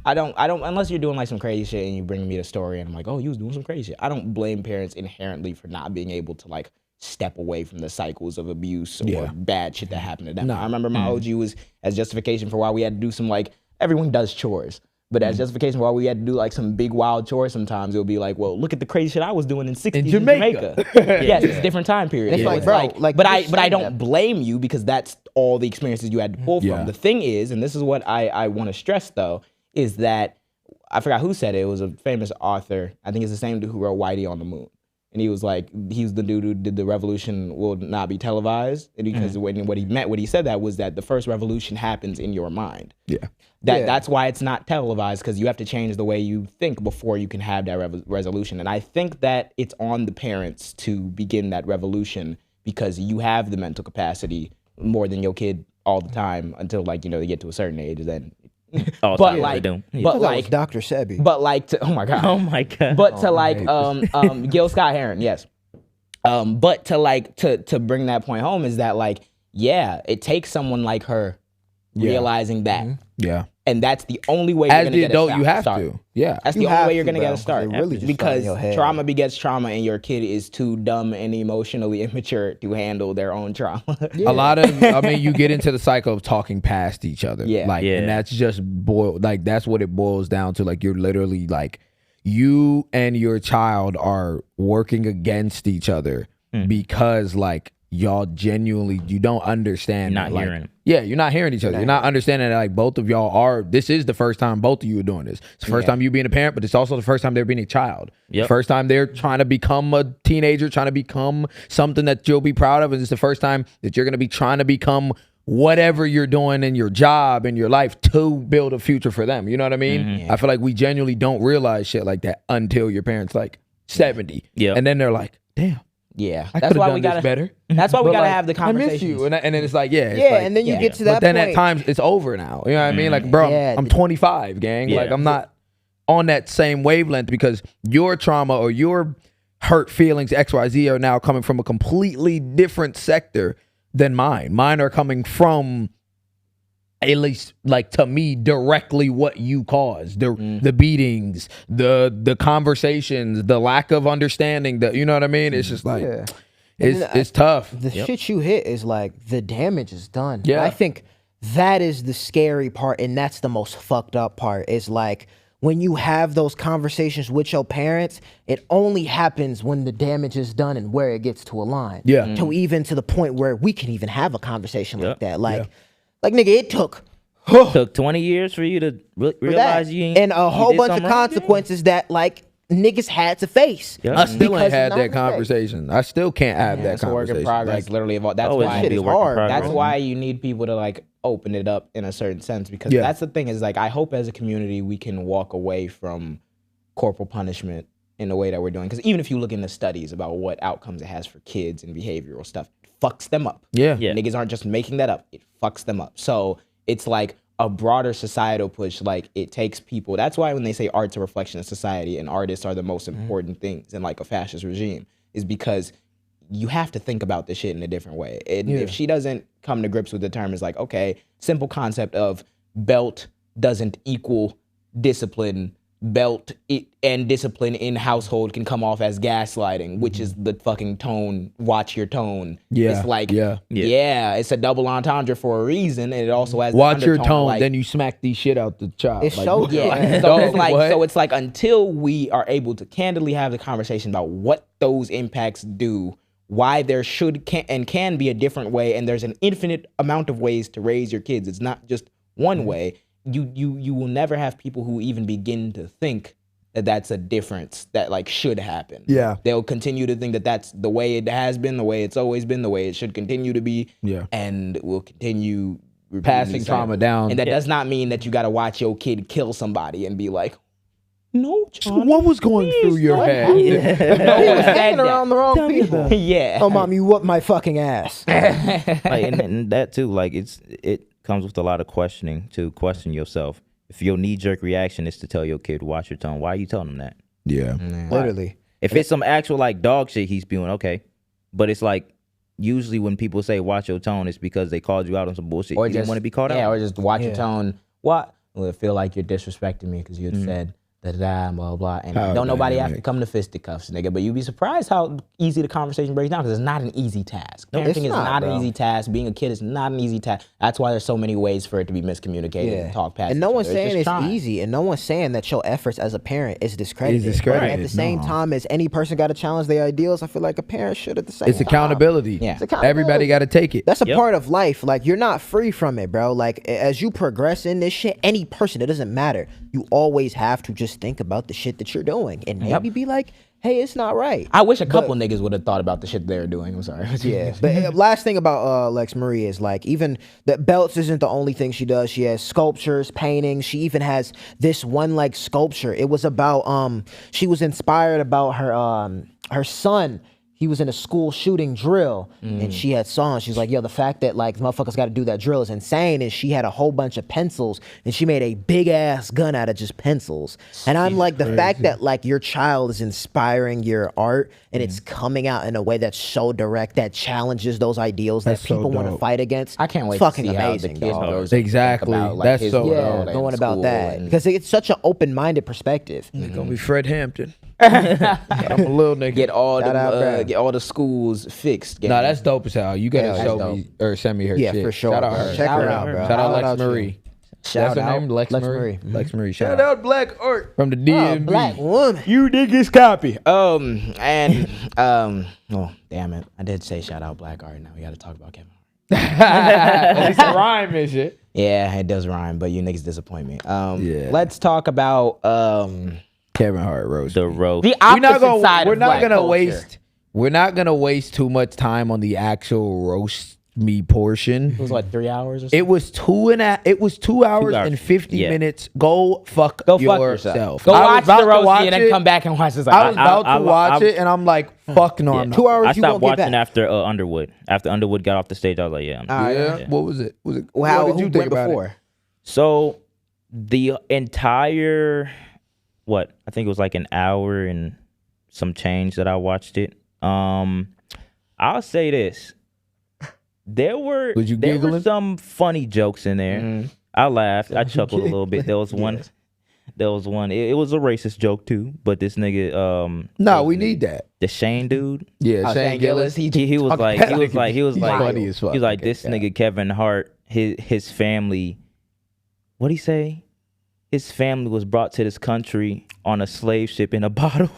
I don't, unless you're doing like some crazy shit and you bring me the story and I'm like, oh, you was doing some crazy shit. I don't blame parents inherently for not being able to like step away from the cycles of abuse or bad shit that happened to them. I remember my OG was as justification for why we had to do some like, everyone does chores. But as justification, while we had to do like some big wild chores, sometimes it would be like, well, look at the crazy shit I was doing in '60s in Jamaica. Yes, it's a different time period. It's like, bro, like, but I saying don't that. blame you because that's all the experiences you had to pull Yeah. from. The thing is, and this is what I want to stress though, is that I forgot who said it. It was a famous author. I think it's the same dude who wrote Whitey on the Moon. And he was like, he's the dude who did the revolution will not be televised. And because what he said that was that the first revolution happens in your mind. Yeah. That's why it's not televised, because you have to change the way you think before you can have that resolution. And I think that it's on the parents to begin that revolution because you have the mental capacity more than your kid all the time until like, they get to a certain age. Then, Oh, but sorry, like, they do. Yeah. but That was like, Dr. Sebi. but like, oh my God. Oh my God. But to like Gil Scott Heron, yes. But to like to bring that point home is that like, yeah, it takes someone like her realizing that. Yeah. And that's the only way you're As gonna the get adult, a you have start. to. Yeah. That's the You only have way you're to, gonna get bro, a 'cause start. it really just Because got in your head. trauma begets trauma, and your kid is too dumb and emotionally immature to handle their own trauma. A lot of, I mean, you get into the cycle of talking past each other. Yeah. Like, Yeah. and that's just that's what it boils down to. Like, you're literally like, you and your child are working against each other because like y'all genuinely, you don't understand. Not like, hearing. Yeah, you're not hearing each other. You're not understanding that like both of y'all are, this is the first time both of you are doing this. It's the first time you being a parent, but it's also the first time they're being a child. Yep. The first time they're trying to become a teenager, trying to become something that you'll be proud of. And it's the first time that you're going to be trying to become whatever you're doing in your job, in your life, to build a future for them. You know what I mean? I feel like we genuinely don't realize shit like that until your parents like 70. Yeah. And then they're like, damn. Yeah, I that's could've why done we this gotta better. That's why we But, gotta like, have the I miss conversations. you, and then it's like, yeah, it's Yeah, like, and then you get to that but then point. at times it's over now. You know what I mean? Like, bro, Yeah. I'm 25, gang. Yeah. Like, I'm not on that same wavelength because your trauma or your hurt feelings, XYZ, are now coming from a completely different sector than mine. Mine are coming from, at least like to me, directly what you caused. The beatings, the conversations, the lack of understanding, you know what I mean? It's just like, Yeah. it's tough. The shit you hit is like the damage is done. Yeah. I think that is the scary part, and that's the most fucked up part. Is like when you have those conversations with your parents, it only happens when the damage is done and where it gets to a line. Yeah. To even to the point where we can even have a conversation like that. Like nigga, it took Took 20 years for you to for realize that. you ain't, And a you whole did bunch of something wrong? consequences that like niggas had to face. Yeah. I still Because ain't had of that non-respect. conversation. I still can't have that It's a work conversation. in progress. Like, Literally, that's Always why gonna be a Shit is work in hard, progress. That's why you need people to like open it up in a certain sense, because Yeah. that's the thing is like I hope as a community we can walk away from corporal punishment in the way that we're doing, because even if you look into studies about what outcomes it has for kids and behavioral stuff, it fucks them up. Yeah. Yeah. Niggas aren't just making that up, it fucks them up. So it's like a broader societal push. Like it takes people. That's why when they say art's a reflection of society and artists are the most important things in like a fascist regime, is because you have to think about this shit in a different way. And if she doesn't come to grips with the term, is like, okay, simple concept of belt doesn't equal discipline. Belt and discipline in household can come off as gaslighting, which is the fucking tone. Watch your tone. Yeah, It's like, yeah. it's a double entendre for a reason, and it also has the watch your undertone, tone, like- then you smack these shit out the child. It's Like, so what? yeah. Dog, So what? it's like until we are able to candidly have the conversation about what those impacts do, why there can be a different way, and there's an infinite amount of ways to raise your kids. It's not just one way. You will never have people who even begin to think that that's a difference that like should happen. Yeah. They'll continue to think that that's the way it has been, the way it's always been, the way it should continue to be. Yeah. And will continue repeating Passing these trauma cycles. down. And that does not mean that you got to watch your kid kill somebody and be like, no, John. What was going through your head? No He one was said hanging that. around the wrong people. Yeah. Oh, mom, you whooped my fucking ass. Like, and that too, like it comes with a lot of questioning to question yourself. If your knee-jerk reaction is to tell your kid watch your tone, why are you telling them that? Yeah. Literally. If it's some actual like dog shit he's spewing, okay, but it's like usually when people say watch your tone, it's because they called you out on some bullshit. You didn't want to be called out. Yeah, or just watch your tone. What? Well, it feel like you're disrespecting me because you had said da blah blah, and Power don't nobody have to dynamic. come to fisticuffs, nigga. But you'd be surprised how easy the conversation breaks down because it's not an easy task. Parenting it's is not, not bro. an easy task. Being a kid is not an easy task. That's why there's so many ways for it to be miscommunicated and talk past. And no each one's other. saying just it's trying. easy, and no one's saying that your efforts as a parent is discredited. Is discredited, But at the same no. time as any person got to challenge their ideals, I feel like a parent should at the same It's time. accountability. Yeah. It's accountability. Everybody got to take it. That's a part of life. Like, you're not free from it, bro. Like, as you progress in this shit, any person, it doesn't matter. You always have to just think about the shit that you're doing and maybe be like, hey, it's not right. I wish a couple niggas would have thought about the shit they were doing. I'm sorry. Yeah, but last thing about Lex Marie is like, even the belts isn't the only thing she does. She has sculptures, paintings. She even has this one like sculpture. It was about she was inspired about her son. He was in a school shooting drill, and she had songs. She's like, yo, the fact that like motherfuckers got to do that drill is insane. And she had a whole bunch of pencils, and she made a big ass gun out of just pencils. And I'm like, the fact that like your child is inspiring your art, and it's coming out in a way that's so direct, that challenges those ideals That's that so people want to dope. fight against. I can't wait It's fucking to see amazing, how the kid dog. goes and Exactly. think about, like, That's his so world Yeah, and going about school that and- because it's such an open-minded perspective. It's gonna be Fred Hampton. I'm a little nigga. get all Shout out, the bro. get all the schools fixed. Nah, that's dope as hell. You gotta Yeah, show that's me or send me her Yeah, shit. for sure. Shout out bro. her. Check her Shout out, out bro. Shout out Shout Lex you. Marie. Shout That's her out name, Lex Marie. Mhm. Lex Marie. Shout Shout out out Black Art. from the Oh, DMV. black woman. You niggas copy. Oh damn it! I did say shout out Black Art. Now we got to talk about Kevin Hart. At least a rhyme and shit. Yeah, it does rhyme, but you niggas disappoint me. Yeah. Let's talk about Kevin Hart roast. The roast. the We're not opposite gonna. side We're of not black gonna culture. waste. We're not gonna waste too much time on the actual roast me portion. It was like 3 hours or something. It was 2 hours hours. and 50 Yeah. minutes. Go fuck Go fuck yourself. yourself. Go I was watch about the to roast watch and then it. come back and watch this. I was about I- to watch I- it, and I'm like, fuck no, Yeah. I'm not. 2 hours I you stopped won't get watching back. after Underwood. After Underwood got off the stage, I was like, yeah. Yeah. What was it? Was it? Well, what did you who think went about before? it? So the entire I think it was like an hour and some change that I watched it. I'll say this. There were Was you giggling? some funny jokes in there. I laughed. I chuckled a little bit. There was one. There was one. It was a racist joke too, but this nigga No, we need that. the Shane dude. Yeah, Shane Gillis. He was like He's funny as fuck. he was like Okay, this yeah. nigga Kevin Hart, his family. What'd he say? His family was brought to this country on a slave ship in a bottle.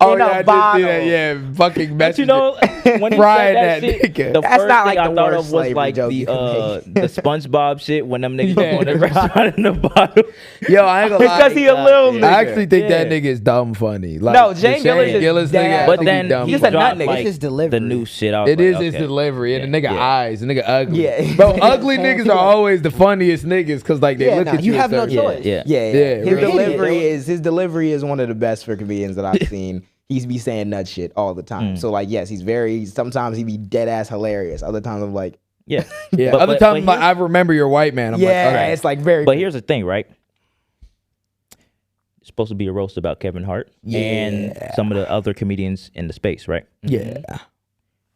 Oh In yeah, a I did see bottle. that. Yeah, fucking But you message. know, when he Frying said that, that shit, nigga. the That's first not thing like I the thought worst of was slavery like joke the you can the SpongeBob shit when them niggas Yeah, go in the restaurant in the bottle. Yo, I ain't gonna lie. Because he a little nigga. I actually think that Yeah. nigga is dumb funny. Like, No, the Shane Gillis is nigga, dead. I But think he then dumb he He's a funny. nut dropped nigga. like It's his delivery. the new shit. I was It like, is okay. his delivery, and the nigga Yeah. eyes, the nigga ugly. Yeah. Bro, ugly niggas are always the funniest niggas because like they Yeah, look nah, at you you. have a no certain- choice. Yeah. Yeah. Yeah, His right. delivery is one of the best for comedians that I've seen. He's be saying nut shit all the time. So like, yes, sometimes he be dead ass hilarious. Other times I'm like, Yeah. Yeah. But- Other but- times but like, I remember your white man. I'm yeah, like, all right. it's like very. But here's the thing, right? It's supposed to be a roast about Kevin Hart and some of the other comedians in the space, right? Yeah.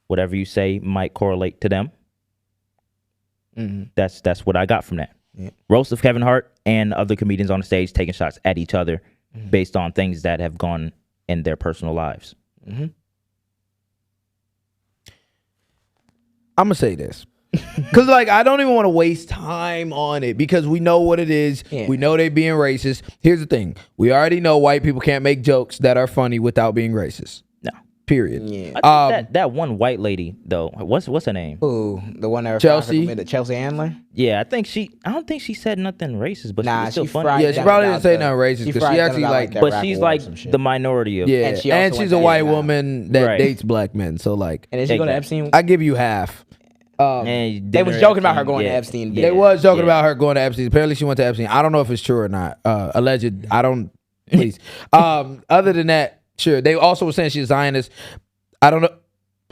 Whatever you say might correlate to them. That's what I got from that. Roast of Kevin Hart and other comedians on the stage taking shots at each other based on things that have gone in their personal lives. I'm gonna say this. Cause like I don't even want to waste time on it because we know what it is. Yeah. We know they being racist. Here's the thing: we already know white people can't make jokes that are funny without being racist. No. Period. Yeah. I think that one white lady though, what's her name? Ooh, the one that Chelsea? Chelsea Handler. Yeah, I don't think she said nothing racist, but Nah, she's still she funny. fried Yeah, she them probably about didn't say the- nothing racist she 'cause fried she them actually about, like- that But rap she's war or like some shit. the minority of Yeah, And she also and went she's to a white Amazon. woman that Right. dates black men. So like, And then she go to Exactly. Epstein. I give you half. And They was dinner joking about her Epstein, going to yeah. Epstein. Yeah. They was joking yeah. about her going to Epstein. Apparently, she went to Epstein. I don't know if it's true or not. Alleged. I don't. Please. Other than that, sure. They also were saying she's a Zionist. I don't know.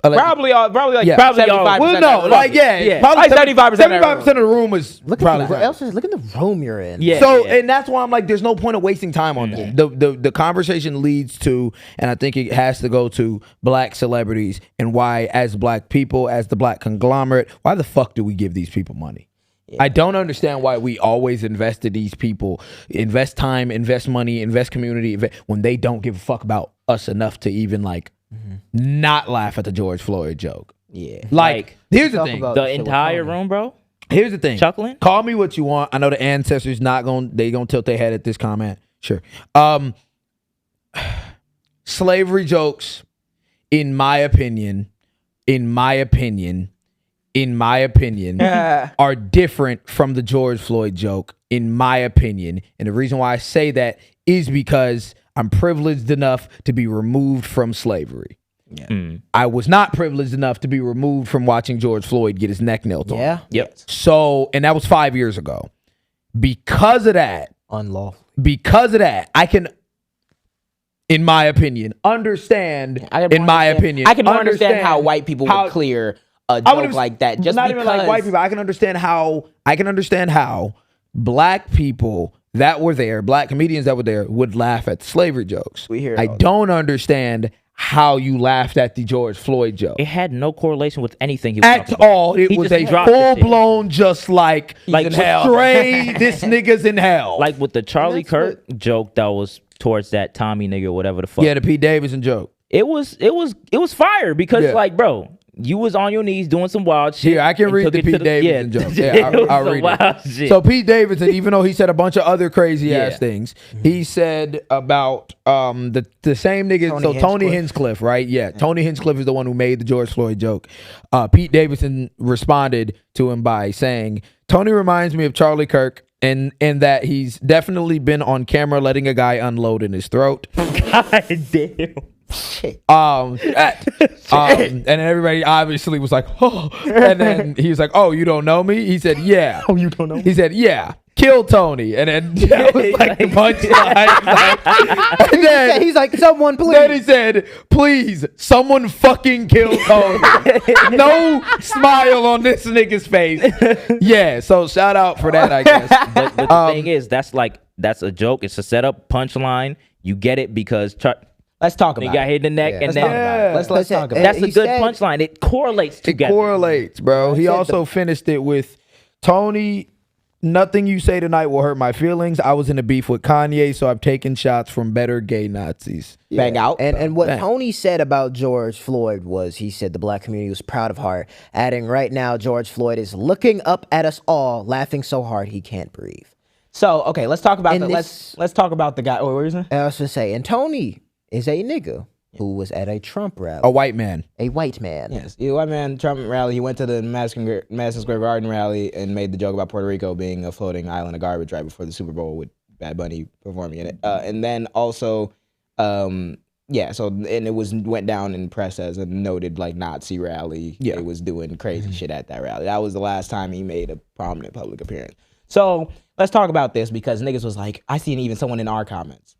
Alleged. Probably like Yeah. Probably all- 75%. Well, no, like yeah, Like 75% of 75% of the room was Look probably at the, Zionist. look at the room you're in. Yeah. So and that's why I'm like, there's no point of wasting time on that. The conversation leads to, and I think it has to go to black celebrities and why, as black people, as the black conglomerate, why the fuck do we give these people money? I don't understand why we always invest in these people, invest time, invest money, invest community, when they don't give a fuck about us enough to even like not laugh at the George Floyd joke. Yeah. Like here's the talk thing. about The shit with entire Tony. room, bro. Here's the thing. Chuckling? Call me what you want. I know the ancestors not going they gonna tilt their head at this comment. Sure. Slavery jokes, in my opinion, are different from the George Floyd joke, in my opinion. And the reason why I say that is because I'm privileged enough to be removed from slavery. Yeah. I was not privileged enough to be removed from watching George Floyd get his neck nailed on. Yeah. Yep. So, and that was 5 years ago. Because of that, Unlawful. I can, in my opinion, understand. I can more understand how white people would clear a joke like that. Just not because even like white people. I can understand how black people that were there, black comedians that were there, would laugh at the slavery jokes. We hear it I all. don't understand how you laughed at the George Floyd joke. It had no correlation with anything he was At talking about. all. It He was just a dropped the shit. full-blown just like in hell. stray, this nigga's in hell. Like with the Charlie that's Kirk joke that was towards that Tommy nigga or whatever the fuck. yeah, the Pete Davidson joke. It was fire because Yeah. like, bro, you was on your knees doing some wild shit. Here, I can and read took the it to Pete Davidson joke. Yeah, it was I'll some read wild it. shit. So Pete Davidson, even though he said a bunch of other crazy ass Yeah. things, he said about the same nigga. Tony Hinchcliffe, right? Yeah, Tony Hinchcliffe is the one who made the George Floyd joke. Pete Davidson responded to him by saying, "Tony reminds me of Charlie Kirk, and that he's definitely been on camera letting a guy unload in his throat." God damn. And then everybody obviously was like, "Oh," and then he was like, "Oh, you don't know me?" He said, "Yeah." "Oh, you don't know me?" He said, "Yeah." "Kill Tony," and then that was like the punchline. And then He's like, someone please. then he said, "Please, someone fucking kill Tony." No smile on this nigga's face. Yeah, so shout out for that, I guess. But the thing is, that's a joke. It's a setup punchline. You get it because Let's talk he about got it. hit in the neck, and Let's then talk about it. Let's Listen, talk about that's it. a he good said- punchline. It correlates It together. correlates, bro. He said also finished it with, "Tony, nothing you say tonight will hurt my feelings. I was in a beef with Kanye, so I've taken shots from better gay Nazis." Bang out. And what Bang. Tony said about George Floyd was, he said the black community was proud of Hart, adding, "Right now, George Floyd is looking up at us all, laughing so hard he can't breathe." So okay, let's talk about And let's talk about the guy. What were you saying? I was to say, and Tony is a nigga who was at a Trump rally, A white man. a white man. Yes, the white man Trump rally. He went to the Madison Square Garden rally and made the joke about Puerto Rico being a floating island of garbage right before the Super Bowl with Bad Bunny performing in it. And then also, and it went down in press as a noted like Nazi rally. Yeah. It was doing crazy shit at that rally. That was the last time he made a prominent public appearance. So let's talk about this because niggas was like, I seen even someone in our comments.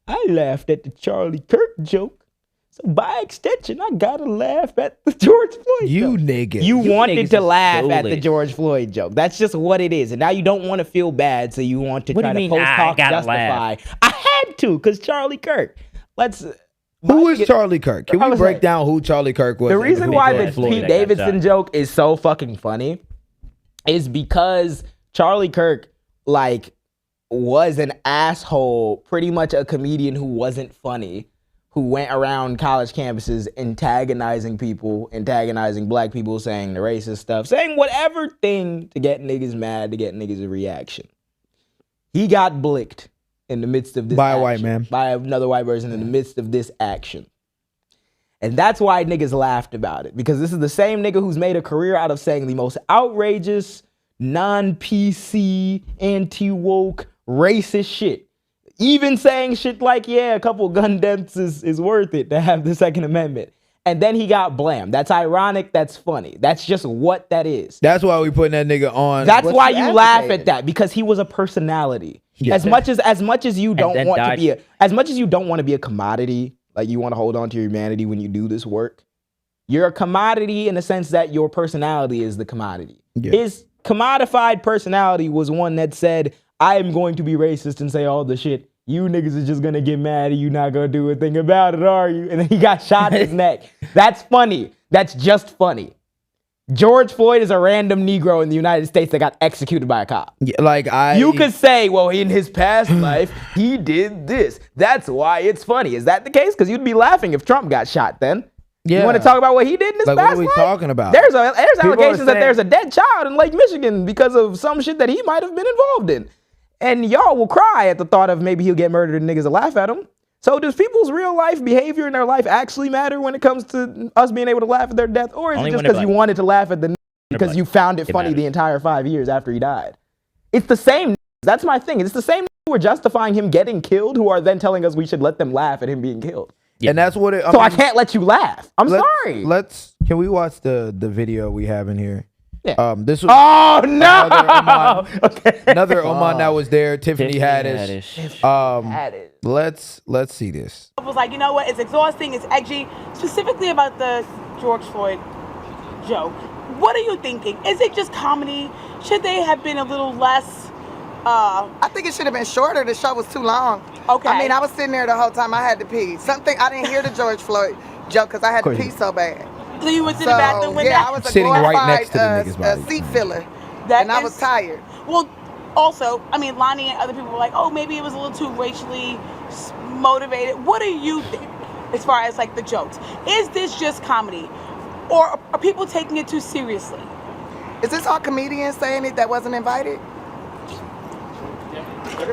I laughed at the Charlie Kirk joke. So by extension, I gotta laugh at the George Floyd You joke. nigga. You wanted niggas to is laugh at the foolish. George Floyd joke. That's just what it is. And now you don't want to feel bad, so you want to What do try you to mean, post I talk gotta justify. laugh? I had to, because Charlie Kirk. Who is Charlie Kirk? Can I we was break like- down who Charlie Kirk was? The and reason who why George the Floyd Pete Pete that got Davidson shot. joke is so fucking funny is because Charlie Kirk, like, was an asshole, pretty much a comedian who wasn't funny, who went around college campuses antagonizing people, antagonizing black people, saying the racist stuff, saying whatever thing to get niggas mad, to get niggas a reaction. He got blicked in the midst of this By a action, white man. by another white person in the midst of this action. And that's why niggas laughed about it, because this is the same nigga who's made a career out of saying the most outrageous, non-PC, anti-woke, racist shit. Even saying shit like, yeah, a couple gun deaths is worth it to have the Second Amendment. And then he got blamed. That's ironic. That's funny. That's just what that is. That's why we putting that nigga on. That's What's why he you laugh advocating? at that, because he was a personality. Yeah. As much as you don't then want to died. be as much as you don't want to be a commodity, like you want to hold on to your humanity when you do this work, you're a commodity in the sense that your personality is the commodity. Yeah. His commodified personality was one that said, I am going to be racist and say all the shit. You niggas is just gonna get mad and you not gonna do a thing about it, are you? And then he got shot in his neck. That's funny. That's just funny. George Floyd is a random Negro in the United States that got executed by a cop. Yeah, like You could say, well, in his past life, he did this. That's why it's funny. Is that the case? Because you'd be laughing if Trump got shot then. Yeah. You want to talk about what he did in his Like, past what are we life? talking about? There's People allegations are that saying- there's a dead child in Lake Michigan because of some shit that he might have been involved in. And y'all will cry at the thought of maybe he'll get murdered and niggas will laugh at him. So does people's real life behavior in their life actually matter when it comes to us being able to laugh at their death? Or is Only it just when it because you like- wanted to laugh at the because like, you found it it funny matters. the entire 5 years after he died? It's the same. That's my thing. It's the same who are justifying him getting killed who are then telling us we should let them laugh at him being killed. Yeah. and that's what it. So I can't let you laugh. I'm sorry. Can we watch the video we have in here? Yeah. This was Oh no! another Oman that was there. Tiffany Haddish. Let's see this. I was like, you know what? It's exhausting. It's edgy. Specifically about the George Floyd joke. What are you thinking? Is it just comedy? Should they have been a little less? I think it should have been shorter. The show was too long. Okay. I mean, I was sitting there the whole time. I had to pee. Something I didn't hear the George Floyd joke because I had to pee so bad. So you was in the bathroom when yeah, that? I was a Sitting right glorified next to the nigga's body. seat filler, That and I is- was tired. Well, also, I mean, Lonnie and other people were like, oh, maybe it was a little too racially motivated. What do you think as far as like the jokes? Is this just comedy? Or are people taking it too seriously? Is this all comedians saying it that wasn't invited?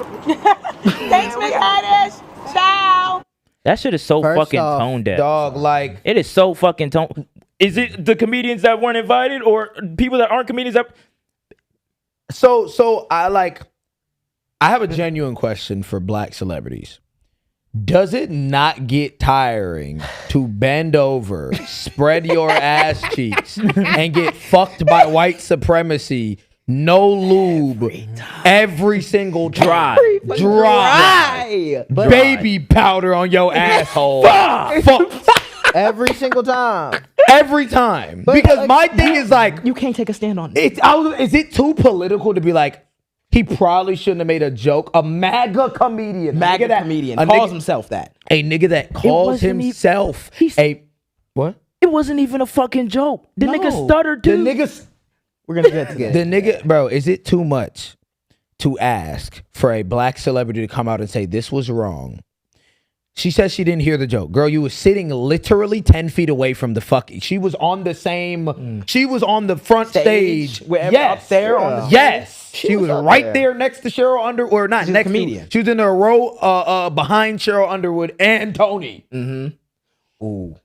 Thanks, Miss Haddish. Ciao. That shit is so First fucking off, tone deaf. Dog, like It is so fucking tone. Is it the comedians that weren't invited or people that aren't comedians that? so I have a genuine question for black celebrities. Does it not get tiring to bend over, spread your ass cheeks, and get fucked by white supremacy? No lube, every single time. Dry. Baby powder on your asshole. Fuck. Every single time. Every time. Because my thing is like, You can't take a stand on it. is it too political to be like, he probably shouldn't have made a joke? A MAGA comedian. MAGA comedian a calls nigga, himself that. a nigga that calls wasn't even- himself a what? It wasn't even a fucking joke. The nigga stuttered too. The niggas. We're gonna get together. The nigga, bro, is it too much to ask for a black celebrity to come out and say this was wrong? She says she didn't hear the joke. Girl, you was sitting literally 10 feet away from the fucking. She was on the same. She was on the front stage. Wherever up there on the Yes. She was up right there. there next to Cheryl Underwood. Or not She's a next to. comedian. She was in a row behind Cheryl Underwood and Tony. Ooh.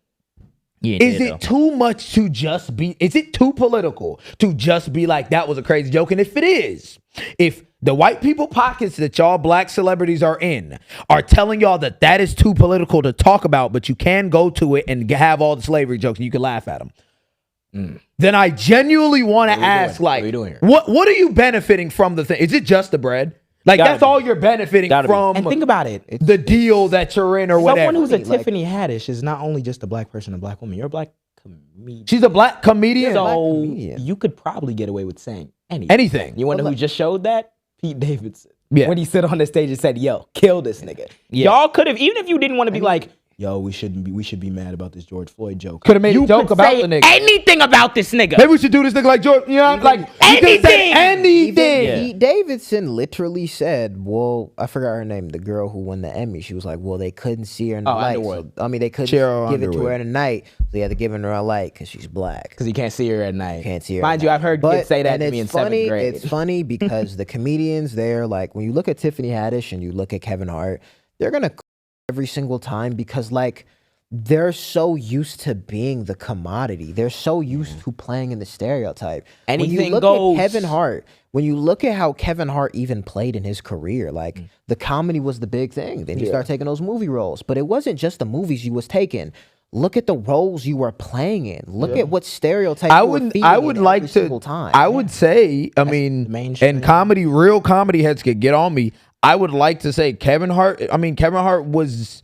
Yeah, Is it too much to just be, is it too political to just be like, that was a crazy joke? And if it is, if the white people pockets that y'all black celebrities are in are telling y'all that that is too political to talk about, but you can go to it and have all the slavery jokes and you can laugh at them, then I genuinely want to ask, like, What are you doing here? what are you benefiting from the thing? Is it just the bread? Like, Gotta that's be. all you're benefiting Gotta be. from And think about it. the deal that you're in or whatever. Someone who's a Like- Tiffany Haddish is not only just a black person, a black woman. You're a black comedian. She's a black comedian. So comedian. you could probably get away with saying anything. Anything. You want to know who just showed that? Pete Davidson. Yeah. When he stood on the stage and said, "Yo, kill this nigga." Yeah. Y'all could have, even if you didn't want to be like, "Yo, we should be mad about this George Floyd joke." Could have made a You joke could about say the nigga. anything about this nigga. Maybe we should do this nigga like George. You know, like you could've said anything. Yeah. Pete Davidson literally said, well, I forgot her name, the girl who won the Emmy. She was like, well, they couldn't see her in the light. Underwood. So, I mean, they couldn't Cheryl give it to Underwood. her in the night. So they had to give her a light because she's black. Because you can't see her at night. Can't see her. Mind at you, night. I've heard But- kids say that and to me in it's funny, 7th grade. It's funny because the comedians there, like when you look at Tiffany Haddish and you look at Kevin Hart, they're gonna every single time because like they're so used to being the commodity. They're so used to playing in the stereotype. When Anything you look goes. at Kevin Hart, when you look at how Kevin Hart even played in his career, like the comedy was the big thing. Then you start taking those movie roles, but it wasn't just the movies you was taking. Look at the roles you were playing in. Look at what stereotypes I you were would feeding I would in like every to single time. I would say, I mean, mainstream. and comedy, real comedy heads could get on me. I would like to say Kevin Hart is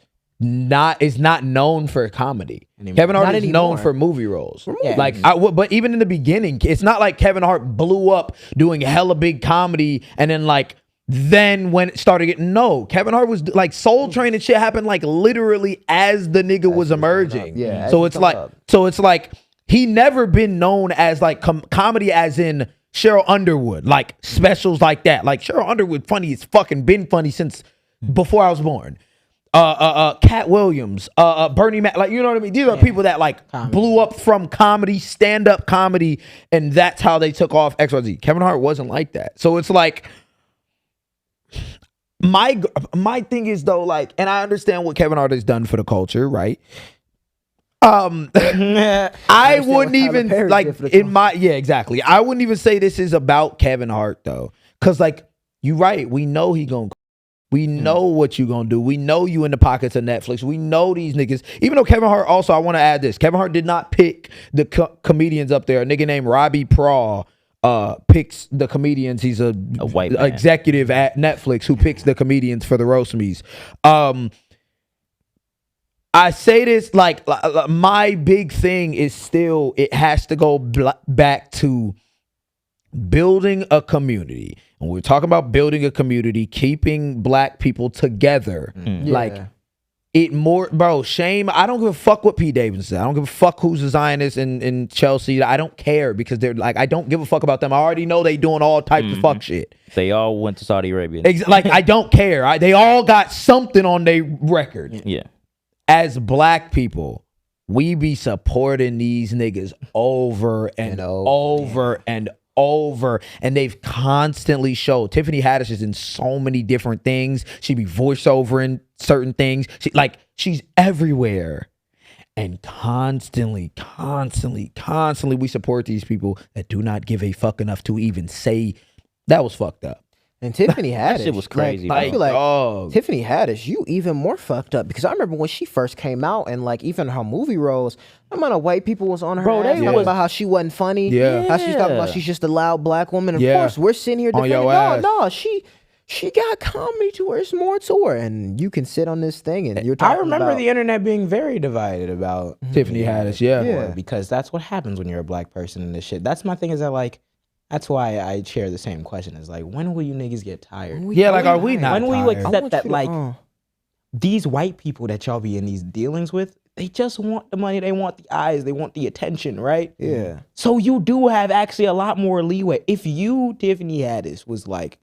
not known for comedy. Kevin Hart Not is known anymore. for movie roles. Yeah. Like but even in the beginning, it's not like Kevin Hart blew up doing hella big comedy and then when it started getting Kevin Hart was like Soul Train and shit happened like literally as the nigga was emerging. Yeah, as So he it's come like up. so it's like he never been known as like comedy as in Cheryl Underwood, like specials like that. Like Cheryl Underwood funny is fucking been funny since before I was born. Cat Williams, Bernie Mac, like, you know what I mean? These are people that like blew up from comedy, stand-up comedy, and that's how they took off XYZ. Kevin Hart wasn't like that. So it's like, my thing is though, like, and I understand what Kevin Hart has done for the culture, right? I wouldn't even like in my exactly. I wouldn't even say this is about Kevin Hart though, because like you right, we know he gonna. We know what you gonna do. We know you in the pockets of Netflix. We know these niggas. Even though Kevin Hart also, I want to add this. Kevin Hart did not pick the comedians up there. A nigga named Robbie Praw picks the comedians. He's a white man. Executive at Netflix who picks the comedians for the roast me's. I say this like my big thing is still, it has to go back to building a community. When we're talking about building a community, keeping black people together, like it more, bro, shame. I don't give a fuck what Pete Davidson said. I don't give a fuck who's a Zionist in Chelsea. I don't care because they're like, I don't give a fuck about them. I already know they doing all types of fuck shit. They all went to Saudi Arabia. Like, I don't care. They all got something on their record. Yeah. As black people, we be supporting these niggas over and over and over, and they've constantly showed. Tiffany Haddish is in so many different things. She be voiceover in certain things. She's everywhere, and constantly we support these people that do not give a fuck enough to even say that was fucked up. And Tiffany Haddish, that shit was crazy. I feel like Tiffany Haddish, you even more fucked up, because I remember when she first came out and like even her movie roles, the amount of white people was on her ass talking about how she wasn't funny. How she's talking about she's just a loud black woman. Of course, we're sitting here defending, no, she got comedy to her. It's more to her, and you can sit on this thing and you're talking. I remember about the internet being very divided about Tiffany Haddish. Because that's what happens when you're a black person in this shit. That's my thing, is that like, that's why I share the same question. Is like, when will you niggas get tired? Are we not? When will you accept that, like, to, these white people that y'all be in these dealings with, they just want the money, they want the eyes, they want the attention, right? Yeah. So you do have actually a lot more leeway. If you, Tiffany Haddish, was like,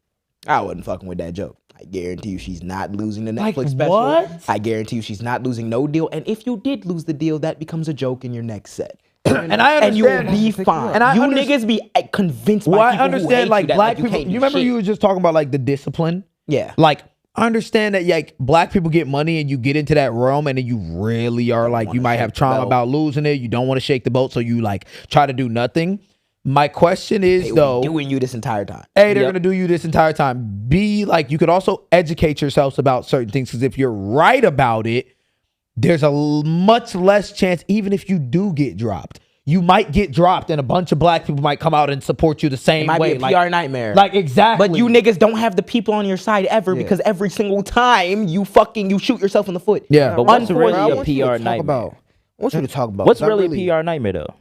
I wasn't fucking with that joke, I guarantee you she's not losing the Netflix special. What? I guarantee you she's not losing no deal. And if you did lose the deal, that becomes a joke in your next set. And I understand, and you will be fine. And you niggas be convinced by well, people I understand, who hate like, you, black that, like, people. You remember you were just talking about like the discipline. Yeah. Like, I understand that like black people get money and you get into that realm and then you really are like, you might have trauma about losing it. You don't want to shake the boat, so you like try to do nothing. My question is they though, doing you this entire time. A, they're gonna do you this entire time. B, like you could also educate yourselves about certain things, because if you're right about it, there's a much less chance, even if you do get dropped. You might get dropped and a bunch of black people might come out and support you the same way. It might be a PR nightmare. Like, exactly. But you niggas don't have the people on your side ever, because every single time you shoot yourself in the foot. Yeah. But what's really Unfortunately, a PR nightmare? I want you to talk about What's really a PR nightmare though?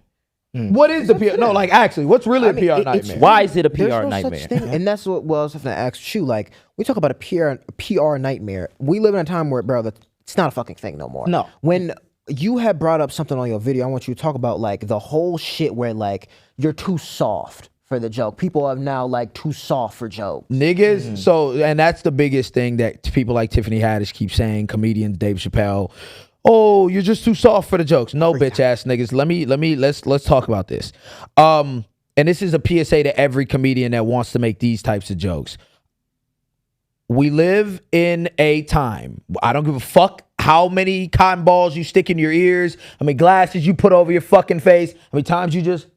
What is the PR? No, like actually, what's really a PR nightmare? Why is it a PR There's no nightmare? such thing, and that's what. Well, I was going to ask you. Like, we talk about a PR nightmare. We live in a time where, bro, it's not a fucking thing no more. No. When you had brought up something on your video, I want you to talk about like the whole shit where like you're too soft for the joke. People are now like too soft for jokes. Niggas. So, and that's the biggest thing that people like Tiffany Haddish keep saying. Comedians, Dave Chappelle. Oh, you're just too soft for the jokes. No, bitch ass niggas. Let's talk about this. And this is a PSA to every comedian that wants to make these types of jokes. We live in a time, I don't give a fuck how many cotton balls you stick in your ears, how many glasses you put over your fucking face, how many times you just...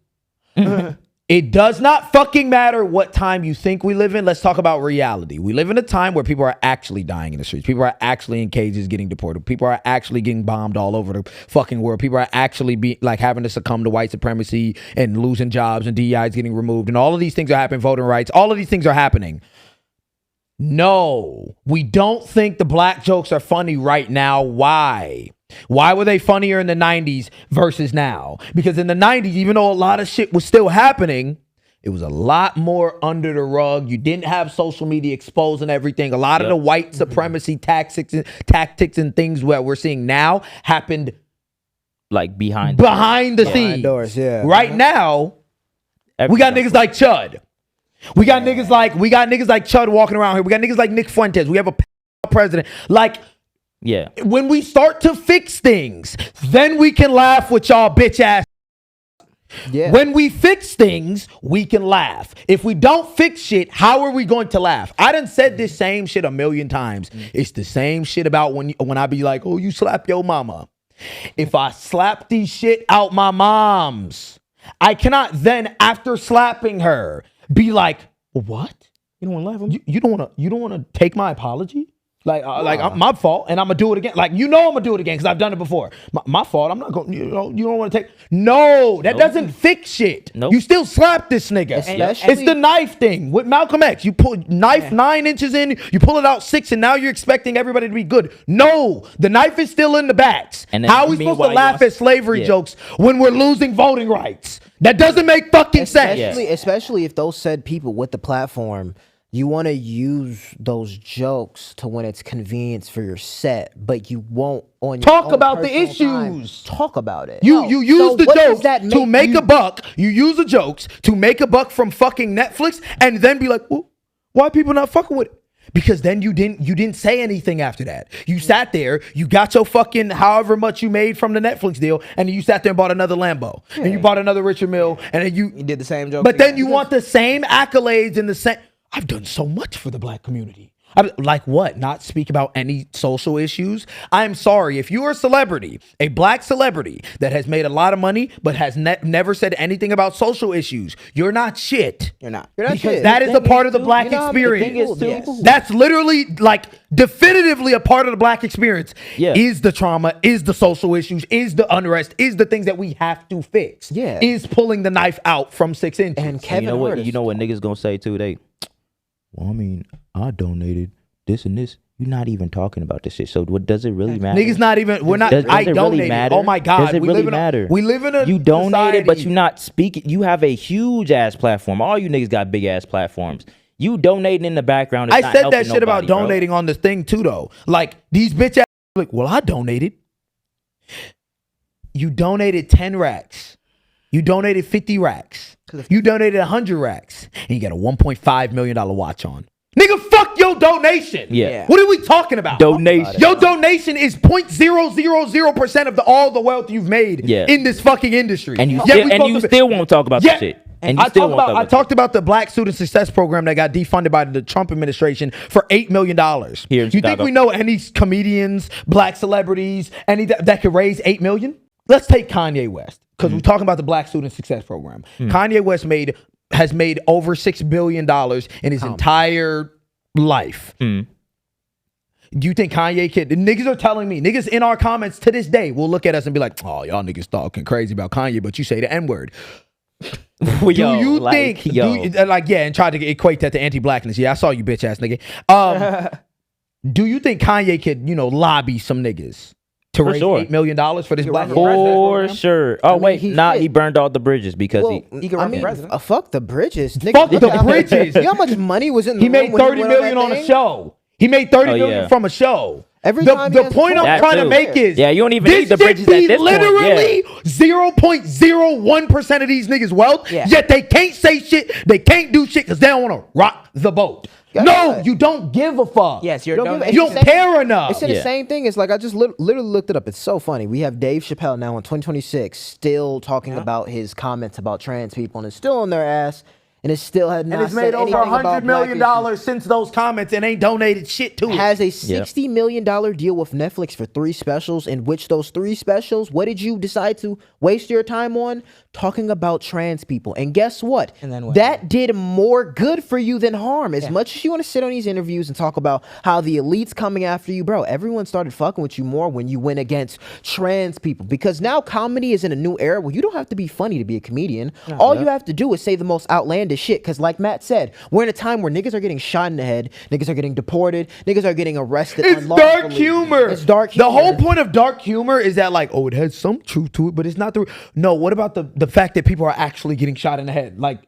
It does not fucking matter what time you think we live in. Let's talk about reality. We live in a time where people are actually dying in the streets. People are actually in cages getting deported. People are actually getting bombed all over the fucking world. People are actually having to succumb to white supremacy and losing jobs, and DEIs getting removed, and all of these things are happening. Voting rights, all of these things are happening. No, we don't think the black jokes are funny right now. Why? Why were they funnier in the 90s versus now? Because in the 90s, even though a lot of shit was still happening, it was a lot more under the rug. You didn't have social media exposing everything. A lot of the white supremacy tactics and things that we're seeing now happened like behind the scenes. doors, yeah. Right now, we got niggas like Chud. We got niggas like Chud walking around here. We got niggas like Nick Fuentes. We have a president. Like, yeah. When we start to fix things, then we can laugh with y'all bitch ass. Yeah. When we fix things, we can laugh. If we don't fix shit, how are we going to laugh? I done said this same shit a million times. It's the same shit about when I be like, oh, you slap your mama. If I slap these shit out my mom's, I cannot then, after slapping her, be like, what? You don't want to laugh? You don't want to take my apology? Like my fault, and I'm gonna do it again. Like, I'm gonna do it again because I've done it before. My fault. I'm not going. You don't want to take. No, that doesn't fix shit. Nope. You still slap this nigga. It's the knife thing with Malcolm X. You pull knife 9 inches in, you pull it out 6, and now you're expecting everybody to be good. No, the knife is still in the backs. And how are we supposed to laugh at slavery jokes when we're losing voting rights? That doesn't make fucking sense. Especially if those said people with the platform. You want to use those jokes to when it's convenience for your set, but you won't on your talk own about the personal issues. Time, talk about it. You use the jokes to make a buck. You use the jokes to make a buck from fucking Netflix, and then be like, well, why people not fucking with it? Because then you didn't say anything after that. You sat there, you got your fucking however much you made from the Netflix deal, and then you sat there and bought another Lambo, and you bought another Richard Mille, and then you did the same joke. But then you want the same accolades and the same. I've done so much for the black community. Like what? Not speak about any social issues? I'm sorry. If you're a celebrity, a black celebrity that has made a lot of money but has never said anything about social issues, you're not shit. You're not Because shit. that is a part of the black experience. That's literally like definitively a part of the black experience. Is the trauma, is the social issues, is the unrest, is the things that we have to fix. Is pulling the knife out from 6 inches. And Kevin Hart, you know what niggas gonna say too? Well, I mean, I donated this and this. You're not even talking about this shit. So what does it really matter? Niggas not even. We're not. Does I it donated. really matter? Oh my god. Does it really matter? We live in a. You donated, but society. you're not speaking. You have a huge ass platform. All you niggas got big ass platforms. You donating in the background. Is I not said that helping shit about nobody, donating on this thing too, though. Like these bitch ass. Like, well, I donated. You donated 10 racks. You donated 50 racks. You donated 100 racks, and you got a $1.5 million watch on. Nigga, fuck your donation. Yeah. What are we talking about? Donation. Your donation is 0.000% of all the wealth you've made in this fucking industry. And you still won't talk about the shit. And you still won't talk about I talked about the Black Student Success Program that got defunded by the Trump administration for $8 million. Here in You think we know any comedians, black celebrities, any that could raise $8 million? Let's take Kanye West, because we're talking about the Black Student Success Program. Kanye West has made over $6 billion in his entire life. Do you think Kanye can? The niggas are telling me, niggas in our comments to this day will look at us and be like, oh, y'all niggas talking crazy about Kanye, but you say the N-word. Do you think, and try to equate that to anti-blackness? Yeah, I saw you bitch ass nigga. Do you think Kanye could, lobby some niggas to raise $8 million for this black for sure? Oh, wait, he burned all the bridges because he can run for president. Fuck the bridges. Nigga, fuck the bridges. You know how much money was in the He made $30 million on a show. He made $30 million from a show. Every time the point I'm trying to make is, you don't even need the bridges at this literally point. 0.01% of these niggas' wealth, yet they can't say shit, they can't do shit because they don't want to rock the boat. No, you don't give a fuck. Yes, you don't care enough. It's the same thing. It's like I just literally looked it up. It's so funny. We have Dave Chappelle now in 2026 still talking about his comments about trans people, and it's still on their ass. And it still had not and it's made over $100 million since those comments and ain't donated shit to it. Has a $60 million deal with Netflix for 3 specials, in which those 3 specials, what did you decide to waste your time on? Talking about trans people. And guess what? And then what? That did more good for you than harm. As much as you want to sit on these interviews and talk about how the elite's coming after you, bro, everyone started fucking with you more when you went against trans people. Because now comedy is in a new era where you don't have to be funny to be a comedian. All you have to do is say the most outlandish as shit. Because like Matt said, we're in a time where niggas are getting shot in the head, niggas are getting deported, niggas are getting arrested. It's dark unlawfully. humor. It's dark humor. The whole point of dark humor is that like, oh, it has some truth to it, but it's not the. No, what about the fact that people are actually getting shot in the head? Like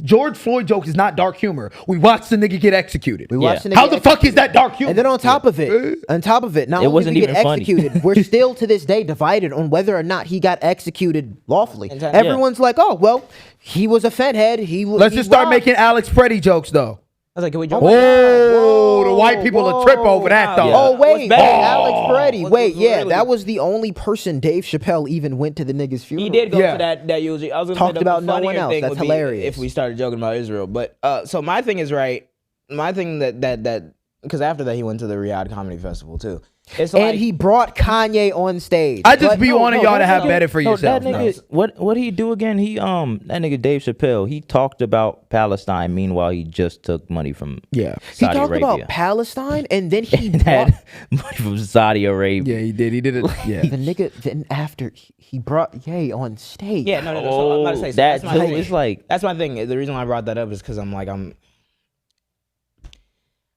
George Floyd joke is not dark humor. We watched the nigga get executed. We watched the nigga How the fuck is that dark humor? And then on top of it, not only wasn't did he get even funny. executed, we're still to this day divided on whether or not he got executed lawfully. Everyone's like, oh, well, he was a fed head. Let's just start making Alex Freddie jokes though. I was like, can we jump? Oh, the white people will trip over that though. Oh wait, bad? Alex Freddie. Wait, yeah, really- that was the only person Dave Chappelle even went to the nigga's funeral. He did go Yeah. to that usually. I was gonna Talked say the about no one funnier else. thing That's would be hilarious. if we started joking about Israel. But so my thing is right. My thing that because after that he went to the Riyadh Comedy Festival too. It's And like, he brought Kanye on stage. I just But be no, wanting no, y'all to that have nigga- better for yourself. That nigga, what he do again? He that nigga Dave Chappelle. He talked about Palestine. Meanwhile, he just took money from Yeah. He Saudi talked Arabia. about Palestine, and then he And brought had money from Saudi Arabia. Yeah, he did. He did it. Yeah. the nigga. Then after he brought Ye on stage. yeah, no. So I'm about to say so that that's my too thing. is like That's my thing. The reason why I brought that up is because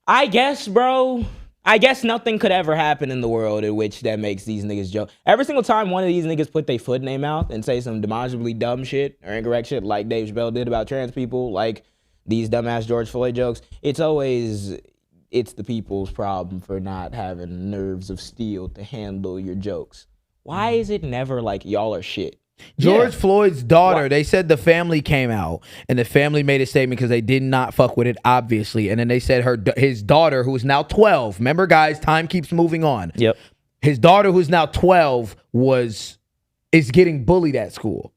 I guess, bro. I guess nothing could ever happen in the world in which that makes these niggas joke. Every single time one of these niggas put their foot in their mouth and say some demonstrably dumb shit or incorrect shit like Dave Chappelle did about trans people, like these dumbass George Floyd jokes, it's the people's problem for not having nerves of steel to handle your jokes. Why is it never like y'all are shit? George Floyd's daughter, they said the family came out and the family made a statement because they did not fuck with it, obviously. And then they said his daughter, who is now 12, remember guys, time keeps moving on. Yep. His daughter, who's now 12, is getting bullied at school.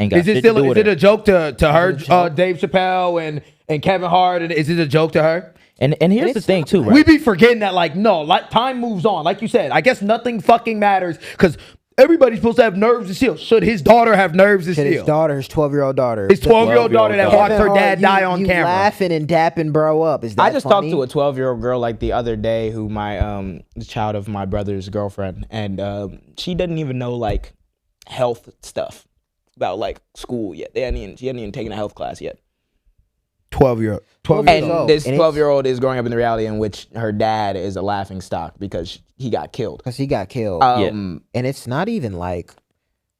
Ain't got Is it shit to still do with is it her. a joke to her, Dave Chappelle and Kevin Hart? And is it a joke to her? And here's the thing too, right? We be forgetting that, like, no, like time moves on. Like you said, I guess nothing fucking matters because everybody's supposed to have nerves and steel. Should his daughter have nerves and His steel? daughter, his 12-year-old daughter. His 12-year-old daughter that watched her Kevin dad Hart, die you- on you camera. laughing and dapping bro up. Is that I just funny? talked to a 12-year-old girl like the other day who my the child of my brother's girlfriend, and she doesn't even know like health stuff about like school yet. She hadn't even taken a health class yet. 12-year-old. And this And 12-year-old is growing up in the reality in which her dad is a laughing stock because he got killed. Because he got killed. And it's not even like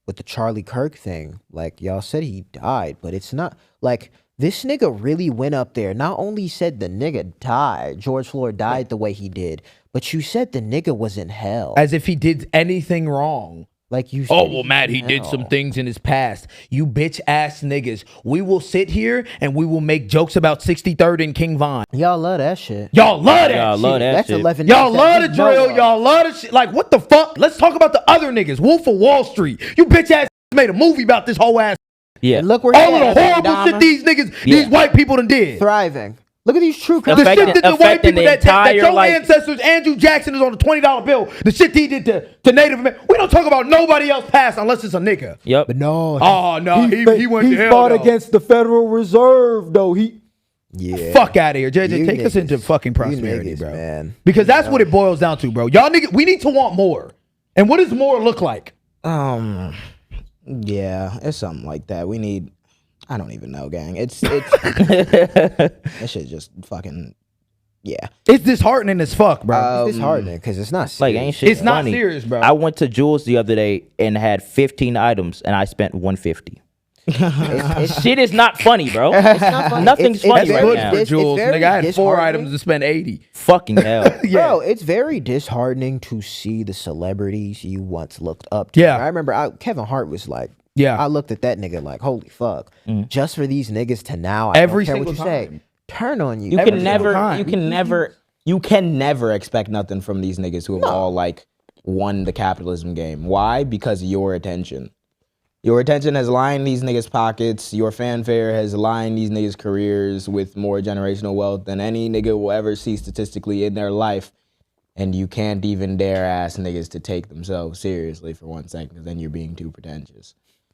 with the Charlie Kirk thing. Like y'all said he died, but it's not like this nigga really went up there. Not only said the nigga died, George Floyd died the way he did, but you said the nigga was in hell. As if he did anything wrong. Like you. Oh, said well, Matt, he did some things in his past. You bitch ass niggas. We will sit here and we will make jokes about 63rd and King Von. Y'all love that shit. Y'all love that Y'all shit. love that That's shit. 11. Y'all niggas love that the we know drill. of. Y'all love the shit. Like, what the fuck? Let's talk about the other niggas. Wolf of Wall Street. You bitch ass made a movie about this whole ass. Yeah. And look where All he of the horrible Dahmer. shit these niggas, these white people done did. thriving. Look at these true The crime. Affecting- shit that the white affecting people the that entire, your like- ancestors, Andrew Jackson is on a $20 bill. The shit he did to Native Americans. We don't talk about nobody else past unless it's a nigga. Yep. But no. Oh, no, he went to hell, fought though. against the Federal Reserve, though. Yeah. Fuck out of here. JJ, You take us into niggas. fucking You prosperity, niggas, bro. man. Because that's what it boils down to, bro. Y'all niggas, we need to want more. And what does more look like? Yeah, it's something like that. We need. I don't even know, gang. It's that shit just fucking. Yeah. It's disheartening as fuck, bro. It's disheartening because it's not Like serious. ain't shit It's not funny. serious, bro. I went to Jules the other day and had 15 items and I spent $150. Shit is not funny, bro. It's not funny. Nothing's funny That's right good now. for It's Jules. very Nigga, I had 4 disheartening. items to spend 80. Fucking hell. Bro, it's very disheartening to see the celebrities you once looked up to. Yeah. I remember Kevin Hart was like, Yeah. I looked at that nigga like, holy fuck. Just for these niggas to now, Every I don't care what you single say, time. turn on you. You Every can single never. time. You can never expect nothing from these niggas who have all like won the capitalism game. Why? Because of your attention. Your attention has lined these niggas' pockets. Your fanfare has lined these niggas' careers with more generational wealth than any nigga will ever see statistically in their life. And you can't even dare ask niggas to take themselves seriously for 1 second, because then you're being too pretentious.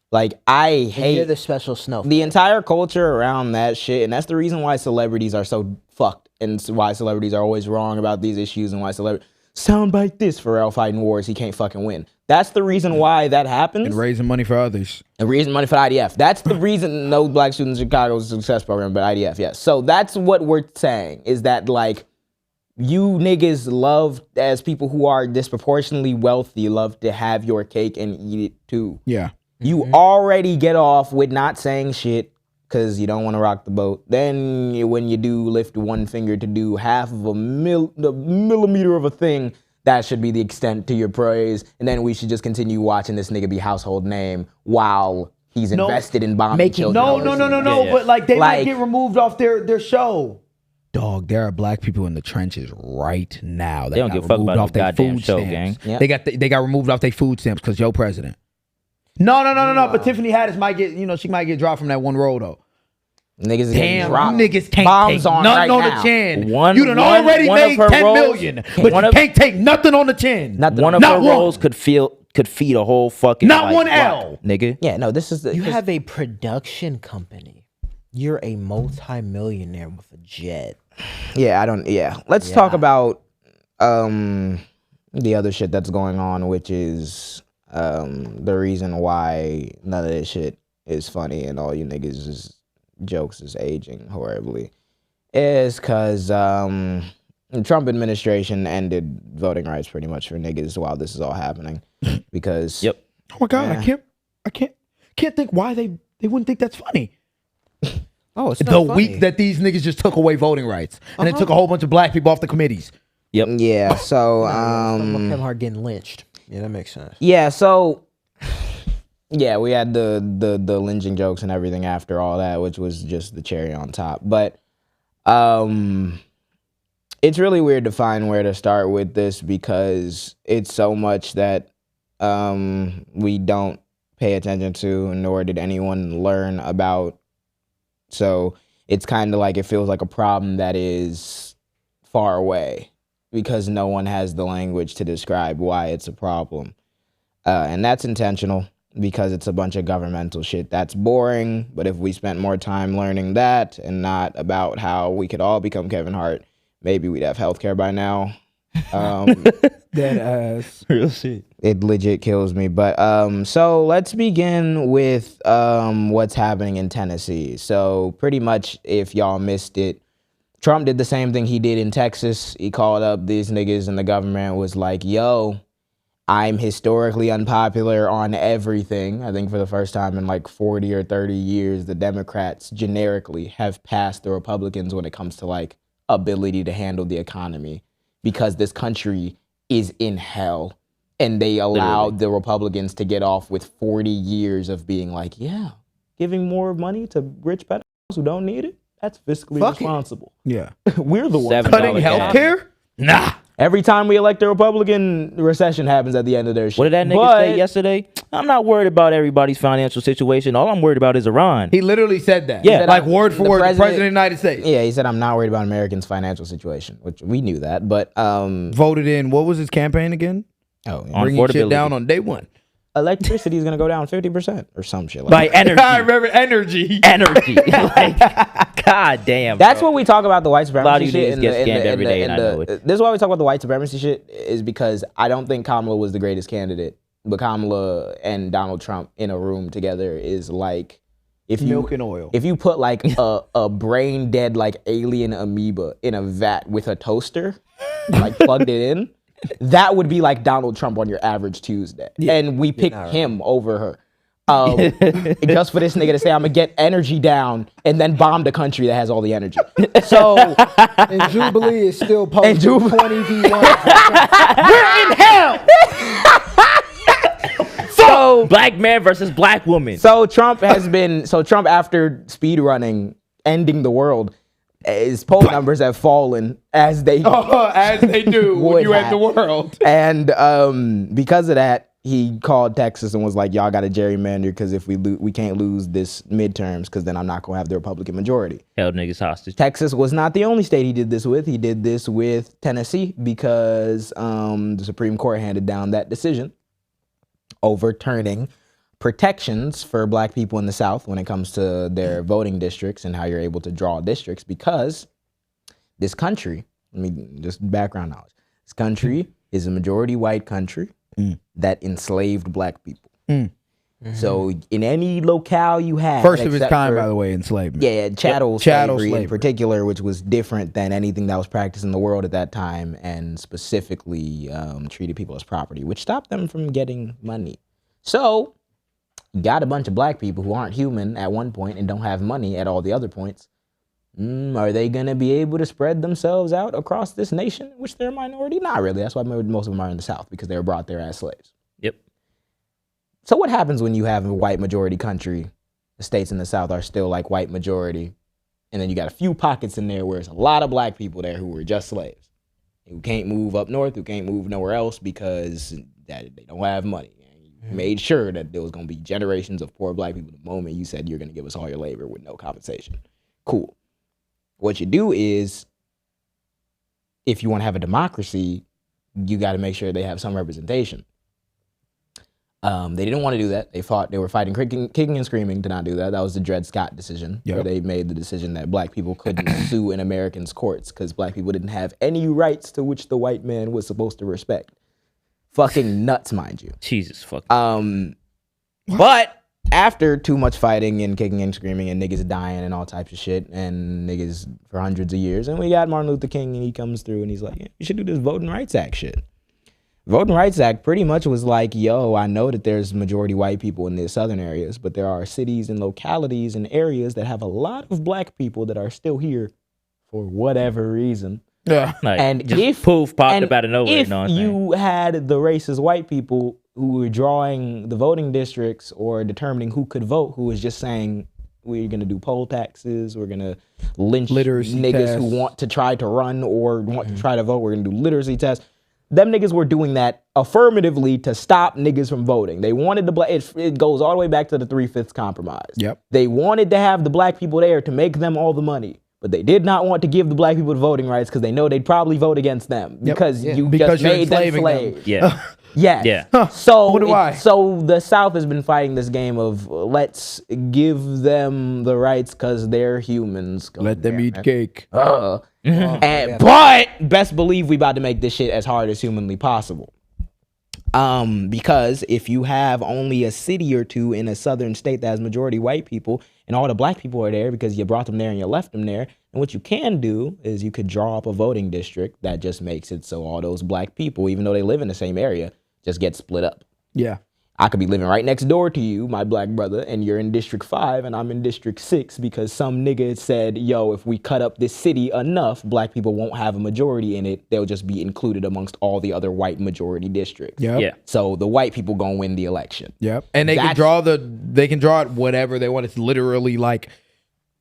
Like, I You're hate the special snow. the entire culture around that shit, and that's the reason why celebrities are so fucked, and why celebrities are always wrong about these issues, and why celebrities soundbite this Pharrell fighting wars he can't fucking win. That's the reason why that happens. And raising money for others. And raising money for IDF. That's the reason no black students in Chicago is a success program, but IDF, yes. So that's what we're saying, is that like, you niggas love, as people who are disproportionately wealthy, love to have your cake and eat it too. Yeah. You already get off with not saying shit because you don't want to rock the boat. Then when you do lift one finger to do half of a millimeter of a thing, that should be the extent to your praise. And then we should just continue watching this nigga be household name while he's invested in bombing children. No. But like they might get removed off their show. Dog, there are black people in the trenches right now. They don't give a fuck about their goddamn show, gang. Yep. They got removed off their food stamps because your president. No. But Tiffany Haddish might get, she might get dropped from that one roll though. Niggas Damn, dropped. niggas can't Bombs take on nothing right on now. the chin. One You done of already made her 10 roles- million, but you can't take nothing on the chin. One of her roles could feed a whole fucking Not like, one block, L. nigga. Yeah, no, this is the... You have a production company. You're a multi-millionaire with a jet. Yeah, Let's talk about the other shit that's going on, which is the reason why none of this shit is funny and all you niggas' jokes is aging horribly. Is because the Trump administration ended voting rights pretty much for niggas while this is all happening. Because Yep. Oh my God, I can't think why they wouldn't think that's funny. Oh, it's The not funny. week that these niggas just took away voting rights and it took a whole bunch of black people off the committees. Yep. Yeah, so Kevin Hart getting lynched. Yeah, that makes sense. yeah, so yeah, we had the lynching jokes and everything after all that, which was just the cherry on top. But it's really weird to find where to start with this because it's so much that we don't pay attention to, nor did anyone learn about. So it's kind of like it feels like a problem that is far away because no one has the language to describe why it's a problem. And that's intentional because it's a bunch of governmental shit that's boring. But if we spent more time learning that and not about how we could all become Kevin Hart, maybe we'd have healthcare by now. That ass. Real shit. It legit kills me. But so let's begin with what's happening in Tennessee. So pretty much, if y'all missed it, Trump did the same thing he did in Texas. He called up these niggas and the government was like, yo, I'm historically unpopular on everything. I think for the first time in like 40 or 30 years, the Democrats generically have passed the Republicans when it comes to like ability to handle the economy because this country is in hell. And they allowed the Republicans to get off with 40 years of being like, yeah, giving more money to rich pedophiles who don't need it. That's fiscally responsible. Yeah. We're the ones. Cutting healthcare? Nah. Every time we elect a Republican, recession happens at the end of their shit. What did that nigga say yesterday? I'm not worried about everybody's financial situation. All I'm worried about is Iran. He literally said that. Yeah, like word for word, the president of the United States. Yeah, he said, I'm not worried about Americans' financial situation, which we knew that, but... voted in, what was his campaign again? Oh, yeah. Bringing shit down on day one. Electricity is going to go down 50% or some shit like By that. energy. I remember energy. Energy. Like, God damn. That's bro. what we talk about the white A lot supremacy of you shit. niggas get scammed every day, and I know it. This is why we talk about the white supremacy shit, is because I don't think Kamala was the greatest candidate, but Kamala and Donald Trump in a room together is like, if you Milk and oil. If you put like a brain dead like alien amoeba in a vat with a toaster, like plugged it in, that would be like Donald Trump on your average Tuesday. Yeah. And we picked him over her. Just for this nigga to say, I'm gonna get energy down and then bomb the country that has all the energy. So, And Jubilee is still posting 20 v1. We're in hell. So black man versus black woman. So Trump after speed running, ending the world, his poll numbers have fallen as they do when you end the world. And because of that, he called Texas and was like, y'all got to gerrymander because if we can't lose this midterms because then I'm not going to have the Republican majority. Held niggas hostage. Texas was not the only state he did this with. He did this with Tennessee because the Supreme Court handed down that decision overturning protections for black people in the South when it comes to their voting districts and how you're able to draw districts because this country, just background knowledge, this country is a majority white country. that enslaved black people. So in any locale you had, First of its except kind, for- by the way, enslavement. Yeah, chattel Chattel slavery in slavery. particular, which was different than anything that was practiced in the world at that time, and specifically treated people as property, which stopped them from getting money. So, you got a bunch of black people who aren't human at one point and don't have money at all the other points. Are they going to be able to spread themselves out across this nation, in which they're a minority? Not really. That's why most of them are in the South, because they were brought there as slaves. Yep. So what happens when you have a white majority country? The states in the South are still like white majority. And then you got a few pockets in there where there's a lot of black people there who were just slaves, who can't move up north, who can't move nowhere else because they don't have money. You made sure that there was going to be generations of poor black people the moment you said you're going to give us all your labor with no compensation. Cool. What you do is, if you want to have a democracy, you got to make sure they have some representation. They didn't want to do that. They were fighting, kicking and screaming to not do that. That was the Dred Scott decision, where they made the decision that black people couldn't sue in Americans' courts because black people didn't have any rights to which the white man was supposed to respect. Fucking nuts, mind you. Jesus fuck. But after too much fighting and kicking and screaming and niggas dying and all types of shit and niggas for hundreds of years, and we got Martin Luther King and he comes through and he's like, yeah, you should do this Voting Rights Act shit. Voting Rights Act pretty much was like, yo, I know that there's majority white people in the southern areas, but there are cities and localities and areas that have a lot of black people that are still here for whatever reason. Yeah. Like, And just if poof popped and up out of nowhere. if You know what I'm saying? you had the racist white people who were drawing the voting districts or determining who could vote, who was just saying, we're going to do poll taxes, we're going to lynch Literacy niggas tests. who want to try to run or want to try to vote, we're going to do literacy tests. Them niggas were doing that affirmatively to stop niggas from voting. They wanted the black, it goes all the way back to the 3/5 compromise. Yep. They wanted to have the black people there to make them all the money, but they did not want to give the black people the voting rights because they know they'd probably vote against them because you Because just you're made them enslaving them. slaves. Yeah. Yes. Yeah. So, Wonder why. so the South has been fighting this game of let's give them the rights because they're humans. Let them eat cake. And but best believe we about to make this shit as hard as humanly possible. Because if you have only a city or two in a southern state that has majority white people and all the black people are there because you brought them there and you left them there, and what you can do is you could draw up a voting district that just makes it so all those black people, even though they live in the same area, just get split up. Yeah. I could be living right next door to you, my black brother, and you're in District 5 and I'm in District 6 because some nigga said, yo, if we cut up this city enough, black people won't have a majority in it. They'll just be included amongst all the other white majority districts. Yep. Yeah. So the white people gonna win the election. Yep. And they can draw it whatever they want. It's literally like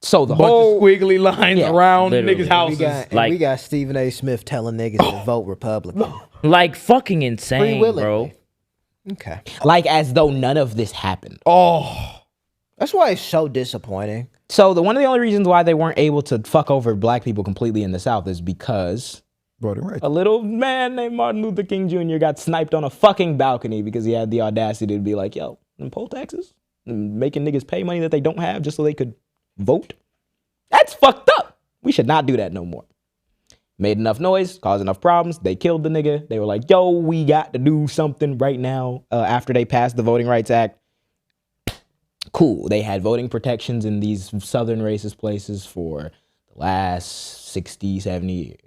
So the bunch whole of squiggly lines Yeah, around literally. niggas' houses. We got Stephen A. Smith telling niggas to vote Republican. Like fucking insane, Free willingly. bro. Okay. like as though none of this happened. Oh, That's why it's so disappointing. So one of the only reasons why they weren't able to fuck over black people completely in the South is because voting rights. a little man named Martin Luther King Jr. got sniped on a fucking balcony because he had the audacity to be like, yo, them poll taxes, making niggas pay money that they don't have just so they could vote. That's fucked up. We should not do that no more. Made enough noise, caused enough problems. They killed the nigga. They were like, yo, we got to do something right now after they passed the Voting Rights Act. Cool. They had voting protections in these southern racist places for the last 60, 70 years.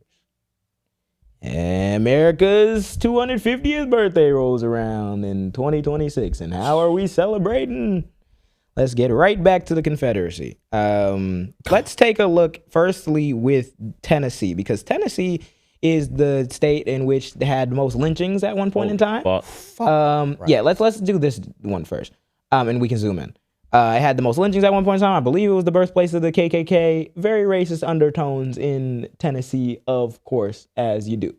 And America's 250th birthday rolls around in 2026. And how are we celebrating? Let's get right back to the Confederacy. Let's take a look firstly with Tennessee, because Tennessee is the state in which they had the most lynchings at one point in time. Yeah, let's do this one first, and we can zoom in. It had the most lynchings at one point in time. I believe it was the birthplace of the KKK. Very racist undertones in Tennessee, of course, as you do.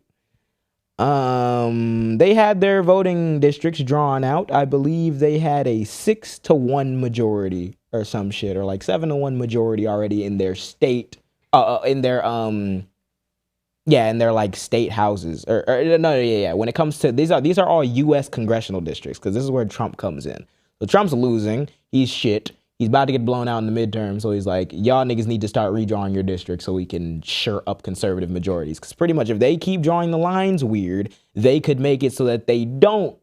They had their voting districts drawn out. I believe they had a 6-1 majority or some shit, or like 7-1 majority already in their state, in their like state houses. When it comes to these are all U.S. congressional districts, because this is where Trump comes in. So Trump's losing. He's shit. He's about to get blown out in the midterm, so he's like, y'all niggas need to start redrawing your district so we can sure up conservative majorities. Because pretty much if they keep drawing the lines weird, they could make it so that they don't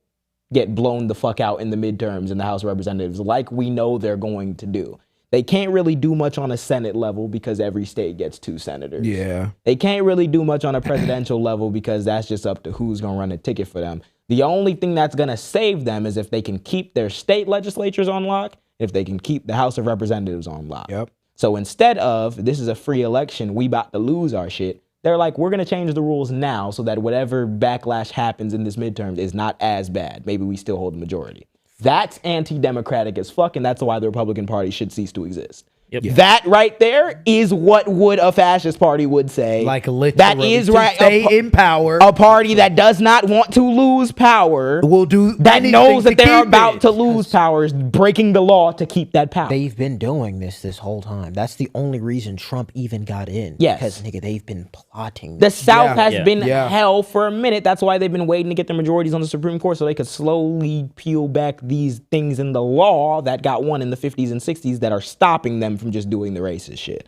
get blown the fuck out in the midterms in the House of Representatives, like we know they're going to do. They can't really do much on a Senate level because every state gets 2 senators. Yeah. They can't really do much on a presidential level because that's just up to who's going to run a ticket for them. The only thing that's going to save them is if they can keep their state legislatures on lock, if they can keep the House of Representatives on lock. Yep. So instead of, this is a free election, we about to lose our shit, they're like, we're going to change the rules now so that whatever backlash happens in this midterm is not as bad. Maybe we still hold the majority. That's anti-democratic as fuck, and that's why the Republican Party should cease to exist. Yep. Yeah. That right there is what would a fascist party would say. Like literally, that is to right. Stay in power. A party that does not want to lose power will do that anything knows that to they're keep about it. to lose power is breaking the law to keep that power. They've been doing this whole time. That's the only reason Trump even got in. Yes. Because, nigga, they've been plotting. The South has Yeah. been Yeah. hell for a minute. That's why they've been waiting to get the majorities on the Supreme Court so they could slowly peel back these things in the law that got won in the 50s and 60s that are stopping them from just doing the racist shit.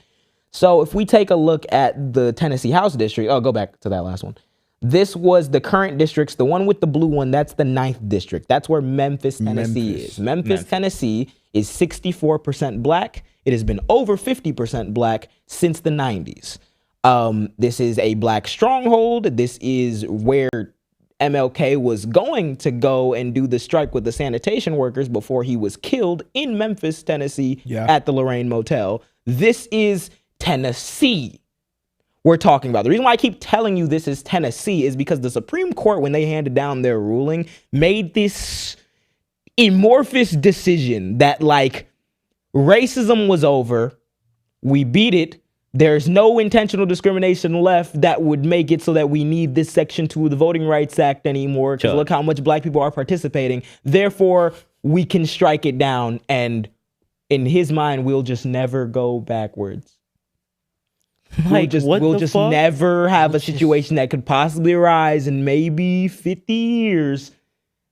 So if we take a look at the Tennessee House District, go back to that last one. This was the current districts. The one with the blue one, that's the 9th district. That's where Memphis, Tennessee is. Memphis, Tennessee is 64% black. It has been over 50% black since the 90s. This is a black stronghold. This is where MLK was going to go and do the strike with the sanitation workers before he was killed in Memphis, Tennessee at the Lorraine Motel. This is Tennessee we're talking about. The reason why I keep telling you this is Tennessee is because the Supreme Court, when they handed down their ruling, made this amorphous decision that like racism was over. We beat it. There's no intentional discrimination left that would make it so that we need this Section 2 of the Voting Rights Act anymore because look how much black people are participating. Therefore, we can strike it down, and in his mind, we'll just never go backwards. Like, We'll just never have a situation that could possibly arise in maybe 50 years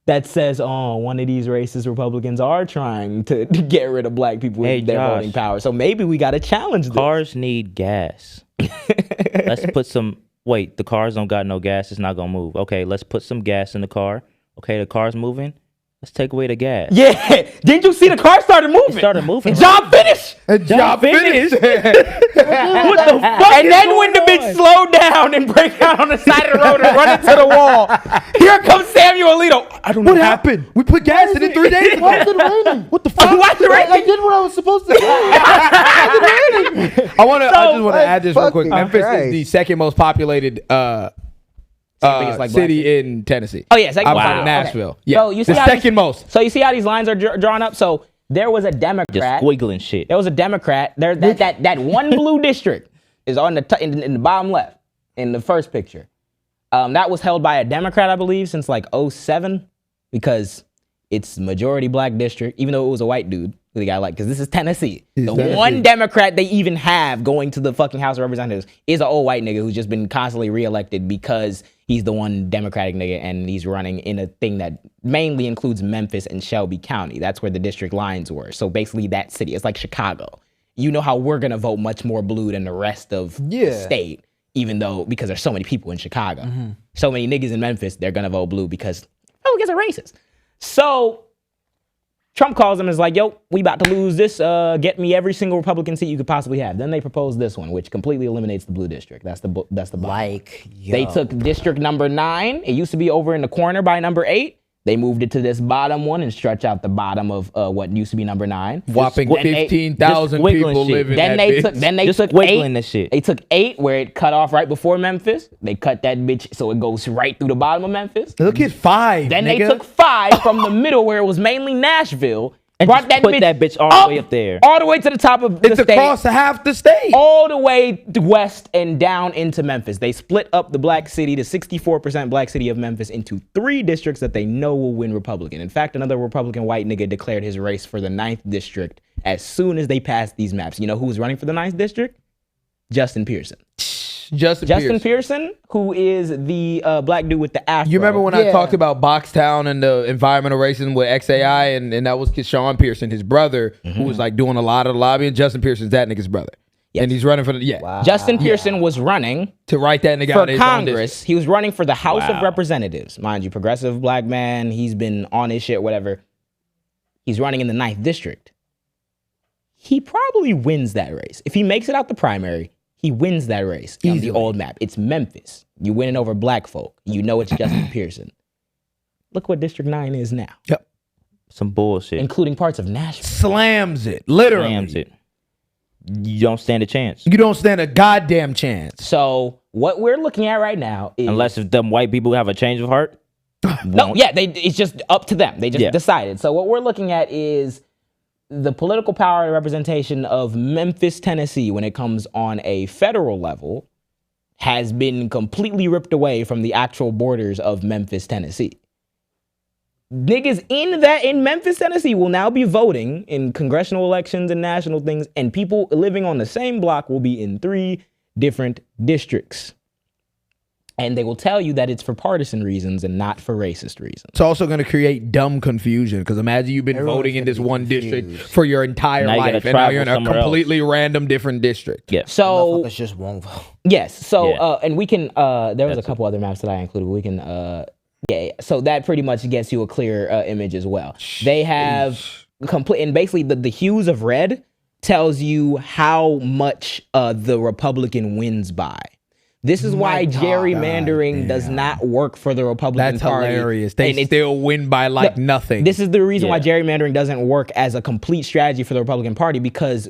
that says, oh, one of these racist Republicans are trying to get rid of black people with their Josh, voting power. So maybe we got to challenge this. Cars need gas. Let's put some, wait, the cars don't got no gas. It's not going to move. Okay, let's put some gas in the car. Okay, the car's moving. Let's take away the gas. Yeah. Didn't you see the car started moving? It started moving. Job finished. Job finished. What the fuck? And then when the bitch slowed down and break out on the side of the road and run into the wall, here comes Samuel Alito. I don't know What happened? We put gas in it 3 days ago. Why is it raining? What the fuck? Why is it raining? I did what I was supposed to do. I just want to add this real quick. fucking Memphis Christ. is the second most populated biggest, like, black city in Tennessee. Oh, yeah, second outside most. of Nashville. Okay. Yeah, So you see the how second most. So you see how these lines are drawn up? So there was a Just Democrat. squiggling shit. There was a Democrat. There that one blue district is on the in the bottom left in the first picture. That was held by a Democrat, I believe, since like 2007 because it's majority black district, even though it was a white dude. The guy because this is Tennessee. The one Democrat they even have going to the fucking House of Representatives is an old white nigga who's just been constantly reelected because he's the one Democratic nigga and he's running in a thing that mainly includes Memphis and Shelby County. That's where the district lines were. So basically that city, it's like Chicago. You know how we're gonna vote much more blue than the rest of the state, even though because there's so many people in Chicago. So many niggas in Memphis, they're gonna vote blue because Republicans are racist. So Trump calls them and is like, yo, we about to lose this. Get me every single Republican seat you could possibly have. Then they propose this one, which completely eliminates the blue district. That's the bottom. Like, They took district number 9. It used to be over in the corner by number 8. They moved it to this bottom one and stretch out the bottom of what used to be number 9. Whopping Then 15,000 wiggling people shit. live in Then that they bitch. took. Then they Just took wiggling 8. this shit. They took 8 where it cut off right before Memphis. They cut that bitch so it goes right through the bottom of Memphis. Look at 5. Then nigga. they took 5 from the middle where it was mainly Nashville. And brought just put that bitch all the way up there. All the way to the top of the It's state. across half the state. All the way west and down into Memphis. They split up the black city, the 64% black city of Memphis, into 3 districts that they know will win Republican. In fact, another Republican white nigga declared his race for the 9th district as soon as they passed these maps. You know who was running for the 9th district? Justin Pearson. Justin Pearson, who is the black dude with the afro. You remember when I talked about Boxtown and the environmental racism with XAI, and that was Sean Pearson, his brother, who was like doing a lot of the lobbying. Justin Pearson's that nigga's brother. And he's running for the, Wow. Justin Pearson was running to write that nigga for out of his own Congress. district. He was running for the House of Wow. Representatives. Mind you, progressive black man. He's been on his shit, whatever. He's running in the 9th district. He probably wins that race. If he makes it out the primary, he wins that race on the old map. It's Memphis. You winning over black folk. You know it's Justin Pearson. Look what District 9 is now, Yep. Some bullshit. including parts of Nashville. Slams it. Literally. Slams it. You don't stand a chance. You don't stand a goddamn chance. So what we're looking at right now is Unless if them white people have a change of heart. no, yeah, it's just up to them. They just Yeah. decided. So what we're looking at is the political power and representation of Memphis, Tennessee, when it comes on a federal level, has been completely ripped away from the actual borders of Memphis, Tennessee. Niggas in Memphis, Tennessee will now be voting in congressional elections and national things, and people living on the same block will be in 3 different districts. And they will tell you that it's for partisan reasons and not for racist reasons. It's also going to create dumb confusion because imagine you've been Everyone's voting in gonna this be one confused. district for your entire Now you gotta life, and now you're in travel a somewhere completely random different district. Yeah. So Motherfuckers just won't vote. yes, so Yeah. and we can there was That's a couple other maps that I included. We can yeah, so that pretty much gets you a clear image as well. They have complete, and basically the hues of red tells you how much the Republican wins by. This is why gerrymandering does not work for the Republican That's Party. hilarious. They And it's- still win by like nothing. This is the reason why Yeah. gerrymandering doesn't work as a complete strategy for the Republican Party, because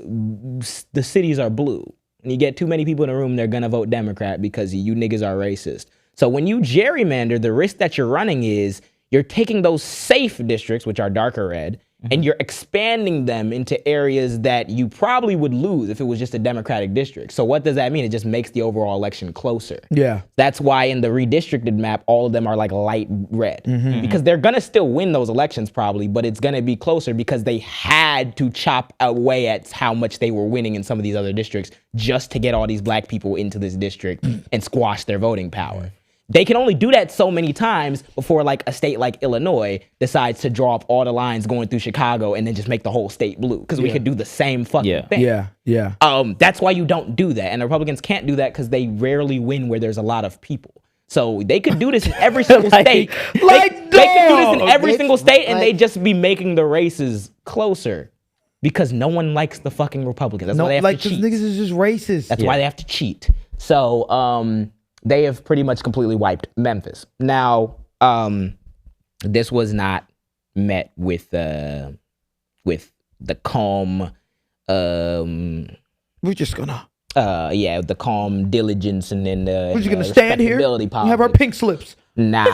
the cities are blue. And you get too many people in a room, they're gonna vote Democrat because you niggas are racist. So when you gerrymander, the risk that you're running is you're taking those safe districts, which are darker red, and you're expanding them into areas that you probably would lose if it was just a Democratic district. So what does that mean? It just makes the overall election closer. Yeah. That's why in the redistricted map, all of them are like light red. Because they're gonna still win those elections probably, but it's gonna be closer because they had to chop away at how much they were winning in some of these other districts just to get all these black people into this district and squash their voting power. They can only do that so many times before like a state like Illinois decides to draw up all the lines going through Chicago and then just make the whole state blue. Because we could do the same fucking thing. Yeah. That's why you don't do that. And the Republicans can't do that because they rarely win where there's a lot of people. So they could do this in every single state. They could do this in every single state and they just be making the races closer. Because no one likes the fucking Republicans. That's why they have like to cheat. niggas is just racist. That's why they have to cheat. So they have pretty much completely wiped Memphis. Now, this was not met with the calm We're just gonna. the calm diligence and then We're just gonna stand here. We have our pink slips. Nah.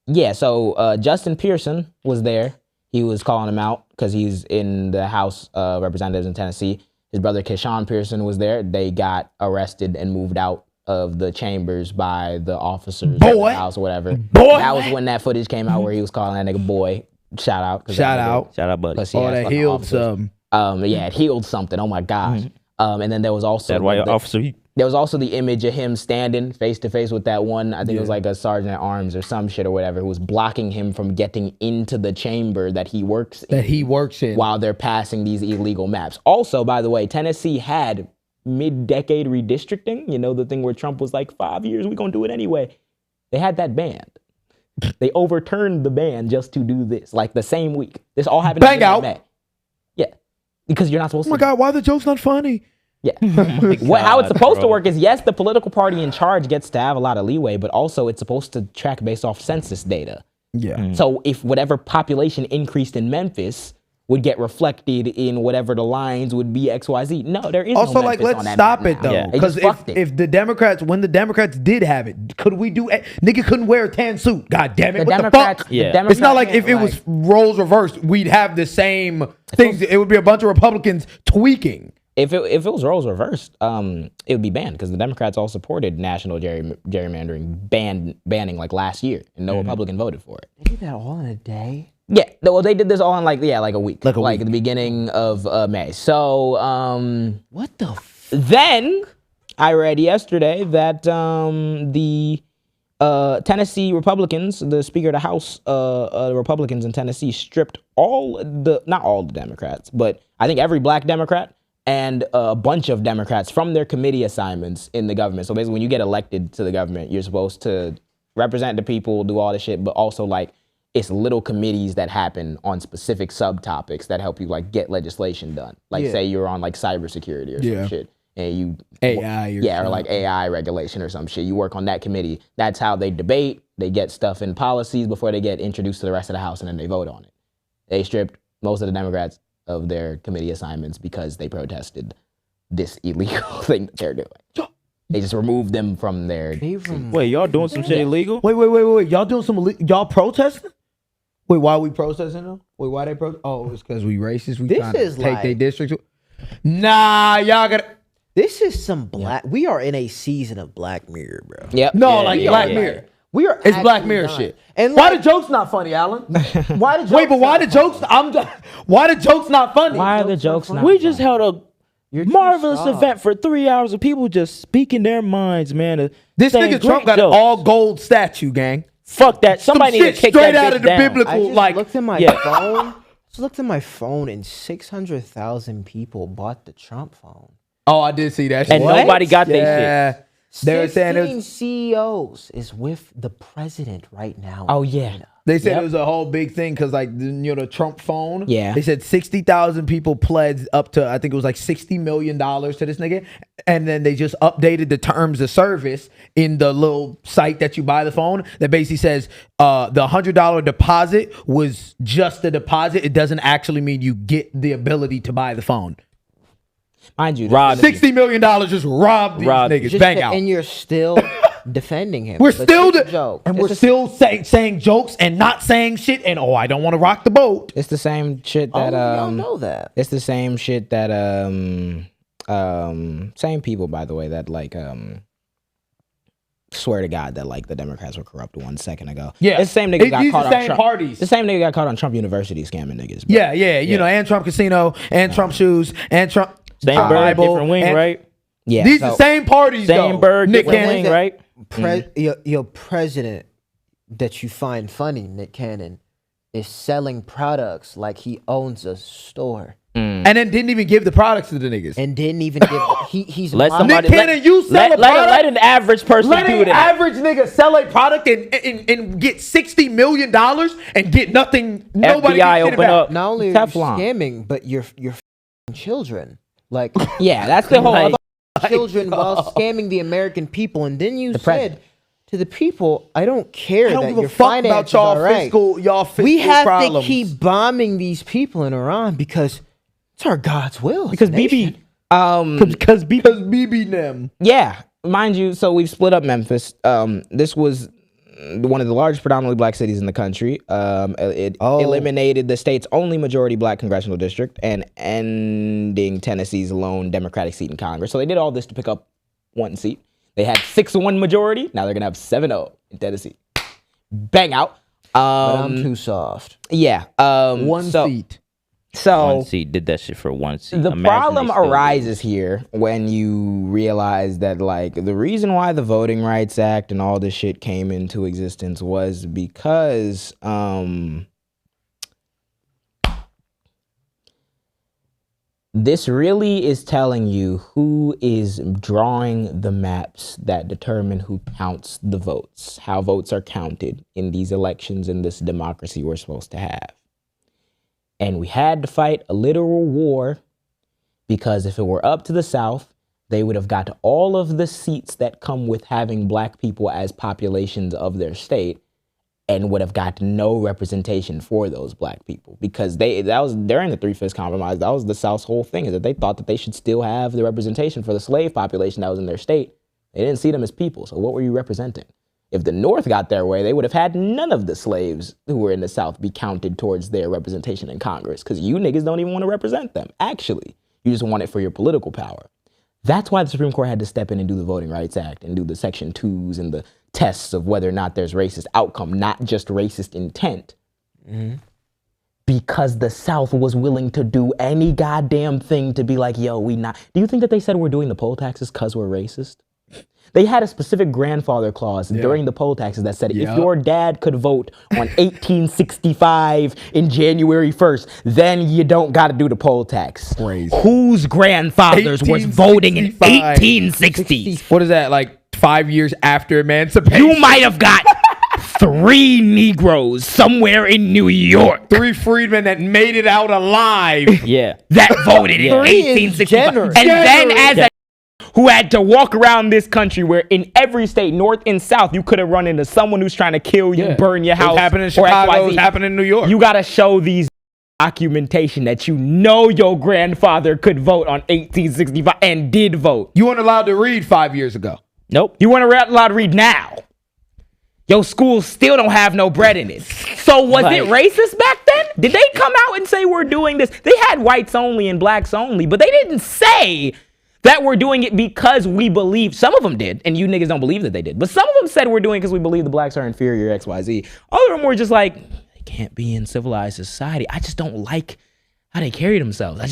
Yeah. So Justin Pearson was there. He was calling him out because he's in the House of Representatives in Tennessee. His brother Keshawn Pearson was there. They got arrested and moved out of the chambers by the officers of the house or whatever. That was when that footage came out where he was calling that nigga boy. Shout out. Shout out. Shout out, buddy. That healed some. Yeah, it healed something. Oh my gosh. And then there was also That white officer. there was also the image of him standing face to face with that one. I think it was like a sergeant at arms or some shit or whatever, who was blocking him from getting into the chamber that he works in. While they're passing these illegal maps. Also, by the way, Tennessee had mid-decade redistricting. You know, the thing where Trump was like, 5 years, we're gonna do it anyway. They had that banned. They overturned the ban just to do this, like the same week. This all happened. Bang out. May. Yeah, because you're not supposed to. Oh my God, why the joke's not funny? Yeah. How it's supposed to work is, yes, the political party in charge gets to have a lot of leeway, but also it's supposed to track based off census data. Yeah. So if whatever population increased in Memphis would get reflected in whatever the lines would be XYZ. No, there is Also, no like, Memphis let's on that stop map it now. though, Yeah. They because just fucked it. if the Democrats, when the Democrats did have it, could we do? Nigga couldn't wear a tan suit. God damn it! The what Democrats, the fuck? Yeah. Democrats It's not like if it like- was roles reversed, we'd have the same things. It would be a bunch of Republicans tweaking. If it was roles reversed, it would be banned because the Democrats all supported national gerrymandering banning like last year, and no Republican voted for it. They did that all in a day. Yeah, well, they did this all in like a week, Like a week. at the beginning of May. So What the? then I read yesterday that the Tennessee Republicans, the Speaker of the House, Republicans in Tennessee stripped not all the Democrats, but I think every black Democrat and a bunch of Democrats from their committee assignments in the government. So basically, when you get elected to the government, you're supposed to represent the people, do all this shit, but also like it's little committees that happen on specific subtopics that help you like get legislation done. Like say you're on like cybersecurity or some shit, and you AI or like AI regulation or some shit. You work on that committee. That's how they debate. They get stuff in policies before they get introduced to the rest of the House, and then they vote on it. They stripped most of the Democrats of their committee assignments because they protested this illegal thing that they're doing. They just removed them from their. Wait, y'all doing some shit illegal? Wait. Y'all doing y'all protesting? Wait, why are we protesting though? Wait, why they protest? Oh, it's because we racist. We trying to take their district. Nah, y'all got. This is some black. We are in a season of Black Mirror, bro. Yep. No, Black Mirror. We are. It's Black Mirror done. shit. And why like, the jokes not funny, Alan? why the jokes Wait, but why the jokes? Why the jokes not funny? Why are the jokes not We just held a You're too marvelous soft. event for 3 hours of people just speaking their minds, man. This saying nigga Trump great got an jokes. all gold statue, gang. Fuck that. Somebody Some need to shit kick straight that out bitch of the down. biblical. I just like, looked at my phone. Just looked at my phone, and 600,000 people bought the Trump phone. oh, I did see that shit. And nobody got their shit. They were saying it 16 was, CEOs is with the president right now. Oh yeah. they said it was a whole big thing because like the Trump phone. Yeah. They said 60,000 people pledged up to I think it was like $60 million to this nigga, and then they just updated the terms of service in the little site that you buy the phone that basically says the $100 deposit was just a deposit. It doesn't actually mean you get the ability to buy the phone. Mind you, Rob. $60 million just robbed these niggas. Just Bang out. And you're still defending him. We're But still it's a joke. and we're still saying jokes and not saying shit. And I don't want to rock the boat. it's the same shit All that of y'all know that. It's the same shit that same people, by the way, that like swear to God that like the Democrats were corrupt 1 second ago. Yeah. It's the same nigga got These caught the on same Trump. parties. The same nigga got caught on Trump University scamming niggas. Bro. Yeah. You know, and Trump Casino, and Trump Shoes, and Trump Same bird, Bible, different wing, and- right? Yeah. These so- the same parties, Same though. bird, Nick different Cannon. wing, right? Your president that you find funny, Nick Cannon, is selling products like he owns a store And then didn't even give the products to the niggas. and didn't even give. He's Let lying. somebody Nick Cannon, you sell a product? let an average person Let do an that. average nigga sell a product and get $60 million and get nothing. Nobody FBI can shit open about. up. Not only are Teflon. you scamming, but you're f***ing children. Like Yeah, that's the whole Like- other. children while scamming the American people. And then you said president. to the people, I don't care I don't that give a your fuck about finances y'all are right. fiscal We have problems. to keep bombing these people in Iran because it's our God's will. It's Because a nation. Because because BB them. Yeah, mind you, so we've split up Memphis. This was one of the largest predominantly black cities in the country. It eliminated the state's only majority black congressional district and ending Tennessee's lone Democratic seat in Congress. So they did all this to pick up one seat. They had 6-1 majority. Now they're gonna have 7-0 in Tennessee. Bang out. But I'm too soft. Yeah. One seat. So one seat did that shit for one seat. the Imagine problem they still arises here when you realize that like the reason why the Voting Rights Act and all this shit came into existence was because this really is telling you who is drawing the maps that determine who counts the votes, how votes are counted in these elections in this democracy we're supposed to have. And we had to fight a literal war because if it were up to the South, they would have got all of the seats that come with having black people as populations of their state and would have got no representation for those black people because that was during the Three-Fifths Compromise. That was the South's whole thing, is that they thought that they should still have the representation for the slave population that was in their state. They didn't see them as people. So what were you representing? If the North got their way, they would have had none of the slaves who were in the South be counted towards their representation in Congress because you niggas don't even want to represent them. Actually, you just want it for your political power. That's why the Supreme Court had to step in and do the Voting Rights Act and do the Section 2s and the tests of whether or not there's racist outcome, not just racist intent. Because the South was willing to do any goddamn thing to be like, yo, we not. Do you think that they said we're doing the poll taxes because we're racist? They had a specific grandfather clause during the poll taxes that said if your dad could vote on 1865 in January 1st, then you don't got to do the poll tax. Crazy. Whose grandfathers was voting in 1860? What is that, like 5 years after emancipation? You might have got 3 Negroes somewhere in New York. 3 freedmen that made it out alive. Yeah. That voted in 1865. And then as a who had to walk around this country where in every state, north and south, you could have run into someone who's trying to kill you, burn your house. It's happening in or Chicago, XYZ. it's happening in New York. You got to show these documentation that you know your grandfather could vote on 1865 and did vote. You weren't allowed to read 5 years ago. Nope. You weren't allowed to read now. Your schools still don't have no bread in it. So was it racist back then? Did they come out and say we're doing this? They had whites only and blacks only, but they didn't say that we're doing it because we believe. Some of them did, and you niggas don't believe that they did. But some of them said we're doing it because we believe the blacks are inferior, XYZ. Other of them were just like, they can't be in civilized society. I just don't like how they carry themselves. I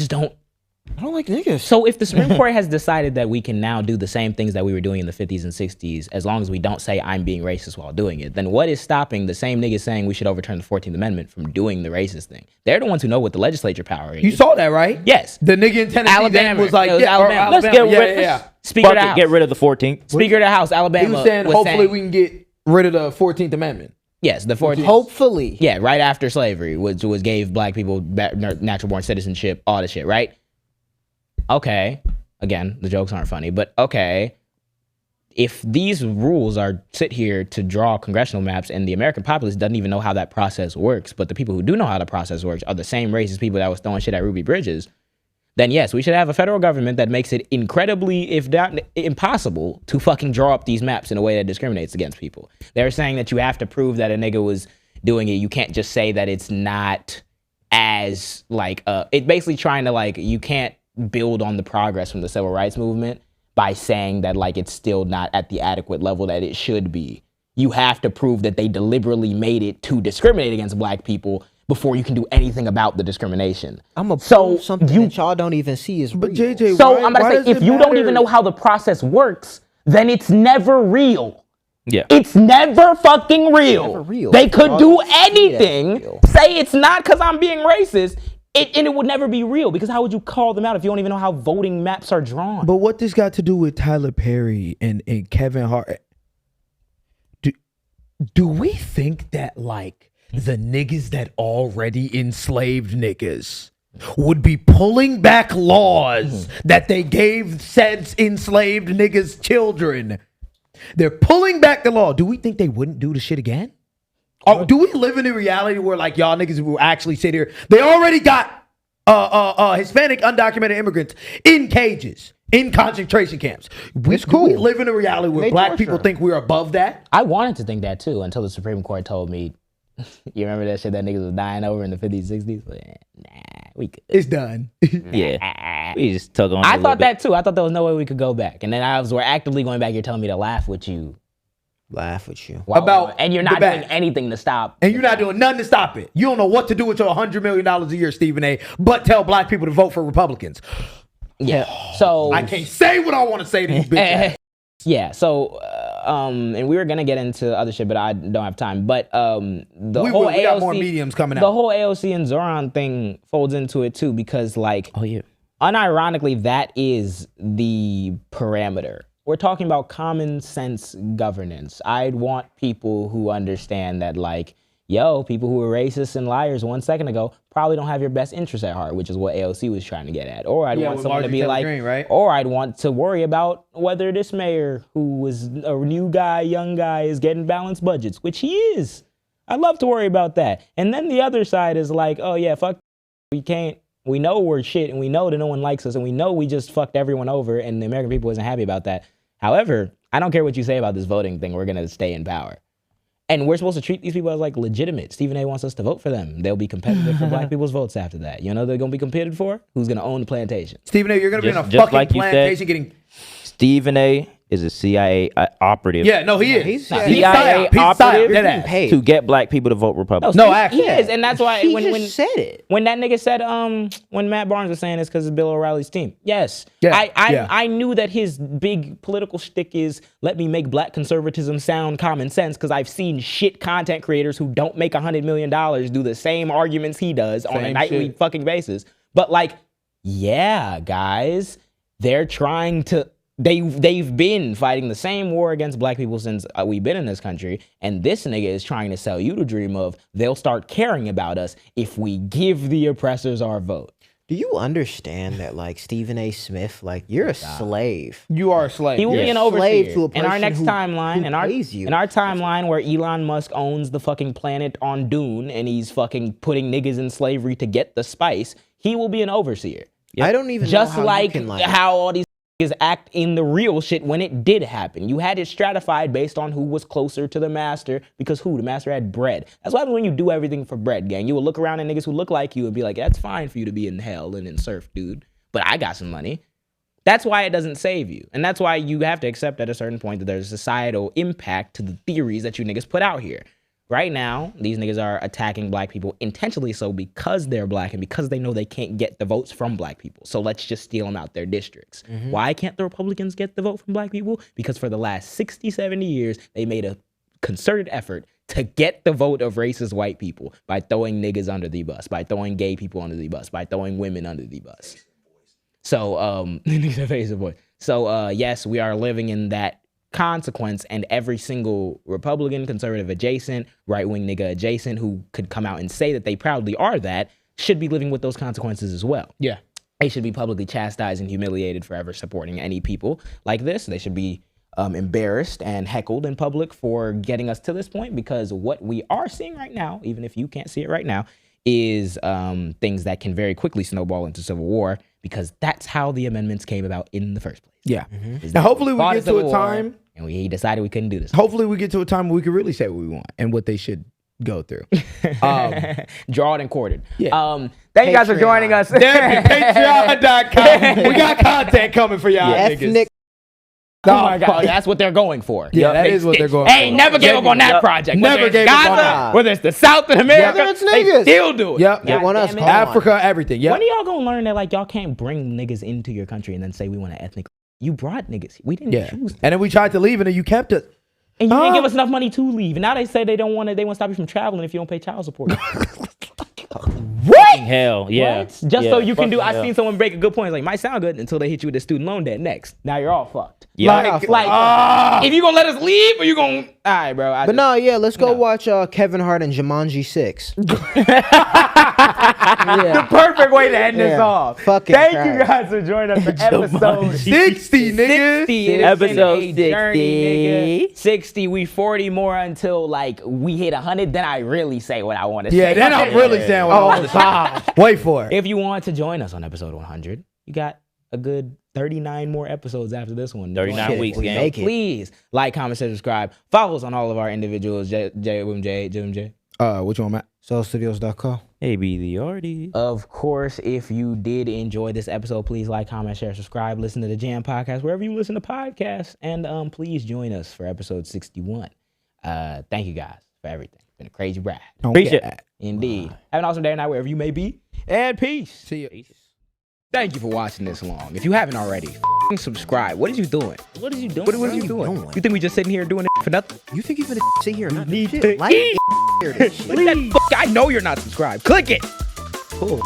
don't like niggas. So if the Supreme Court has decided that we can now do the same things that we were doing in the 50s and 60s, as long as we don't say I'm being racist while doing it, then what is stopping the same niggas saying we should overturn the 14th Amendment from doing the racist thing? They're the ones who know what the legislature power is. You saw that, right? Yes. The nigga in Tennessee Alabama was like, Alabama. Let's get rid Speaker of the House. Get rid of the 14th. Speaker of the House, Alabama. He was saying, hopefully we can get rid of the 14th Amendment. Yes, the 14th. Hopefully. Yeah, right after slavery, which gave black people natural born citizenship, all this shit, right? Okay. Again, the jokes aren't funny, but okay. If these rules are sit here to draw congressional maps and the American populace doesn't even know how that process works, but the people who do know how the process works are the same racist people that was throwing shit at Ruby Bridges, then yes, we should have a federal government that makes it incredibly, if not impossible, to fucking draw up these maps in a way that discriminates against people. They're saying that you have to prove that a nigga was doing it. You can't just say that it's not as like, it's basically trying to like, you can't build on the progress from the civil rights movement by saying that like it's still not at the adequate level that it should be. You have to prove that they deliberately made it to discriminate against black people before you can do anything about the discrimination. I'm a something that y'all don't even see is real. But JJ, so why, I'm gonna say if you don't even know how the process works, then it's never real. Yeah. It's never fucking real. Never real. They could Y'all do don't see that anything, real. say it's not because I'm being racist, and it would never be real, because how would you call them out if you don't even know how voting maps are drawn? But what this got to do with Tyler Perry and Kevin Hart? Do we think that like the niggas that already enslaved niggas would be pulling back laws that they gave said enslaved niggas children? They're pulling back the law. Do we think they wouldn't do the shit again? Or do we live in a reality where like y'all niggas will actually sit here? They already got Hispanic undocumented immigrants in cages, in concentration camps. It's cool. Do we live in a reality where They black torture people them. think we're above that? I wanted to think that too until the Supreme Court told me, you remember that shit that niggas was dying over in the 50s, 60s? But, nah, we could. It's done. Yeah. We just tug on. I thought that too. I thought there was no way we could go back. And then we're actively going back. You're telling me to laugh with you. Laugh with you. And you're not the back. doing anything to stop. And you're not doing nothing to stop it. You don't know what to do with your $100 million a year, Stephen A., but tell black people to vote for Republicans. Yeah. So I can't say what I want to say to these bitches. yeah. So, and we were gonna get into other shit, but I don't have time. But the We whole will. We got AOC, more mediums coming out. The whole AOC and Zoran thing folds into it too, because like, unironically, that is the parameter. We're talking about common sense governance. I'd want people who understand that, like, yo, people who were racist and liars 1 second ago probably don't have your best interest at heart, which is what AOC was trying to get at. Or I'd want someone to be like, or I'd want to worry about whether this mayor, who was a new guy, young guy, is getting balanced budgets, which he is. I'd love to worry about that. And then the other side is like, oh yeah, fuck, we can't. We know we're shit, and we know that no one likes us, and we know we just fucked everyone over, and the American people isn't happy about that. However, I don't care what you say about this voting thing. We're going to stay in power. And we're supposed to treat these people as like legitimate. Stephen A. wants us to vote for them. They'll be competitive for black people's votes after that. You know they're going to be competed for? Who's going to own the plantation? Stephen A., you're going to be in a just fucking like you plantation said, getting... Stephen A. is a CIA operative. Yeah, no, he is. He's CIA He's operative dead ass. paid. to get black people to vote Republican. No, actually. He is, and that's why He when just said it. when that nigga said when Matt Barnes was saying it's because of Bill O'Reilly's team. Yes. Yeah, I knew that his big political shtick is let me make black conservatism sound common sense because I've seen shit content creators who don't make $100 million do the same arguments he does on a Same nightly shit. fucking basis. But like, yeah, guys, they're trying to they've been fighting the same war against black people since we've been in this country, and this nigga is trying to sell you the dream of they'll start caring about us if we give the oppressors our vote. Do you understand that, like, Stephen A. Smith, like, you're a slave. You are a slave. He will You're be an a slave overseer to a in our person next who timeline. pays you. In our timeline where Elon Musk owns the fucking planet on Dune and he's fucking putting niggas in slavery to get the spice, he will be an overseer. I don't even Just know how like you can, how all these niggas act in the real shit when it did happen. You had it stratified based on who was closer to the master because the master had bread. That's why when you do everything for bread, gang, you will look around at niggas who look like you and be like, that's fine for you to be in hell and in surf, dude. But I got some money. That's why it doesn't save you. And that's why you have to accept at a certain point that there's a societal impact to the theories that you niggas put out here. Right now, these niggas are attacking black people intentionally so because they're black and because they know they can't get the votes from black people. So let's just steal them out their districts. Why can't the Republicans get the vote from black people? Because for the last 60, 70 years, they made a concerted effort to get the vote of racist white people by throwing niggas under the bus, by throwing gay people under the bus, by throwing women under the bus. So, yes, we are living in that consequence, and every single Republican, conservative adjacent, right-wing nigga adjacent who could come out and say that they proudly are that should be living with those consequences as well. Yeah. They should be publicly chastised and humiliated for ever supporting any people like this. They should be embarrassed and heckled in public for getting us to this point, because what we are seeing right now, even if you can't see it right now, is things that can very quickly snowball into civil war, because that's how the amendments came about in the first place. Yeah. And hopefully we get to a time, and we decided we couldn't do this. hopefully we get to a time where we can really say what we want and what they should go through. Drawn and quartered. Yeah. Thank you guys for joining us. Patreon.com. We got content coming for y'all niggas. Ethnic. Oh my God, that's what they're going for. Yeah, that is what they're going Hey, for. never gave up on that project. Never Whether it's gave up on Gaza, that. whether it's the South of America, Whether it's they niggas. still do it. Yep. They want us damn it. gone. Africa, everything. Yep. When are y'all gonna learn that like y'all can't bring niggas into your country and then say we want to ethnic? You brought niggas. We didn't Yeah. choose them. And then we tried to leave and then you kept us. And you didn't give us enough money to leave. And now they say they don't want to. They want to stop you from traveling if you don't pay child support. Fucking hell, yeah. What? Just so you can do. fucking I seen someone break a good point. It's like, might sound good until they hit you with the student loan debt next. Now you're all fucked. Yeah. Like, if you gonna let us leave or you gonna, all right, bro. But no, yeah, let's go watch Kevin Hart and Jumanji 6. The perfect way to end this Yeah. off. Fucking Thank you trash. guys for joining us for episode 60, nigga. 60. It's Episode been a journey, 60. nigga. 60. We 40 more until like we hit 100. Then I really say what I want to Yeah, say. then I'm really saying what I want to say. Wait for it. If you want to join us on episode 100, you got a good 39 more episodes after this one. 39 Shit, weeks, we gang. make it. Please like, comment, share, subscribe. Follow us on all of our individuals. J. Which one, Matt? SoulStudios.com. Hey, be the artist. Of course, if you did enjoy this episode, please like, comment, share, subscribe, listen to the JAAM podcast, wherever you listen to podcasts, and please join us for episode 61. Thank you guys for everything. It's been a crazy ride. Appreciate it. Indeed. Have an awesome day or night wherever you may be. And peace. See you. Thank you for watching this long. If you haven't already, subscribe. What is you doing? What is you doing? What are you doing? You think we just sitting here doing it for nothing? You think you're gonna sit here and not do Need shit? to Like, eat. hear this shit. Click that I know you're not subscribed. Click it. Cool.